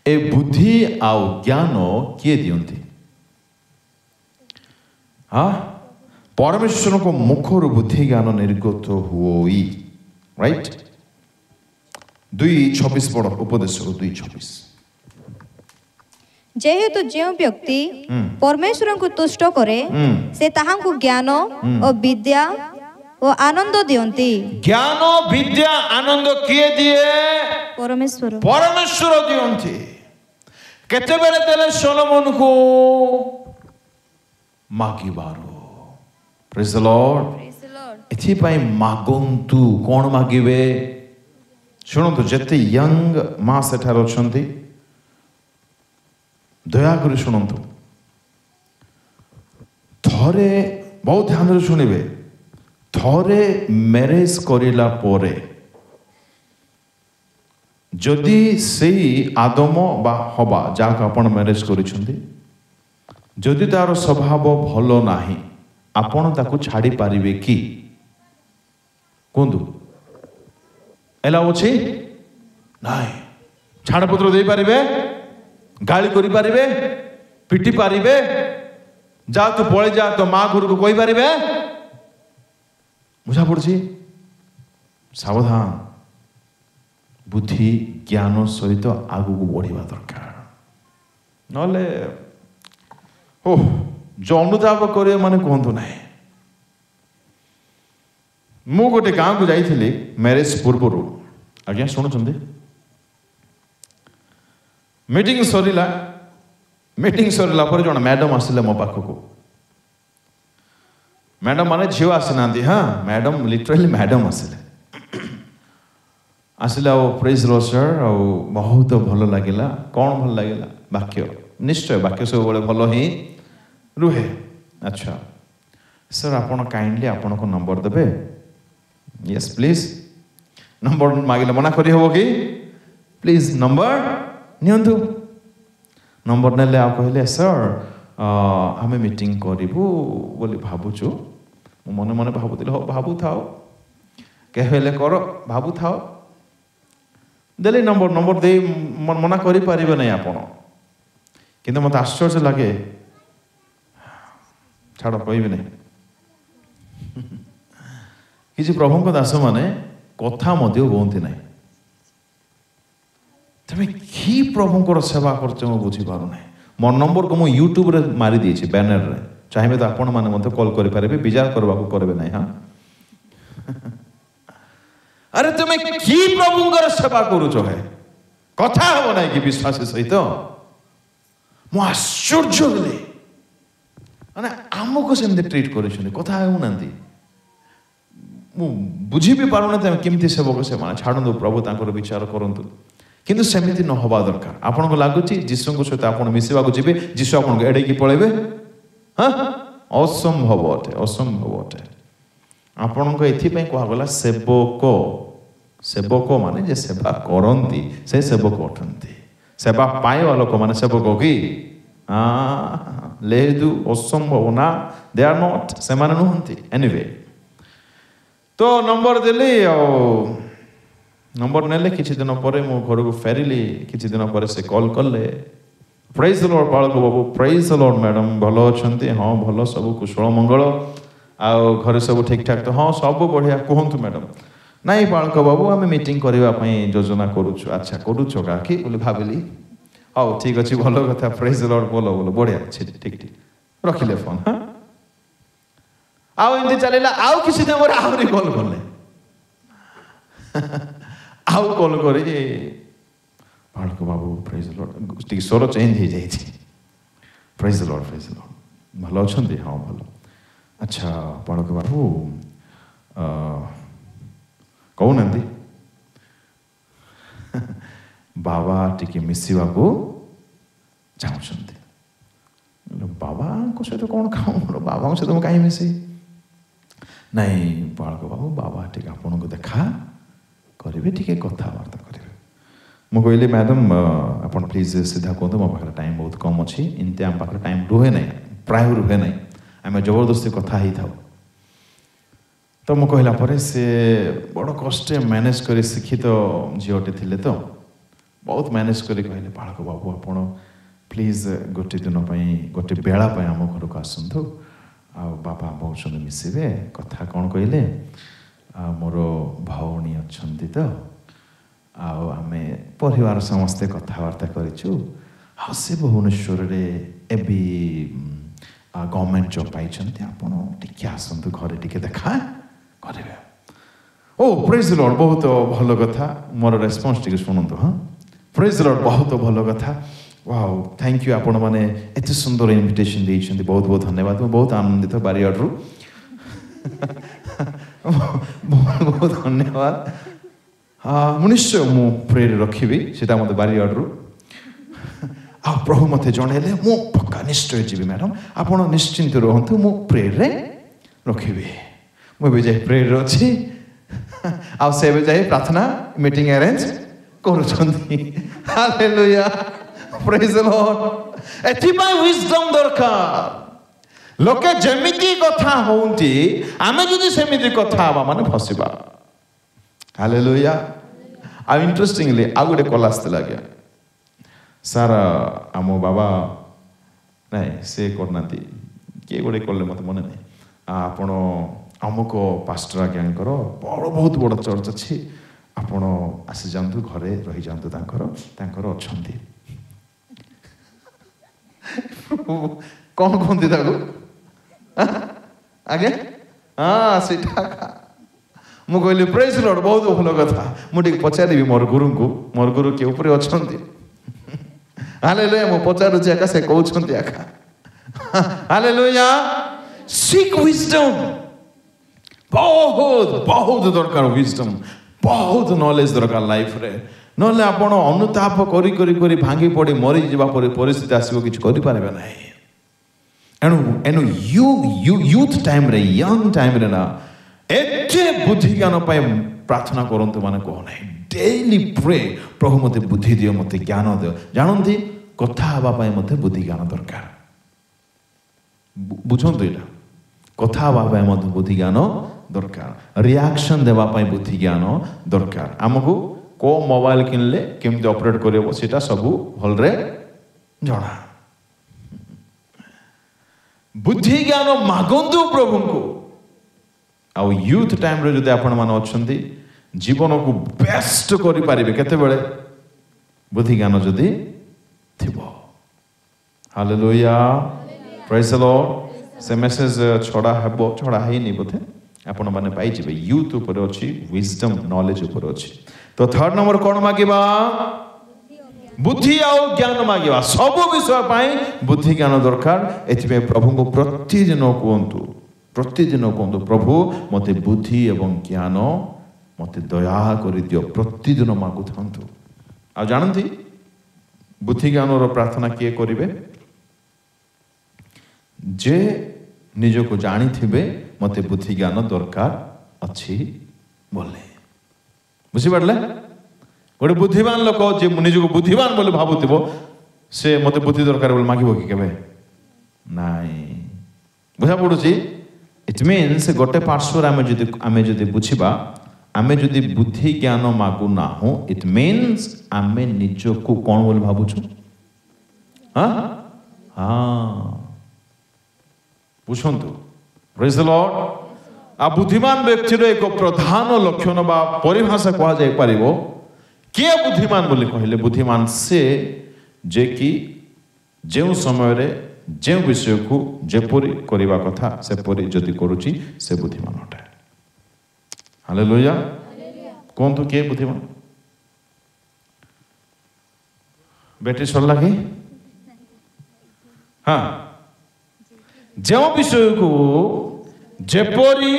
ଏ ବୁଦ୍ଧି ଆଉ ଜ୍ଞାନ କିଏ ଦିଅନ୍ତି? ହଁ, ପରମେଶ୍ୱରଙ୍କ ମୁଖରୁ ବୁଦ୍ଧି ଜ୍ଞାନ ନିର୍ଗତ ହୁଏ। ରାଇଟ୍? 2:26 ପଢ଼ ଉପଦେଶକୁ 2:26। ଯେହେତୁ ଯେଉଁ ବ୍ୟକ୍ତି ପରମେଶ୍ୱରଙ୍କୁ ତୁଷ୍ଟ କରେ ସେ ତାହାଙ୍କୁ ଜ୍ଞାନ ଓ ବିଦ୍ୟା ଓ ଆନନ୍ଦ ଦିଅନ୍ତି। ଜ୍ଞାନ ବିଦ୍ୟା ଆନନ୍ଦ କିଏ ଦିଏ? ପରମେଶ୍ୱର। ପରମେଶ୍ୱର ଦିଅନ୍ତି। କେତେବେଳେ ଦେଲେ? ସୋଲୋମନକୁ ମାଗିବାରୁ। ପ୍ରେଜ୍ ଦ ଲର୍ଡ। ଏଥିପାଇଁ ମାଗନ୍ତୁ। କ'ଣ ମାଗିବେ? ଶୁଣନ୍ତୁ, ଯେତେ ୟଙ୍ଗ ମା ସେଠାରେ ଅଛନ୍ତି ଦୟାକରି ଶୁଣନ୍ତୁ। ଥରେ ବହୁତ ଧ୍ୟାନରେ ଶୁଣିବେ। ଥରେ ମ୍ୟାରେଜ କରିଲା ପରେ ଯଦି ସେଇ ଆଦମ ବା ହବା ଯାହାକୁ ଆପଣ ମ୍ୟାରେଜ କରିଛନ୍ତି ଯଦି ତାର ସ୍ୱଭାବ ଭଲ ନାହିଁ ଆପଣ ତାକୁ ଛାଡ଼ି ପାରିବେ କି? କୁହନ୍ତୁ। ଏଲାଉ ଅଛି? ନାଇଁ। ଛାଡ଼ପତ୍ର ଦେଇପାରିବେ? ଗାଳି କରିପାରିବେ? ପିଟି ପାରିବେ? ଯା ତୁ ପଳେଇ ଯା ତ ମା ଘରକୁ କହିପାରିବେ? ବୁଝା ପଡୁଛି? ସାବଧାନ। ବୁଦ୍ଧି ଜ୍ଞାନ ସହିତ ଆଗକୁ ବଢିବା ଦରକାର। ନହେଲେ ଯୋଉ ଅନୁତାପ କରିବେ ମାନେ କୁହନ୍ତୁ ନାହିଁ। ମୁଁ ଗୋଟେ ଗାଁକୁ ଯାଇଥିଲି ମ୍ୟାରେଜ ପୂର୍ବରୁ। ଆଜ୍ଞା ଶୁଣୁଛନ୍ତି? ମିଟିଂ ସରିଲା ପରେ ଜଣେ ମ୍ୟାଡମ ଆସିଲେ ମୋ ପାଖକୁ। ମ୍ୟାଡମ ମାନେ ଝିଅ ଆସିନାହାନ୍ତି। ହଁ, ମ୍ୟାଡମ ଲିଟରାଲି ମ୍ୟାଡମ ଆସିଲେ ଆଉ ପ୍ରେଜ୍ ଦ ଲର୍ଡ ସାର୍ ଆଉ ବହୁତ ଭଲ ଲାଗିଲା। କ'ଣ ଭଲ ଲାଗିଲା? ବାକ୍ୟ। ନିଶ୍ଚୟ ବାକ୍ୟ ସବୁବେଳେ ଭଲ ହିଁ ରୁହେ। ଆଚ୍ଛା ସାର୍ ଆପଣ କାଇଣ୍ଡଲି ଆପଣଙ୍କ ନମ୍ବର ଦେବେ? Yes please. ନମ୍ବର ମାଗିଲେ ମନା କରିହେବ କି? ପ୍ଲିଜ୍ ନମ୍ବର ନିଅନ୍ତୁ। ନମ୍ବର ନେଲେ ଆଉ କହିଲେ ସାର୍ ଆମେ ମିଟିଂ କରିବୁ ବୋଲି ଭାବୁଛୁ। ମୁଁ ମନେ ମନେ ଭାବୁଥିଲି ହଉ ଭାବୁଥାଅ, କହିଲେ କର, ଭାବୁଥାଅ। ଦେଲେ ନମ୍ବର ଦେଇ ମନା କରିପାରିବେ ନାହିଁ ଆପଣ। କିନ୍ତୁ ମୋତେ ଆଶ୍ଚର୍ଯ୍ୟ ଲାଗେ, ଛାଡ଼ କହିବି ନାହିଁ। କିଛି ପ୍ରଭୁଙ୍କ ଦାସମାନେ କଥା ମଧ୍ୟ କୁହନ୍ତି ନାହିଁ। ତମେ କି ପ୍ରଭୁଙ୍କର ସେବା କରୁଛ ମୁଁ ବୁଝିପାରୁନାହିଁ। ମୋ ନମ୍ବରକୁ ମୁଁ ୟୁଟ୍ୟୁବରେ ମାରି ଦେଇଛି ବ୍ୟାନରରେ। ଚାହିଁବେ ତ ଆପଣମାନେ ମଧ୍ୟ କଲ୍ କରିପାରିବେ। ବିଜାର କରିବାକୁ କରିବେ ନାହିଁ। ହଁ, ଆରେ ତୁମେ କି ପ୍ରଭୁଙ୍କର ସେବା କରୁଛ? ହେ କଥା ହବ ନାହିଁ କି ବିଶ୍ୱାସ ସହିତ? ମୁଁ ଆଶ୍ଚର୍ଯ୍ୟ ହେଲି। ମାନେ ଆମକୁ ସେମିତି ଟ୍ରିଟ୍ କରୁଛନ୍ତି, କଥା ହେଉନାହାନ୍ତି। ମୁଁ ବୁଝି ବି ପାରୁନି ତମେ କେମିତି ସେବକ ସେମାନେ। ଛାଡ଼ନ୍ତୁ, ପ୍ରଭୁ ତାଙ୍କର ବିଚାର କରନ୍ତୁ। କିନ୍ତୁ ସେମିତି ନ ହେବା ଦରକାର। ଆପଣଙ୍କୁ ଲାଗୁଛି ଯୀଶୁଙ୍କ ସହିତ ଆପଣ ମିଶିବାକୁ ଯିବେ, ଯୀଶୁ ଆପଣଙ୍କୁ ଏଡ଼େଇକି ପଳେଇବେ? ହଁ, ଅସମ୍ଭବ ଅଟେ, ଅସମ୍ଭବ ଅଟେ। ଆପଣଙ୍କ ଏଥିପାଇଁ କୁହାଗଲା ସେବକ। ସେବକ ମାନେ ଯେ ସେବା କରନ୍ତି ସେ ସେବକ ଅଟନ୍ତି। ସେବା ପାଇବା ଲୋକମାନେ ସେବକ କି? ଲେଦୁ ଅସମ୍ଭବ ନା, ଦେ ଆର୍ ନଟ୍, ସେମାନେ ନୁହନ୍ତି। ଏନିୱେ ତ ନମ୍ବର ଦେଲି ଆଉ ନମ୍ବର ନେଲେ। କିଛି ଦିନ ପରେ ମୁଁ ଘରକୁ ଫେରିଲି। କିଛି ଦିନ ପରେ ସେ କଲ୍ କଲେ। ପ୍ରେଜ୍ ଦ ଲର୍ଡ ବାଳକ ବାବୁ। ପ୍ରେଜ୍ ଦ ଲର୍ଡ ମ୍ୟାଡ଼ାମ, ଭଲ ଅଛନ୍ତି? ହଁ ଭଲ, ସବୁ କୁଶଳ ମଙ୍ଗଳ। ଆଉ ଘରେ ସବୁ ଠିକ୍ ଠାକ୍ ତ? ହଁ ସବୁ ବଢ଼ିଆ। କୁହନ୍ତୁ ମ୍ୟାଡ଼ାମ। ନାଇଁ ବାଳକ ବାବୁ, ଆମେ ମିଟିଂ କରିବା ପାଇଁ ଯୋଜନା କରୁଛୁ। ଆଚ୍ଛା କରୁଛ କାକି ବୋଲି ଭାବିଲି। ହଉ ଠିକ୍ ଅଛି, ଭଲ କଥା। ପ୍ରେଜ୍ ଦ ଲର୍ଡ। ବୋଲ ବଢ଼ିଆ ଅଛି। ଠିକ୍ ରଖିଲେ ଫୋନ୍। ହଁ, ଆଉ ଏମିତି ଚାଲିଲା। ଆଉ କିଛି ଦିନ ପରେ ଆହୁରି କଲ୍ କଲେ। ଆଉ କଲ୍ କରି ବାଳକ ବାବୁ ପ୍ରେଜ୍ ଦ ଲର୍ଡ, ଟିକେ ସ୍ୱର ଚେଞ୍ଜ ହେଇଯାଇଛି। ପ୍ରେଜ୍ ଦ ଲର୍ଡ, ପ୍ରେଜ୍ ଦ ଲର୍ଡ। ଭଲ ଅଛନ୍ତି? ହଁ ଭଲ। ଆଚ୍ଛା ବାଳକ ବାବୁ କହୁନାହାନ୍ତି ବାବା ଟିକେ ମିଶିବାକୁ ଚାହୁଁଛନ୍ତି। ବାବାଙ୍କ ସହିତ କ'ଣ କାମ? ବାବାଙ୍କ ସହିତ ମୁଁ କାହିଁ ମିଶି? ନାଇଁ ବାଳକ ବାବୁ, ବାବା ଟିକେ ଆପଣଙ୍କୁ ଦେଖା କରିବେ, ଟିକେ କଥାବାର୍ତ୍ତା କରିବେ। ମୁଁ କହିଲି ମ୍ୟାଡ଼ାମ୍ ଆପଣ ପ୍ଲିଜ୍ ସିଧା କୁହନ୍ତୁ, ମୋ ପାଖରେ ଟାଇମ୍ ବହୁତ କମ୍ ଅଛି। ଏମିତି ଆମ ପାଖରେ ଟାଇମ୍ ରୁହେ ନାହିଁ, ପ୍ରାୟ ରୁହେ ନାହିଁ। ଆମେ ଜବରଦସ୍ତି କଥା ହେଇଥାଉ। तो ମୁଁ କହିଲା ପରେ ସେ ବଡ଼ କষ্টରେ ମ୍ୟାନେଜ୍ କରି ଶିକ୍ଷିତ ଝିଅଟେ ଥିଲେ ତ ବହୁତ ମ୍ୟାନେଜ୍ କରି କହିଲେ ବାଳକ ବାବୁ ଆପଣ ପ୍ଲିଜ୍ ଗୋଟେ ଦିନ ପାଇଁ ଗୋଟେ ବେଳା ପାଇଁ ଆମ ଘରକୁ ଆସନ୍ତୁ ଆଉ ବାପା ମୋ ସହିତ ମିଶିବେ କଥା କ'ଣ କହିଲେ ମୋର ଭଉଣୀ ଅଛନ୍ତି ତ ଆଉ ଆମେ ପରିବାର ସମସ୍ତେ କଥାବାର୍ତ୍ତା କରିଛୁ ଆଉ ସେ ଭୁବନେଶ୍ୱରରେ ଏବେ ଗଭର୍ଣ୍ଣମେଣ୍ଟ ଜବ୍ ପାଇଛନ୍ତି ଆପଣ ଟିକେ ଆସନ୍ତୁ ଘରେ ଟିକେ ଦେଖା କରିବେ ଓ ପ୍ରେଜ୍ ଦି ଲର୍ଡ ବହୁତ ଭଲ କଥା ମୋର ରେସ୍ପନ୍ସ ଟିକେ ଶୁଣନ୍ତୁ ହଁ ପ୍ରେଜ୍ ଦି ଲର୍ଡ ବହୁତ ଭଲ କଥା ୱାଓ ଥ୍ୟାଙ୍କ ୟୁ ଆପଣମାନେ ଏତେ ସୁନ୍ଦର ଇନଭିଟେସନ୍ ଦେଇଛନ୍ତି ବହୁତ ବହୁତ ଧନ୍ୟବାଦ ମୁଁ ବହୁତ ଆନନ୍ଦିତ ବାରିଆଡ଼ରୁ ବହୁତ ଧନ୍ୟବାଦ ମୁଁ ନିଶ୍ଚୟ ମୁଁ ପ୍ରେରେ ରଖିବି ସେଟା ମୋତେ ବାରିଆଡ଼ରୁ ଆଉ ପ୍ରଭୁ ମୋତେ ଜଣେଇଲେ ମୁଁ ପକ୍କା ନିଶ୍ଚୟ ଯିବି ମ୍ୟାଡ଼ାମ୍ ଆପଣ ନିଶ୍ଚିନ୍ତ ରୁହନ୍ତୁ ମୁଁ ପ୍ରେରେ ରଖିବି ମୁଁ ଏବେ ଯାଇ ପ୍ରେରେ ଅଛି ଆଉ ସେ ଏବେ ଯାଇ ପ୍ରାର୍ଥନା ମିଟିଂ ଆରେଞ୍ଜ କରୁଛନ୍ତି ହାଲେଲୁୟା ପ୍ରେଜ୍ ଦି ଲର୍ଡ ଏଥିପାଇଁ ୱିଜଡମ୍ ଦରକାର ଲୋକେ ଯେମିତି କଥା ହୁଅନ୍ତି ଆମେ ଯଦି ସେମିତି କଥା ହେବା ମାନେ ଫସିବା ହାଲେଲୁୟା ଆଉ ଇଣ୍ଟରେଷ୍ଟିଂଲି ଆଉ ଗୋଟେ କଲ୍ ଆସିଥିଲା ଆଜ୍ଞା ସାର୍ ଆମ ବାବା ନାଇଁ ସେ କରୁନାହାନ୍ତି କିଏ ଗୋଟେ କଲେ ମୋତେ ମନେ ନାହିଁ ଆପଣ ଅମୁକ ପାଷ୍ଟର ଆଜ୍ଞାଙ୍କର ବହୁତ ବଡ଼ ଚର୍ଚ୍ଚ ଅଛି ଆପଣ ଆସିଯାଆନ୍ତୁ ଘରେ ରହିଯାଆନ୍ତୁ ତାଙ୍କର ଅଛନ୍ତି କ'ଣ କୁହନ୍ତି ତାକୁ ଆଜ୍ଞା ହଁ ସେଇଟା ମୁଁ କହିଲି ପ୍ରେଜ୍ ଲର୍ଡ ବହୁତ ଭଲ କଥା ମୁଁ ଟିକେ ପଚାରିବି ମୋର ଗୁରୁ କିଏ ଉପରେ ଅଛନ୍ତି ହାଲେଲୁୟା ମୁଁ ପଚାରୁଛି ଆକା ସେ କହୁଛନ୍ତି ଆକା ହାଲେଲୁୟା ସିକ୍ ୱିଜଡମ୍ ବହୁତ ଦରକାର ୱିଜଡମ୍ ବହୁତ ନଲେଜ ଦରକାର ଲାଇଫରେ ନହେଲେ ଆପଣ ଅନୁତାପ କରି ଭାଙ୍ଗି ପଡ଼ି ମରିଯିବା ପରେ ପରିସ୍ଥିତି ଆସିବ କିଛି କରିପାରିବେ ନାହିଁ ଏଣୁ ୟୁଥ୍ ଟାଇମ୍ରେ ୟଙ୍ଗ୍ ଟାଇମ୍ରେ ନା ଏତେ ବୁଦ୍ଧି ଜ୍ଞାନ ପାଇଁ ପ୍ରାର୍ଥନା କରନ୍ତୁ ମାନେ କହ ନାହିଁ ଡେଲି ପ୍ରେ ପ୍ରଭୁ ମୋତେ ବୁଦ୍ଧି ଦିଅ ମୋତେ ଜ୍ଞାନ ଦିଅ ଜାଣନ୍ତି କଥା ହେବା ପାଇଁ ମୋତେ ବୁଦ୍ଧି ଜ୍ଞାନ ଦରକାର ବୁଝନ୍ତୁ ଏଇଟା କଥା ହେବା ପାଇଁ ମଧ୍ୟ ବୁଦ୍ଧି ଜ୍ଞାନ ଦରକାର ରିଆକ୍ସନ୍ ଦେବା ପାଇଁ ବୁଦ୍ଧି ଜ୍ଞାନ ଦରକାର ଆମକୁ କେଉଁ ମୋବାଇଲ କିଣିଲେ କେମିତି ଅପରେଟ୍ କରିବ ସେଇଟା ସବୁ ଭଲରେ ଜଣା ବୁଦ୍ଧି ଜ୍ଞାନ ମାଗନ୍ତୁ ପ୍ରଭୁଙ୍କୁ ଆଉ ୟୁଥ୍ ଟାଇମ୍ରେ ଯଦି ଆପଣମାନେ ଅଛନ୍ତି ଜୀବନକୁ ବେଷ୍ଟ କରିପାରିବେ କେତେବେଳେ ବୁଦ୍ଧି ଜ୍ଞାନ ଯଦି ଥିବ ହାଲେଲୁୟା ପ୍ରେଜ୍ ଦି ଲର୍ଡ ସେ ମେସେଜ ଛଡ଼ା ହେଇନି ବୋଧେ ଆପଣମାନେ ପାଇଯିବେ ୟୁଥ୍ ଉପରେ ଅଛି ୱିଜଡମ୍ ନଲେଜ ଉପରେ ଅଛି ତ ଥର୍ଡ ନମ୍ବର କ'ଣ ମାଗିବା ବୁଦ୍ଧି ଆଉ ଜ୍ଞାନ ମାଗିବା ସବୁ ବିଷୟ ପାଇଁ ବୁଦ୍ଧି ଜ୍ଞାନ ଦରକାର ଏଥିପାଇଁ ପ୍ରଭୁଙ୍କୁ ପ୍ରତିଦିନ କୁହନ୍ତୁ ପ୍ରଭୁ ମୋତେ ବୁଦ୍ଧି ଏବଂ ଜ୍ଞାନ ମୋତେ ଦୟା କରିଦିଅ ପ୍ରତିଦିନ ମାଗୁଥାନ୍ତୁ ଆଉ ଜାଣନ୍ତି ବୁଦ୍ଧି ଜ୍ଞାନର ପ୍ରାର୍ଥନା କିଏ କରିବେ ଯେ ନିଜକୁ ଜାଣିଥିବେ ମୋତେ ବୁଦ୍ଧି ଜ୍ଞାନ ଦରକାର ଅଛି ବୋଲେ ବୁଝିପାରିଲେ ଗୋଟେ ବୁଦ୍ଧିମାନ ଲୋକ ଯେ ନିଜକୁ ବୁଦ୍ଧିମାନ ବୋଲି ଭାବୁଥିବ ସେ ମୋତେ ବୁଦ୍ଧି ଦରକାର ବୋଲି ମାଗିବ କି କେବେ ନାଇଁ ବୁଝା ପଡୁଛି ଇଟ୍ ମିନ୍ସ ଗୋଟେ ପାର୍ଶ୍ୱରେ ଆମେ ଯଦି ବୁଝିବା ଆମେ ଯଦି ବୁଦ୍ଧି ଜ୍ଞାନ ମାଗୁ ନାହୁଁ ଇଟ୍ ମିନ୍ସ ଆମେ ନିଜକୁ କ'ଣ ବୋଲି ଭାବୁଛୁ ବୁଝନ୍ତୁ ପ୍ରେଜ୍ ଦି ଲର୍ଡ ଆଉ ବୁଦ୍ଧିମାନ ବ୍ୟକ୍ତିର ଏକ ପ୍ରଧାନ ଲକ୍ଷଣ ବା ପରିଭାଷା କୁହାଯାଇପାରିବ କିଏ ବୁଦ୍ଧିମାନ ବୋଲି କହିଲେ ବୁଦ୍ଧିମାନ ସେ ଯେ କି ଯେଉଁ ସମୟରେ ଯେଉଁ ବିଷୟକୁ ଯେପରି କରିବା କଥା ସେପରି ଯଦି କରୁଛି ସେ ବୁଦ୍ଧିମାନ ଅଟେ ହାଲେଲୁୟା କୁହନ୍ତୁ କିଏ ବୁଦ୍ଧିମାନ ବ୍ୟାଟେରୀ ସରିଲା କି ହଁ ଯେଉଁ ବିଷୟକୁ ଯେପରି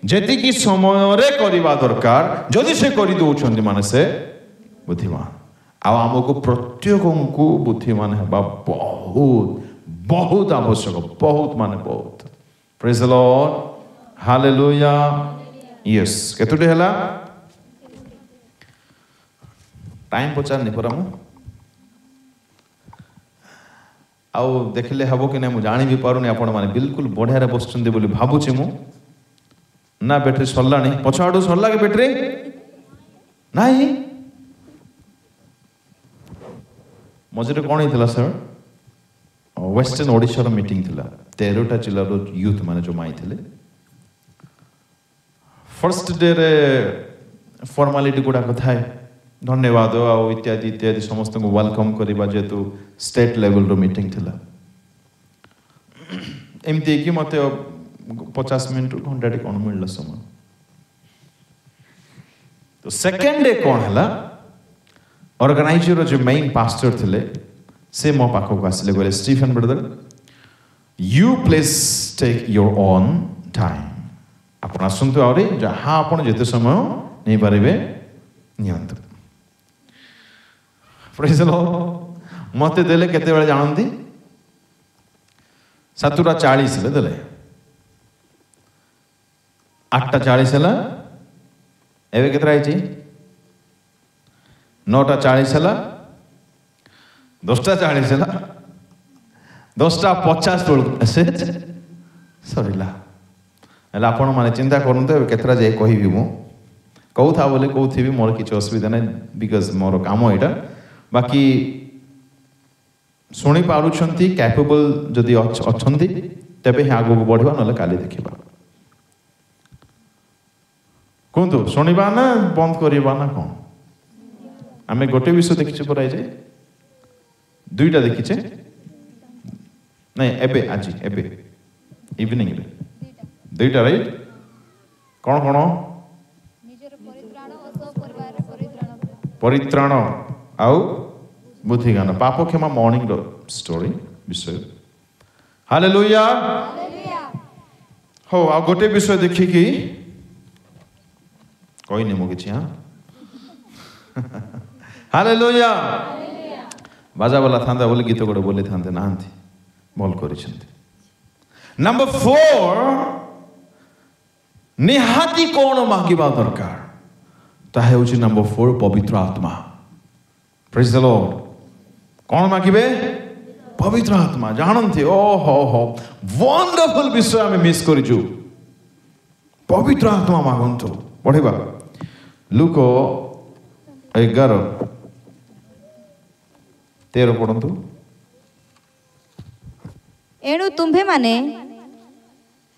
ଯେତିକି ସମୟରେ କରିବା ଦରକାର ଯଦି ସେ କରିଦେଉଛନ୍ତି ମାନେ ସେ ବୁଦ୍ଧିମାନ ଆଉ ଆମକୁ ପ୍ରତ୍ୟେକଙ୍କୁ ବୁଦ୍ଧିମାନ ହେବା ବହୁତ ଆବଶ୍ୟକ ବହୁତ ପ୍ରେଜ୍ ଦି ଲର୍ଡ ହାଲେଲୁୟା ୟେସ୍ କେତୋଟି ହେଲା ଟାଇମ୍ ପଚାରନି ପରା ମୁଁ ଆଉ ଦେଖିଲେ ହେବ କି ନାହିଁ ମୁଁ ଜାଣି ବି ପାରୁନି ଆପଣମାନେ ବିଲକୁଲ ବଢ଼ିଆରେ ବସୁଛନ୍ତି ବୋଲି ଭାବୁଛି ମୁଁ ନା ବ୍ୟାଟେରୀ ସରିଲାଣି ପଛ ଆଡ଼ୁ ସରିଲା କି ବ୍ୟାଟେରୀ ନାହିଁ ମଝିରେ କ'ଣ ହେଇଥିଲା ସାର୍ ୱେଷ୍ଟର୍ଣ୍ଣ ଓଡ଼ିଶାର ମିଟିଂ ଥିଲା 13ଟା ଜିଲ୍ଲାର ୟୁଥ୍ ମାନେ ଯେଉଁ ମାଇଥିଲେ ଫର୍ଷ୍ଟ ଡେରେ ଫର୍ମାଲିଟି ଗୁଡ଼ାକ ଥାଏ ଧନ୍ୟବାଦ ଆଉ ଇତ୍ୟାଦି ଇତ୍ୟାଦି ସମସ୍ତଙ୍କୁ ୱେଲକମ୍ କରିବା ଯେହେତୁ ଷ୍ଟେଟ୍ ଲେଭେଲର ମିଟିଂ ଥିଲା ଏମିତି ହେଇକି ମୋତେ 50 ମିନିଟ୍ରୁ ଘଣ୍ଟାଟେ କ'ଣ ମିଳିଲା ସମୟ ତ ସେକେଣ୍ଡ ଡେ କ'ଣ ହେଲା ଅର୍ଗାନାଇଜର ଯେଉଁ ମେନ୍ ପାଷ୍ଟର ଥିଲେ ସେ ମୋ ପାଖକୁ ଆସିଲେ କହିଲେ Stephen brother you please take your own time ଆପଣ ଆସନ୍ତୁ ଆହୁରି ଯାହା ଆପଣ ଯେତେ ସମୟ ନେଇପାରିବେ ନିଅନ୍ତୁ ପ୍ରେଜ୍ ଦ ଲର୍ଡ ମୋତେ ଦେଲେ କେତେବେଳେ ଜାଣନ୍ତି 7:40 ହେଲେ ଦେଲେ 8:40 ହେଲା ଏବେ କେତେଟା ହେଇଛି 9:40 ହେଲା 10:40 ହେଲା 10:50 ବେଳକୁ ମେସେଜ ସରିଲା ହେଲେ ଆପଣମାନେ ଚିନ୍ତା କରନ୍ତୁ ଏବେ କେତେଟା ଯାଇ କହିବି ମୁଁ କହୁଥା ବୋଲି କହୁଥିବି ମୋର କିଛି ଅସୁବିଧା ନାହିଁ ବିକଜ ମୋର କାମ ଏଇଟା ବାକି ଶୁଣିପାରୁଛନ୍ତି କ୍ୟାପେବଲ୍ ଯଦି ଅଛନ୍ତି ତେବେ ହିଁ ଆଗକୁ ବଢ଼ିବା ନହେଲେ କାଲି ଦେଖିବା କୁହନ୍ତୁ ଶୁଣିବା ନା ବନ୍ଦ କରିବା ନା କ'ଣ ଆମେ ଗୋଟେ ବିଷୟ ଦେଖିଛୁ ପରା ଯେ 2ଟା ଦେଖିଛେ ନାଇଁ ଏବେ ଆଜି ଏବେ ଇଭିନିଂରେ 2ଟା ରାଇଟ୍ କ'ଣ କ'ଣ ପରିତ୍ରାଣ ଆଉ ବୁଦ୍ଧିଜ୍ଞାନ ପାପ କ୍ଷମା ମର୍ଣ୍ଣିଂର ଷ୍ଟୋରି ବିଷୟ ହାଲେଲୁୟା ହଉ ଆଉ ଗୋଟେ ବିଷୟ ଦେଖିକି କହିନି ମୁଁ କିଛି ହଁ ହାଲେଲୁୟା ବାଜା ବାଲା ଥାନ୍ତା ବୋଲି ଗୀତ ଗୋଟେ ବୋଲିଥାନ୍ତେ ନାହାନ୍ତି ଭଲ କରିଛନ୍ତି ନମ୍ବର 4 ନିହାତି କ'ଣ ମାଗିବା ଦରକାର ତାହା ହେଉଛି ନମ୍ବର 4 ପବିତ୍ର ଆତ୍ମା ପ୍ରେଜ୍ ଦ ଲର୍ଡ କ'ଣ ମାଗିବେ ପବିତ୍ର ଆତ୍ମା ଜାଣନ୍ତି ଓହୋ ୱଣ୍ଡରଫୁଲ୍ ବିଷୟ ଆମେ ମିସ୍ କରିଛୁ ପବିତ୍ର ଆତ୍ମା ମାଗନ୍ତୁ ପଢ଼ିବା ଲୁକ 11:13 ପଢ଼ନ୍ତୁ ଏଣୁ ତୁମ୍ଭେମାନେ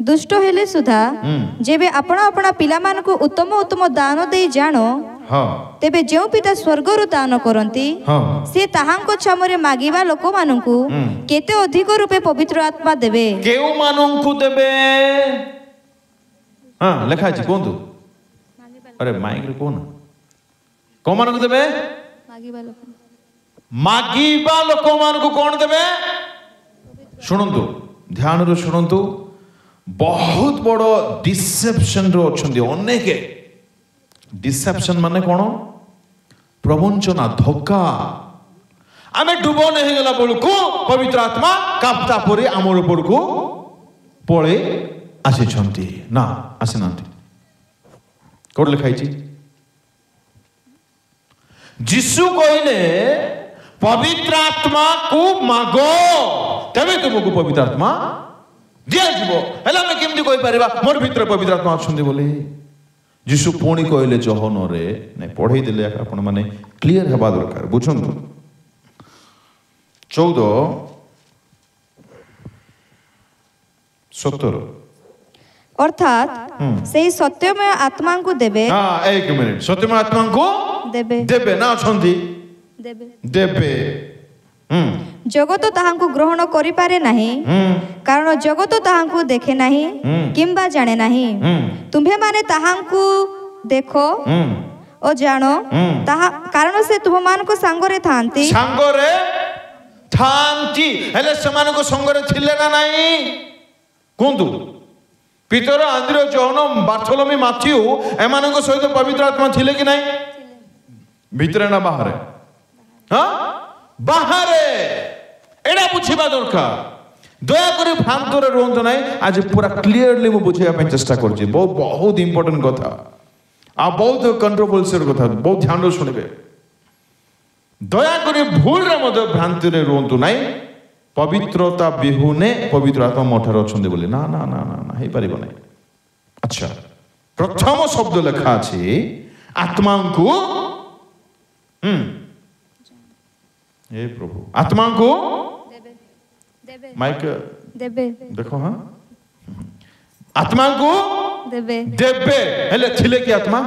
ଦୁଷ୍ଟ ହେଲେ ସୁଦ୍ଧା ଯେବେ ଆପଣ ଆପଣ ପିଲାମାନଙ୍କୁ ଉତ୍ତମ ଉତ୍ତମ ଦାନ ଦେଇ ଜାଣ ତେବେ ଯେଉଁ ପିତା ସ୍ୱର୍ଗରୁ ଦାନ କରନ୍ତି ସେ ତାହାଙ୍କ ଛାମରେ ମାଗିବା ଲୋକମାନଙ୍କୁ କେତେ ଅଧିକ ରୂପେ ପବିତ୍ର ଆତ୍ମା ଦେବେ କେଉଁମାନଙ୍କୁ ଦେବେ ଲେଖା ଅଛି କୁହନ୍ତୁ ଆରେ ମାଇକରେ କୁହନା କୋଉମାନଙ୍କୁ ଦେବେ ମାଗିବା ଲୋକମାନଙ୍କୁ କ'ଣ ଦେବେ ଶୁଣନ୍ତୁ ଧ୍ୟାନରୁ ଶୁଣନ୍ତୁ ବହୁତ ବଡ଼ ଡିସେପସନ୍ରେ ଅଛନ୍ତି ଅନେକ ଡିସେପସନ୍ ମାନେ କ'ଣ ପ୍ରବଞ୍ଚନା ଧୋକା ଆମେ ଡୁବନ ହେଇଗଲା ବେଳକୁ ପବିତ୍ର ଆତ୍ମା କାପ୍ତା ପରି ଆମର ଉପରକୁ ପଳେଇ ଆସିଛନ୍ତି ନା ଆସିନାହାନ୍ତି କୋଉଠି ଲେଖା ହେଇଛି ଯୀଶୁ କହିଲେ ପବିତ୍ର ଆତ୍ମାକୁ ମାଗ ତେବେ ତୁମକୁ ପବିତ୍ର ଆତ୍ମା ଦିଆଯିବ ହେଲେ ଆମେ କେମିତି କହିପାରିବା ମୋର ଭିତରେ ପବିତ୍ର ଆତ୍ମା ଅଛନ୍ତି ବୋଲି ଯୀଶୁ ପୁଣି କହିଲେ ଜହନରେ ନାଇଁ ପଢ଼େଇ ଦେଲେ ଆପଣ ମାନେ କ୍ଲିୟର ହେବା ଦରକାର ବୁଝନ୍ତୁ 14:17 ଅର୍ଥାତ୍ ସେହି ସତ୍ୟମୟ ଆତ୍ମାଙ୍କୁ ଦେବେ ଏକ ମିନିଟ୍ ସତ୍ୟମୟ ଆତ୍ମାଙ୍କୁ ଦେବେ ଦେବେ ନା ଅଛନ୍ତି ଦେବେ ଜଗତ ତାହାଙ୍କୁ ଗ୍ରହଣ କରିପାରେ ନାହିଁ କାରଣ ଜଗତ ତାହାଙ୍କୁ ଦେଖେ ନାହିଁ କିମ୍ବା ଜାଣେ ନାହିଁ ତୁମ୍ଭେମାନେ ତାହାଙ୍କୁ ଦେଖ ଓ ଜାଣ ତାହା କାରଣ ସେ ତୁମମାନଙ୍କ ସାଙ୍ଗରେ ଥାନ୍ତି ହେଲେ ସେମାନଙ୍କ ସଙ୍ଗରେ ଥିଲେ ନା ନାହିଁ କୁହନ୍ତୁ ପିତର ଆନ୍ଦ୍ରିୟ ଜୋହନ ବାର୍ଥୋଲୋମି ମାଥ୍ୟୁ ଏମାନଙ୍କ ସହିତ ପବିତ୍ର ଆତ୍ମା ଥିଲେ କି ନାହିଁ ଭିତରେ ନା ବାହାରେ ବାହାରେ ଏଇଟା ବୁଝିବା ଦରକାର ଦୟାକରି ଭ୍ରାନ୍ତରେ ରୁହନ୍ତୁ ନାହିଁ ଆଜି ପୁରା କ୍ଲିୟରଲି ମୁଁ ବୁଝେଇବା ପାଇଁ ଚେଷ୍ଟା କରୁଛି ବହୁତ ଇମ୍ପୋର୍ଟାଣ୍ଟ କଥା ଆଉ ବହୁତ କଣ୍ଟ୍ରୋଭର୍ସିଆଲ କଥା ବହୁତ ଧ୍ୟାନରୁ ଶୁଣିବେ ଦୟାକରି ଭୁଲରେ ମଧ୍ୟ ଭ୍ରାନ୍ତିରେ ରୁହନ୍ତୁ ନାହିଁ ପବିତ୍ରତା ବିହୁନେ ପବିତ୍ର ଆତ୍ମା ମୋ ଠାରେ ଅଛନ୍ତି ବୋଲି ନା ନା ନା ନା ହେଇପାରିବ ନାହିଁ ଆଚ୍ଛା प्रथम शब्द लेखा अछि आत्मा को हे प्रभु आत्मा को माइक देबे देखो हाँ आत्मा को देबे देबे हेले थिले कि आत्मा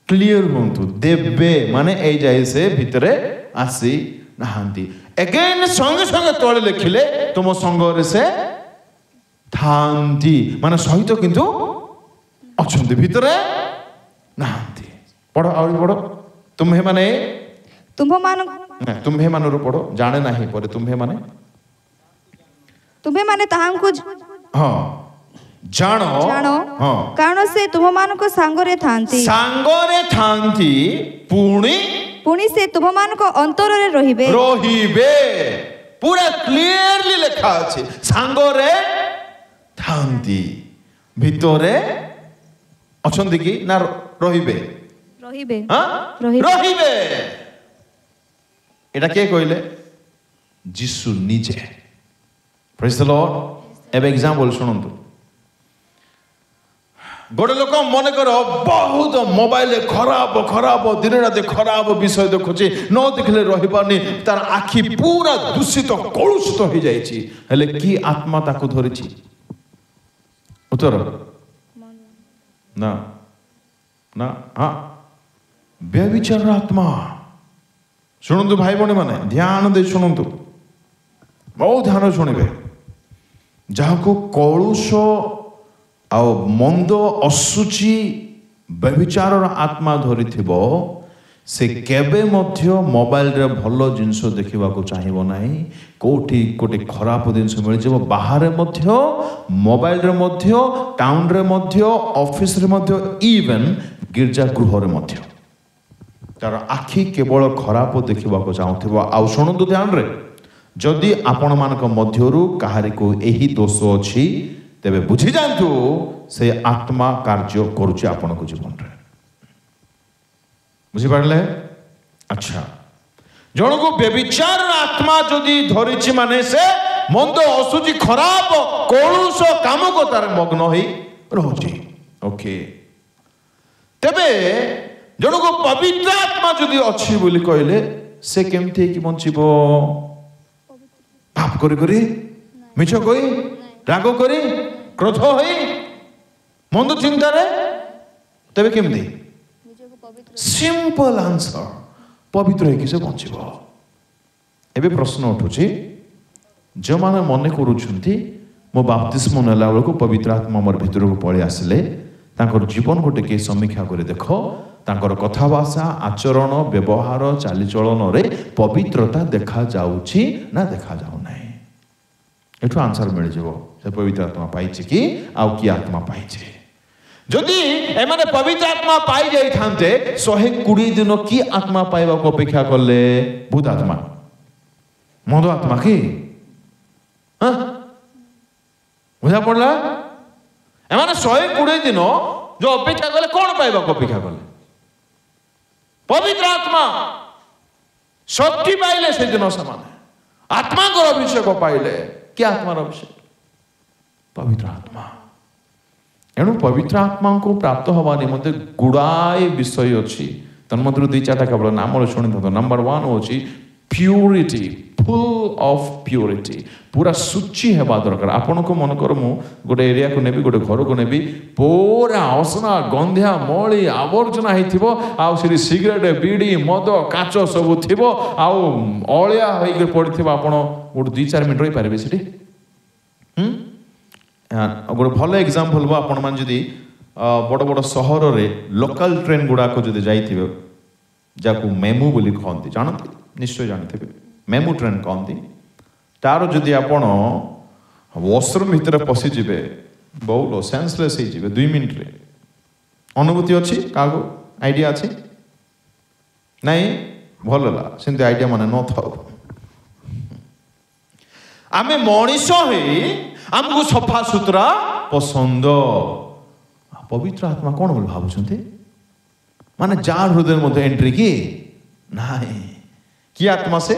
क्लियर होंतु देबे माने ए जाय से भितरे आसी नहांती अगेन संगे संगे तोले लिखिले तुम संगरे से थांती माने सहित किंतु अछंती भितरे नहांती पढ़ो और पढ़ो तुम्हे माने तुम्हे मानरो पढ़ो जाने नाही परे तुम्हे माने ताहांकु हाँ जानो हाँ कारण से तुम मान को सांगरे थांती पुणी से तुम मान को अंतर रे रहिबे पूरा क्लियरली लिखा अछि सांगरे थांती भितरे अछंती कि ना रहिबे हाँ रहिबे एटा के कहले यीशु निजे प्रेज द लॉर्ड एबे एग्जांपल सुनंतु गोटे लोक मन कर बहुत मोबाइल खराब दिन रात खराब विषय देखुची न देखले रही पारनी तार आखि पूरा दूषित कलुषित हो जाइछि हेले की आत्मा ताको धरिछि उत्तर ना ना हाँ व्यभिचार आत्मा शुणु भाई भणी माने ध्यान दे शुणु बहुत ध्यान शुणवे जहाँ को कलुष आउ मंद असुचि व्यभिचार आत्मा धरी थिबो से केबे मध्य मोबाइल रे भलो जिंस देखिबा को चाहिबो नाही कोठी कोठी खराब जिंस मिल जेबो बाहर मध्य मोबाइल रे मध्य टाउन रे मध्य ऑफिस रे मध्य इवन गिरजा गृह रे मध्य तार आखि केवल खराब देखिबा को चाहुथिबो आउ सुनंतु ध्यान रे जदि आपण मानक मध्यरु काहारी को एही दोष अछि तेबे बुझी जानतु से आत्मा कार्य करुचे आपण को जीवन रे बुझी पारले अच्छा जण को व्यभिचार आत्मा जदि धरिछि माने से मंद असुचि खराब कलुष काम को तार मग्न होई रहउछि ओके तेबे जण को पवित्र आत्मा जदि अछि बोली कहले से केमथि कि बंचिबो पाप करी मिछ कई राग करी क्रोध होई मंद चिंता रे तबे केमथि सिंपल आंसर पवित्र है किसे बंचिबो एबे प्रश्न उठुछि जो माने मने करूछंती मो बाप्तिस्म नेला बेलको पवित्र आत्मा मोर भितर को पळि आसले तांकर जीवन गोटे के समीक्षा करे देखो तांकर कथा भाषा आचरण व्यवहार चालीचलन रे पवित्रता देखा जाउछि ना देखा जाउ नाही एठो आंसर मिल जेबो से पवित्र आत्मा पाइछि कि आउ की आत्मा पाइछि जदि एमाने पवित्र आत्मा पाई जाई थांते 120 दिन की आत्मा पाइबा को अपेक्षा करले भूत आत्मा मद आत्मा की हां बुझा पड़ला एमाने 120 दिन जो अपेक्षा करले कोन पाइबा को अपेक्षा करले पवित्र आत्मा शक्ति पाइले से दिन समान आत्मा को अभिषेक पाइले क्या आत्मा अभिषेक पवित्र आत्मा एणु पवित्र आत्मा को प्राप्त हवा निमंते गुड़ाए विषय अच्छी तन्मध्य दुई चार्टा केवल नाम शुणी था नंबर 1 होची प्यूरिटी फुल ऑफ प्यूरिटी पूरा सूची हेबा दरकार आपन को मन कर मु गोटे एरिया को नेबी गोटे घर को नेबी पूरा असना गंध्या मळी आवर्जना हेथिबो आउ सिरी सिगरेट बीड़ी मद काच सब थिबो आउ अळिया होई के पड़थिबो आपन गोटे 2-4 मिनिट रही पारबे सिटी गोटे भल एग्जांपल बा आपण मान जदी बड़ बड़ शहर रे लोकल ट्रेन गुडा को जदी जाइथिबे जाकू मेमू बोली कहंती जानते निश्चय जानते मेमू ट्रेन कहंती तार जदी आपण वॉशरूम भीतर पसी जिबे बहुलो सेंसलेस ही जिबे 2 मिनिट रे अनुभूति अछि कागो आईडिया अछि नहीं भलला सेंती आईडिया माने न थाउ आमे मनीष हे हमको सफा सुतरा पसंद पवित्र आत्मा कौन बोल भावुछंती माने जार हृदय मध्य एंट्री की नाही की आत्मा से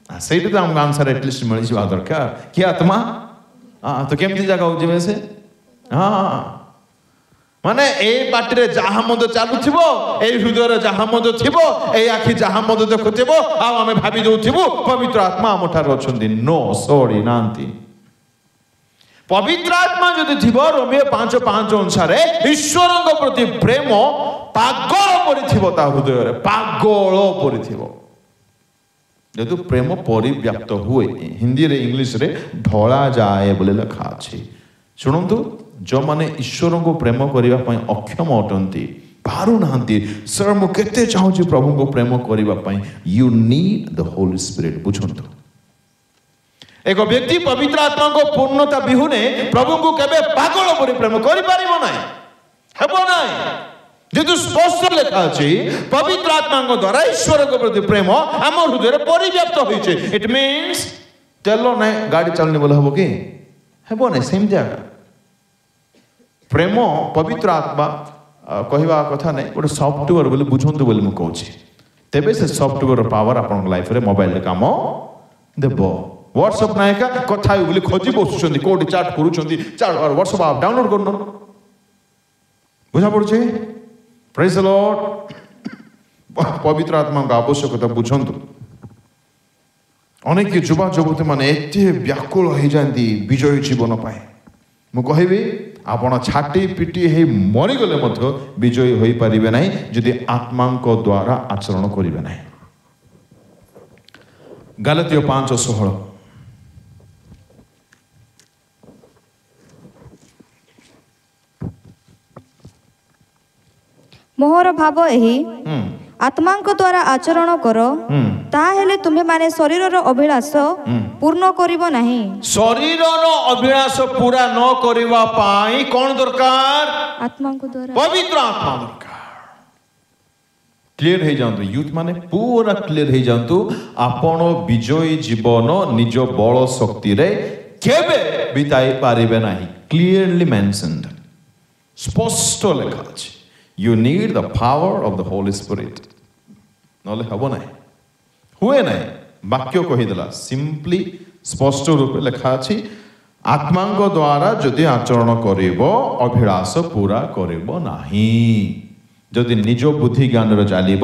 सेठी तो हम आंसर एटलिस्ट मिल जिवा दरकार की आत्मा तो केमती जगह हो जिवे से हां ମାନେ ଏଇ ପାଟିରେ ଯାହା ମଦ ଚାଲୁଥିବ, ଏଇ ହୃଦୟରେ ଯାହା ମଦ ଥିବ, ଏଇ ଆଖି ଯାହା ମଦ ଦେଖୁଥିବ, ଆଉ ଆମେ ଭାବି ଦଉଥିବୁ ପବିତ୍ର ଆତ୍ମା ଆମ ଠାରେ ଅଛନ୍ତି। ନୋ, ସରି ନାହାନ୍ତି। ପବିତ୍ର ଆତ୍ମା ଯଦି ଥିବ, ରୋମିଓ 5:5 ଅନୁସାରେ ଈଶ୍ୱରଙ୍କ ପ୍ରତି ପ୍ରେମ ପାଗଳ ପରିଥିବ, ତା ହୃଦୟରେ ପାଗଳ ପରିଥିବ। ଯେହେତୁ ପ୍ରେମ ପରିବ୍ୟାପ୍ତ ହୁଏ, ହିନ୍ଦୀରେ ଇଂଲିଶରେ ଢଳା ଯାଏ ବୋଲି ଲେଖା ଅଛି। ଶୁଣନ୍ତୁ, ଯେଉଁମାନେ ଈଶ୍ୱରଙ୍କୁ ପ୍ରେମ କରିବା ପାଇଁ ଅକ୍ଷମ ଅଟନ୍ତି, ପାରୁନାହାନ୍ତି, ସାର୍ ମୁଁ କେତେ ଚାହୁଁଛି ପ୍ରଭୁଙ୍କୁ ପ୍ରେମ କରିବା ପାଇଁ, you need the holy spirit. ବୁଝନ୍ତୁ, ଏକ ବ୍ୟକ୍ତି ପବିତ୍ର ଆତ୍ମାଙ୍କ ପୂର୍ଣ୍ଣତା ବିହୁନେ ପ୍ରଭୁଙ୍କୁ କେବେ ପାଗଳ ପରି ପ୍ରେମ କରିପାରିବ ନାହିଁ, ହେବ ନାହିଁ। ଯେହେତୁ ସ୍ପଷ୍ଟ ଲେଖା ଅଛି ପବିତ୍ର ଆତ୍ମାଙ୍କ ଦ୍ୱାରା ଈଶ୍ୱରଙ୍କ ପ୍ରତି ପ୍ରେମ ଆମ ହୃଦୟରେ ପରିବ୍ୟାପ୍ତ ହୋଇଛି। ଇଟ୍ ମିନ୍ସ ତେଲ ନାହିଁ ଗାଡ଼ି ଚାଲୁନି ବୋଲେ ହେବ କି? ହେବ ନାହିଁ। ସେମିତି ଆକା ପ୍ରେମ ପବିତ୍ର ଆତ୍ମା କହିବା କଥା ନାହିଁ, ଗୋଟେ ସଫ୍ଟୱେୟାର ବୋଲି ବୁଝନ୍ତୁ ବୋଲି ମୁଁ କହୁଛି। ତେବେ ସେ ସଫ୍ଟୱେୟାର ପାୱାର ଆପଣଙ୍କ ଲାଇଫରେ ମୋବାଇଲରେ କାମ ଦେବ। ହ୍ୱାଟ୍ସଆପ୍ ନାହିଁ ଏକା କଥା ହେବି ବୋଲି ଖୋଜି ବସୁଛନ୍ତି, କୋଉଠି ଚାଟ୍ କରୁଛନ୍ତି, ହ୍ୱାଟ୍ସଆପ୍ ଆପ୍ ଡାଉନଲୋଡ୍ କରୁନ। ବୁଝା ପଡୁଛି? ପ୍ରେଜ୍ ଦ ଲର୍ଡ। ପବିତ୍ର ଆତ୍ମାଙ୍କ ଆବଶ୍ୟକତା ବୁଝନ୍ତୁ। ଅନେକ ଯୁବା ଯୁବତୀ ମାନେ ଏତେ ବ୍ୟାକୁଳ ହେଇଯାନ୍ତି ବିଜୟ ଜୀବନ ପାଇଁ। ମୁଁ କହିବି ଆପଣ ଛାଟି ପିଟି ହେଇ ମରିଗଲେ ମଧ୍ୟ ବିଜୟୀ ହୋଇପାରିବେ ନାହିଁ ଯଦି ଆତ୍ମାଙ୍କ ଦ୍ୱାରା ଆଚରଣ କରିବେ ନାହିଁ। ଗାଲାତୀୟ 5:16 ମୋହର ଭାବ ଏହି, ଆତ୍ମାଙ୍କ ଦ୍ୱାରା ଆଚରଣ କର, ତାହେଲେ ତୁମେମାନେ ଶରୀରର ଅଭିଳାଷ ପୂର୍ଣ୍ଣ କରିବ ନାହିଁ। ଶରୀରର ଅଭିଳାଷ ପୁରା ନ କରିବା ପାଇଁ କଣ ଦରକାର? ଆତ୍ମାଙ୍କ ଦ୍ୱାରା ପବିତ୍ର ଆତ୍ମା ଦରକାର। କ୍ଲିୟର ହେଇଯାଆନ୍ତୁ ୟୁଥ୍ ମାନେ, ପୁରା କ୍ଲିୟର ହେଇଯାଆନ୍ତୁ। ଆପଣ ବିଜୟୀ ଜୀବନ ନିଜ ବଳ ଶକ୍ତିରେ କେବେ ବିତାଇ ପାରିବେ ନାହିଁ। କ୍ଲିୟରଲି ମେନସନ୍ଡ, ସ୍ପଷ୍ଟ ଲେଖା ଅଛି। You need the power of the Holy Spirit. ନହେଲେ ହେବ ନାହିଁ, ହୁଏ ନାହିଁ। ବାକ୍ୟ କହିଦେଲା, ସିମ୍ପଲି ସ୍ପଷ୍ଟ ରୂପେ ଲେଖା ଅଛି, ଆତ୍ମାଙ୍କ ଦ୍ୱାରା ଯଦି ଆଚରଣ କରିବ ଅଭିଳାଷ ପୁରା କରିବ ନାହିଁ। ଯଦି ନିଜ ବୁଦ୍ଧି ଜ୍ଞାନରେ ଚାଲିବ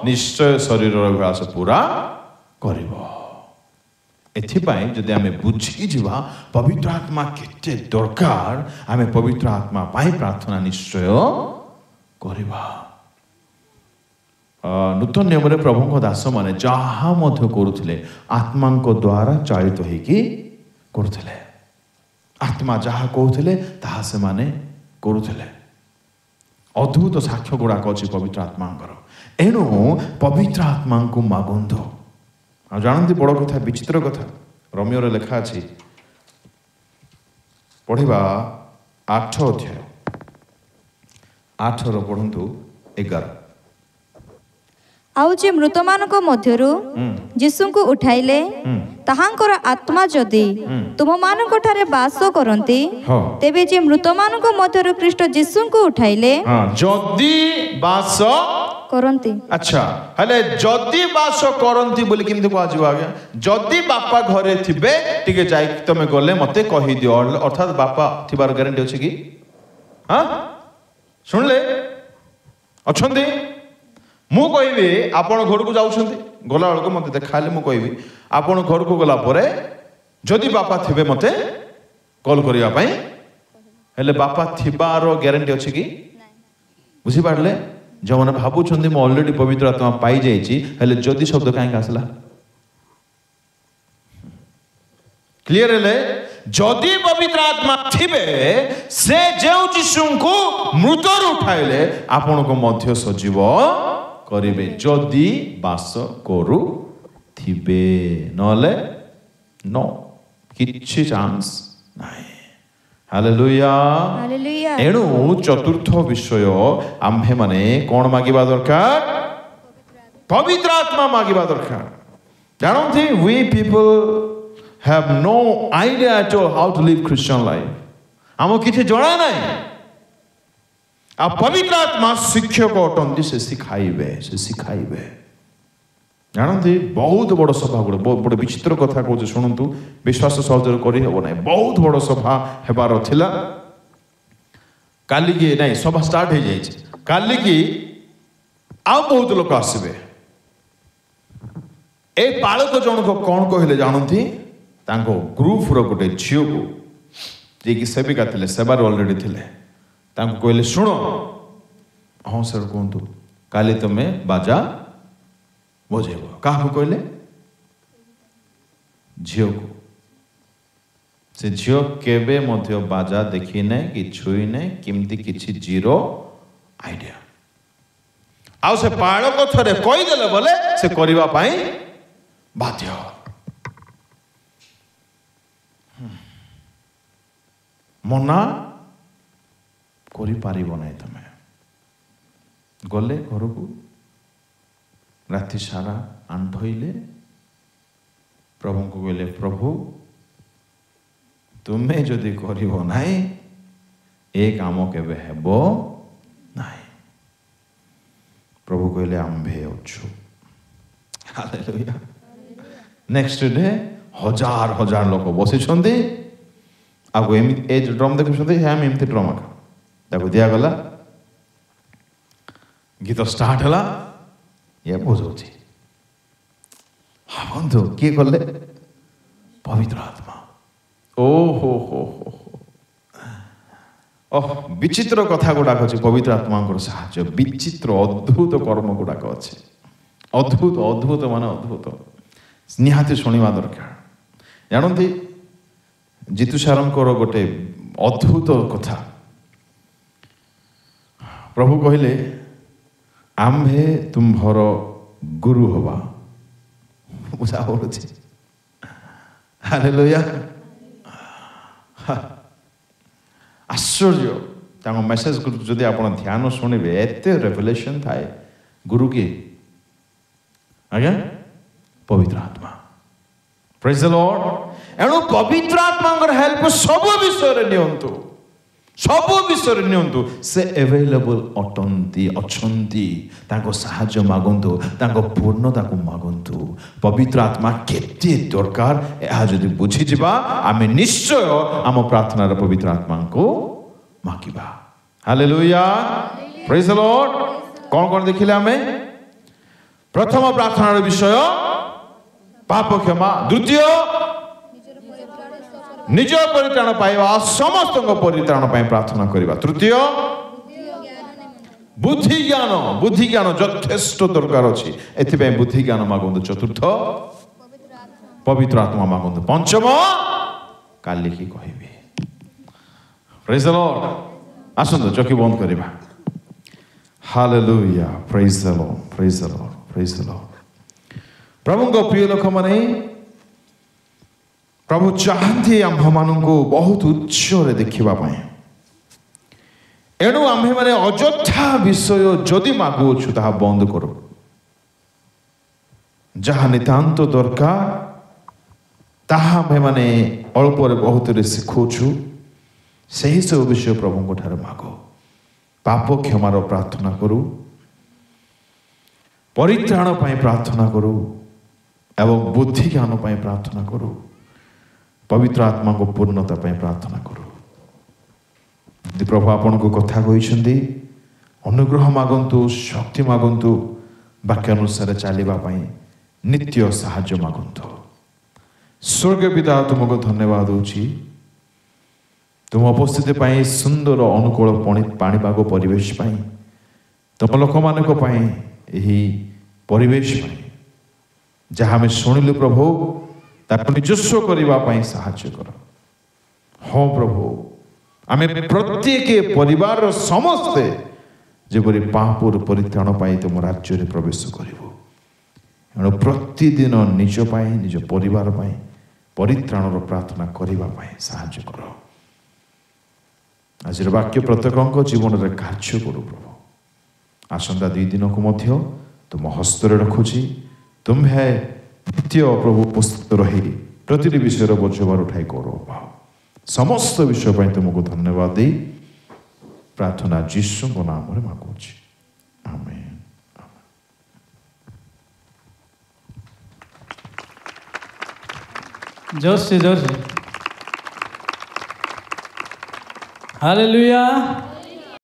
ନିଶ୍ଚୟ ଶରୀରର ଅଭିଳାଷ ପୁରା କରିବ। ଏଥିପାଇଁ ଯଦି ଆମେ ବୁଝିଯିବା ପବିତ୍ର ଆତ୍ମା କେତେ ଦରକାର, ଆମେ ପବିତ୍ର ଆତ୍ମା ପାଇଁ ପ୍ରାର୍ଥନା ନିଶ୍ଚୟ କରିବା। ନୂତନ ନିୟମରେ ପ୍ରଭୁଙ୍କ ଦାସମାନେ ଯାହା ମଧ୍ୟ କରୁଥିଲେ ଆତ୍ମାଙ୍କ ଦ୍ୱାରା ଚାଳିତ ହେଇକି କରୁଥିଲେ। ଆତ୍ମା ଯାହା କହୁଥିଲେ ତାହା ସେମାନେ କରୁଥିଲେ। ଅଦ୍ଭୁତ ସାକ୍ଷ୍ୟ ଗୁଡ଼ାକ ଅଛି ପବିତ୍ର ଆତ୍ମାଙ୍କର। ଏଣୁ ପବିତ୍ର ଆତ୍ମାଙ୍କୁ ମାଗନ୍ତୁ। ଆଉ ଜାଣନ୍ତି ବଡ଼ କଥା, ବିଚିତ୍ର କଥା, ରୋମିଓରେ ଲେଖା ଅଛି, ପଢ଼ିବା 8 ଅଧ୍ୟାୟ 8 ପଢ଼ନ୍ତୁ 11। ଆଉ ଯେ ମୃତମାନଙ୍କ ମଧ୍ୟରୁ ଯୀଶୁଙ୍କୁ ଉଠାଇଲେ, ତାହାଙ୍କର ଆତ୍ମା ଯଦି ତୁମମାନଙ୍କ ଠାରେ ବାସ କରନ୍ତି, ତେବେ ଯେ ମୃତମାନଙ୍କ ମଧ୍ୟରୁ ଖ୍ରୀଷ୍ଟ ଯୀଶୁଙ୍କୁ ଉଠାଇଲେ ଯଦି ବାସ କରନ୍ତି। ଆଚ୍ଛା, ହେଲେ ଯଦି ବାସ କରନ୍ତି ବୋଲି କେମିତି କୁହାଯିବ ଆଜ୍ଞା? ଯଦି ବାପା ଘରେ ଥିବେ ଟିକେ ଯାଇ ତମେ ଗଲେ ମତେ କହିଦିଅ, ଅର୍ଥାତ୍ ବାପା ଥିବାର ଗ୍ୟାରେଣ୍ଟି ଅଛି କି? ଶୁଣିଲେ ଅଛନ୍ତି? ମୁଁ କହିବି ଆପଣ ଘରକୁ ଯାଉଛନ୍ତି, ଗଲାବେଳକୁ ମତେ ଦେଖାହେଲେ ମୁଁ କହିବି ଆପଣ ଘରକୁ ଗଲା ପରେ ଯଦି ବାପା ଥିବେ ମତେ କଲ୍ କରିବା ପାଇଁ। ହେଲେ ବାପା ଥିବାର ଗ୍ୟାରେଣ୍ଟି ଅଛି କି? ବୁଝିପାରିଲେ? ଯେଉଁମାନେ ଭାବୁଛନ୍ତି ମୁଁ ଅଲରେଡି ପବିତ୍ର ଆତ୍ମା ପାଇଯାଇଛି, ହେଲେ ଯଦି ଶବ୍ଦ କାହିଁକି ଆସିଲା? କ୍ଲିୟର ହେଲେ? ଯଦି ପବିତ୍ର ଆତ୍ମା ଥିବେ, ସେ ଯେଉଁ ଯୀଶୁଙ୍କୁ ମୃତରୁ ଉଠାଇଲେ ଆପଣଙ୍କୁ ମଧ୍ୟ ସଜୀବ କରିବେ, ଯଦି ବାସ କରୁଥିବେ। ନହେଲେ नो, କିଛି ଚାନ୍ସ ନାହିଁ। ହାଲେଲୁୟା। ଏଣୁ ଚତୁର୍ଥ ବିଷୟ ଆମ୍ଭେମାନେ କ'ଣ ମାଗିବା ଦରକାର? ପବିତ୍ର ଆତ୍ମା ମାଗିବା ଦରକାର। ଜାଣନ୍ତି we people have no idea at all how to live Christian life. ଆମକୁ କିଛି ଜଣା ନାହିଁ। ଆଉ ପବିତ୍ର ଆତ୍ମା ଶିକ୍ଷକ ଅଟନ୍ତି, ସେ ଶିଖାଇବେ। ଜାଣନ୍ତି ବହୁତ ବଡ଼ ସଭା, ଗୋଟେ ବିଚିତ୍ର କଥା କହୁଛି ଶୁଣନ୍ତୁ, ବିଶ୍ୱାସ ସହଜରେ କରିହେବ ନାହିଁ। ବହୁତ ବଡ଼ ସଭା ହେବାର ଥିଲା। କାଲିକି ନାଇଁ ସଭା ଷ୍ଟାର୍ଟ ହେଇଯାଇଛି କାଲିକି ଆଉ ବହୁତ ଲୋକ ଆସିବେ এই ବାଳକ ଜଣକ କ'ଣ କହିଲେ ଜାଣନ୍ତି ତାଙ୍କ ଗ୍ରୁପର ଗୋଟେ ଝିଅକୁ ଯିଏକି ସେବିକା ଥିଲେ ସେବାରେ ଅଲରେଡି ଥିଲେ ତାଙ୍କୁ କହିଲେ ଶୁଣ ହଁ ସାର୍ କୁହନ୍ତୁ କାଲି ତମେ ବାଜା ବଜେଇବ କାହାକୁ କହିଲେ ଝିଅକୁ ସେ ଝିଅ କେବେ ମଧ୍ୟ ବାଜା ଦେଖି ନାହିଁ କି ଛୁଇଁ ନାହିଁ କେମିତି କିଛି ଜିରୋ ଆଇଡିଆ ଆଉ ସେ ବାଳକ ଥରେ କହିଦେଲେ ବୋଲେ ସେ କରିବା ପାଇଁ ବାଧ୍ୟ ମନା କରିପାରିବ ନାହିଁ ତମେ ଗଲେ ଘରକୁ ରାତି ସାରା ଆଣ୍ଠୋଇଲେ ପ୍ରଭୁଙ୍କୁ କହିଲେ ପ୍ରଭୁ ତୁମେ ଯଦି କରିବ ନାହିଁ ଏ କାମ କେବେ ହେବ ନାହିଁ ପ୍ରଭୁ କହିଲେ ଆମ୍ଭେ ଅଛୁ ହାଲେଲୁୟା ନେକ୍ସଟ ଡେ ହଜାର ହଜାର ଲୋକ ବସିଛନ୍ତି ଆଉ ଏମିତି ଏ ଡ୍ରମ୍ ଦେଖୁଛନ୍ତି ଆମେ ଏମିତି ଡ୍ରମ୍ ତାକୁ ଦିଆଗଲା ଗୀତ ଷ୍ଟାର୍ଟ ହେଲା ଇଏ ବୁଝଉଛି ବନ୍ଧୁ କିଏ କଲେ ପବିତ୍ର ଆତ୍ମା ଓହୋ ହୋ ହୋ ଓହ ବିଚିତ୍ର କଥା ଗୁଡ଼ାକ ଅଛି ପବିତ୍ର ଆତ୍ମାଙ୍କର ସାହାଯ୍ୟ ବିଚିତ୍ର ଅଦ୍ଭୁତ କର୍ମ ଗୁଡ଼ାକ ଅଛି ଅଦ୍ଭୁତ ଅଦ୍ଭୁତ ମାନେ ଅଦ୍ଭୁତ ନିହାତି ଶୁଣିବା ଦରକାର ଜାଣନ୍ତି ଜିତୁ ସାରଙ୍କର ଗୋଟେ ଅଦ୍ଭୁତ କଥା ପ୍ରଭୁ କହିଲେ ଆମ୍ଭେ ତୁମ୍ଭର ଗୁରୁ ହବା ବୁଝା ପଡୁଛି ହାଲେଲୁୟା ଆଶ୍ଚର୍ଯ୍ୟ ତାଙ୍କ ମେସେଜ ଯଦି ଆପଣ ଧ୍ୟାନ ଶୁଣିବେ ଏତେ ରେଭେଲେସନ ଥାଏ ଗୁରୁ କିଏ ଆଜ୍ଞା ପବିତ୍ର ଆତ୍ମା ପ୍ରେଜ୍ ଦ ଲର୍ଡ ଏଣୁ ପବିତ୍ର ଆତ୍ମାଙ୍କର ହେଲ୍ପ ସବୁ ବିଷୟରେ ନିଅନ୍ତୁ ସବୁ ବିଷୟରେ ନିଅନ୍ତୁ ସେ ଏଭେଲେବଲ୍ ଅଛନ୍ତି ତାଙ୍କ ସାହାଯ୍ୟ ମାଗନ୍ତୁ ତାଙ୍କ ପୂର୍ଣ୍ଣତାକୁ ମାଗନ୍ତୁ ପବିତ୍ର ଆତ୍ମା କେତେ ଦରକାର ଏହା ଯଦି ବୁଝିଯିବା ଆମେ ନିଶ୍ଚୟ ଆମ ପ୍ରାର୍ଥନାର ପବିତ୍ର ଆତ୍ମାଙ୍କୁ ମାଗିବା ହାଲେଲୁୟା ପ୍ରେଜ୍ ଦ ଲର୍ଡ କ'ଣ କ'ଣ ଦେଖିଲେ ଆମେ ପ୍ରଥମ ପ୍ରାର୍ଥନାର ବିଷୟ ପାପ କ୍ଷମା ଦ୍ୱିତୀୟ ନିଜ ପରିତ୍ରାଣ ପାଇବା ସମସ୍ତଙ୍କ ପରିତ୍ରାଣ ପାଇଁ ପ୍ରାର୍ଥନା କରିବା ତୃତୀୟ ବୁଦ୍ଧି ଜ୍ଞାନ ଯଥେଷ୍ଟ ଦରକାର ଅଛି ଏଥିପାଇଁ ବୁଦ୍ଧି ଜ୍ଞାନ ମାଗନ୍ତୁ ଚତୁର୍ଥ ପବିତ୍ର ଆତ୍ମା ମାଗନ୍ତୁ ପଞ୍ଚମ କାଲିକି କହିବି ପ୍ରେଜ୍ ଦ ଲର୍ଡ ଆସନ୍ତୁ ଚକି ବନ୍ଦ କରିବା ହାଲେଲୁୟା ପ୍ରେଜ୍ ଦ ଲର୍ଡ ପ୍ରେଜ୍ ଦ ଲର୍ଡ ପ୍ରେଜ୍ ଦ ଲର୍ଡ ପ୍ରଭୁଙ୍କ ପ୍ରିୟ ଲୋକମାନେ ପ୍ରଭୁ ଚାହାନ୍ତି ଆମ୍ଭମାନଙ୍କୁ ବହୁତ ଉଚ୍ଚରେ ଦେଖିବା ପାଇଁ ଏଣୁ ଆମ୍ଭେମାନେ ଅଯଥା ବିଷୟ ଯଦି ମାଗୁଅଛୁ ତାହା ବନ୍ଦ କରୁ ଯାହା ନିତାନ୍ତ ଦରକାର ତାହା ଆମ୍ଭେମାନେ ଅଳ୍ପରେ ବହୁତରେ ଶିଖୁଛୁ ସେହି ସବୁ ବିଷୟ ପ୍ରଭୁଙ୍କ ଠାରେ ମାଗ ପାପ କ୍ଷମାର ପ୍ରାର୍ଥନା କରୁ ପରିତ୍ରାଣ ପାଇଁ ପ୍ରାର୍ଥନା କରୁ ଏବଂ ବୁଦ୍ଧି ଜ୍ଞାନ ପାଇଁ ପ୍ରାର୍ଥନା କରୁ ପବିତ୍ର ଆତ୍ମାଙ୍କ ପୂର୍ଣ୍ଣତା ପାଇଁ ପ୍ରାର୍ଥନା କରୁ ଯଦି ପ୍ରଭୁ ଆପଣଙ୍କୁ କଥା କହିଛନ୍ତି ଅନୁଗ୍ରହ ମାଗନ୍ତୁ ଶକ୍ତି ମାଗନ୍ତୁ ବାକ୍ୟ ଅନୁସାରେ ଚାଲିବା ପାଇଁ ନିତ୍ୟ ସାହାଯ୍ୟ ମାଗନ୍ତୁ ସ୍ୱର୍ଗୀୟ ପିତା ତୁମକୁ ଧନ୍ୟବାଦ ଦେଉଛି ତୁମ ଉପସ୍ଥିତି ପାଇଁ ସୁନ୍ଦର ଅନୁକୂଳ ପାଣିପାଗ ପରିବେଶ ପାଇଁ ତୁମ ଲୋକମାନଙ୍କ ପାଇଁ ଏହି ପରିବେଶ ପାଇଁ ଯାହା ଆମେ ଶୁଣିଲୁ ପ୍ରଭୁ ତାକୁ ନିଜସ୍ୱ କରିବା ପାଇଁ ସାହାଯ୍ୟ କର ହଁ ପ୍ରଭୁ ଆମେ ପ୍ରତ୍ୟେକ ପରିବାରର ସମସ୍ତେ ଯେପରି ପାପରୁ ପରିତ୍ରାଣ ପାଇ ତୁମ ରାଜ୍ୟରେ ପ୍ରବେଶ କରିବୁ ଏଣୁ ପ୍ରତିଦିନ ନିଜ ପାଇଁ ନିଜ ପରିବାର ପାଇଁ ପରିତ୍ରାଣର ପ୍ରାର୍ଥନା କରିବା ପାଇଁ ସାହାଯ୍ୟ କର ଆଜିର ବାକ୍ୟ ପ୍ରତ୍ୟେକଙ୍କ ଜୀବନରେ କାର୍ଯ୍ୟ କରୁ ପ୍ରଭୁ ଆସନ୍ତା 2 ଦିନକୁ ମଧ୍ୟ ତୁମ ହସ୍ତରେ ରଖୁଛି ତୁମ୍ଭେ ନିତ୍ୟ ପ୍ରଭୁ ଉପସ୍ଥିତ ରହି ପ୍ରତିଟି ବିଷୟର ବୋଝଭାର ଉଠାଇ କର ସମସ୍ତ ବିଷୟ ପାଇଁ ତୁମକୁ ଧନ୍ୟବାଦ ଦେଇ ପ୍ରାର୍ଥନା ଯୀଶୁଙ୍କ ନାମରେ ମାଗୁଛି ଆମେନ୍ जोर से हालेलुया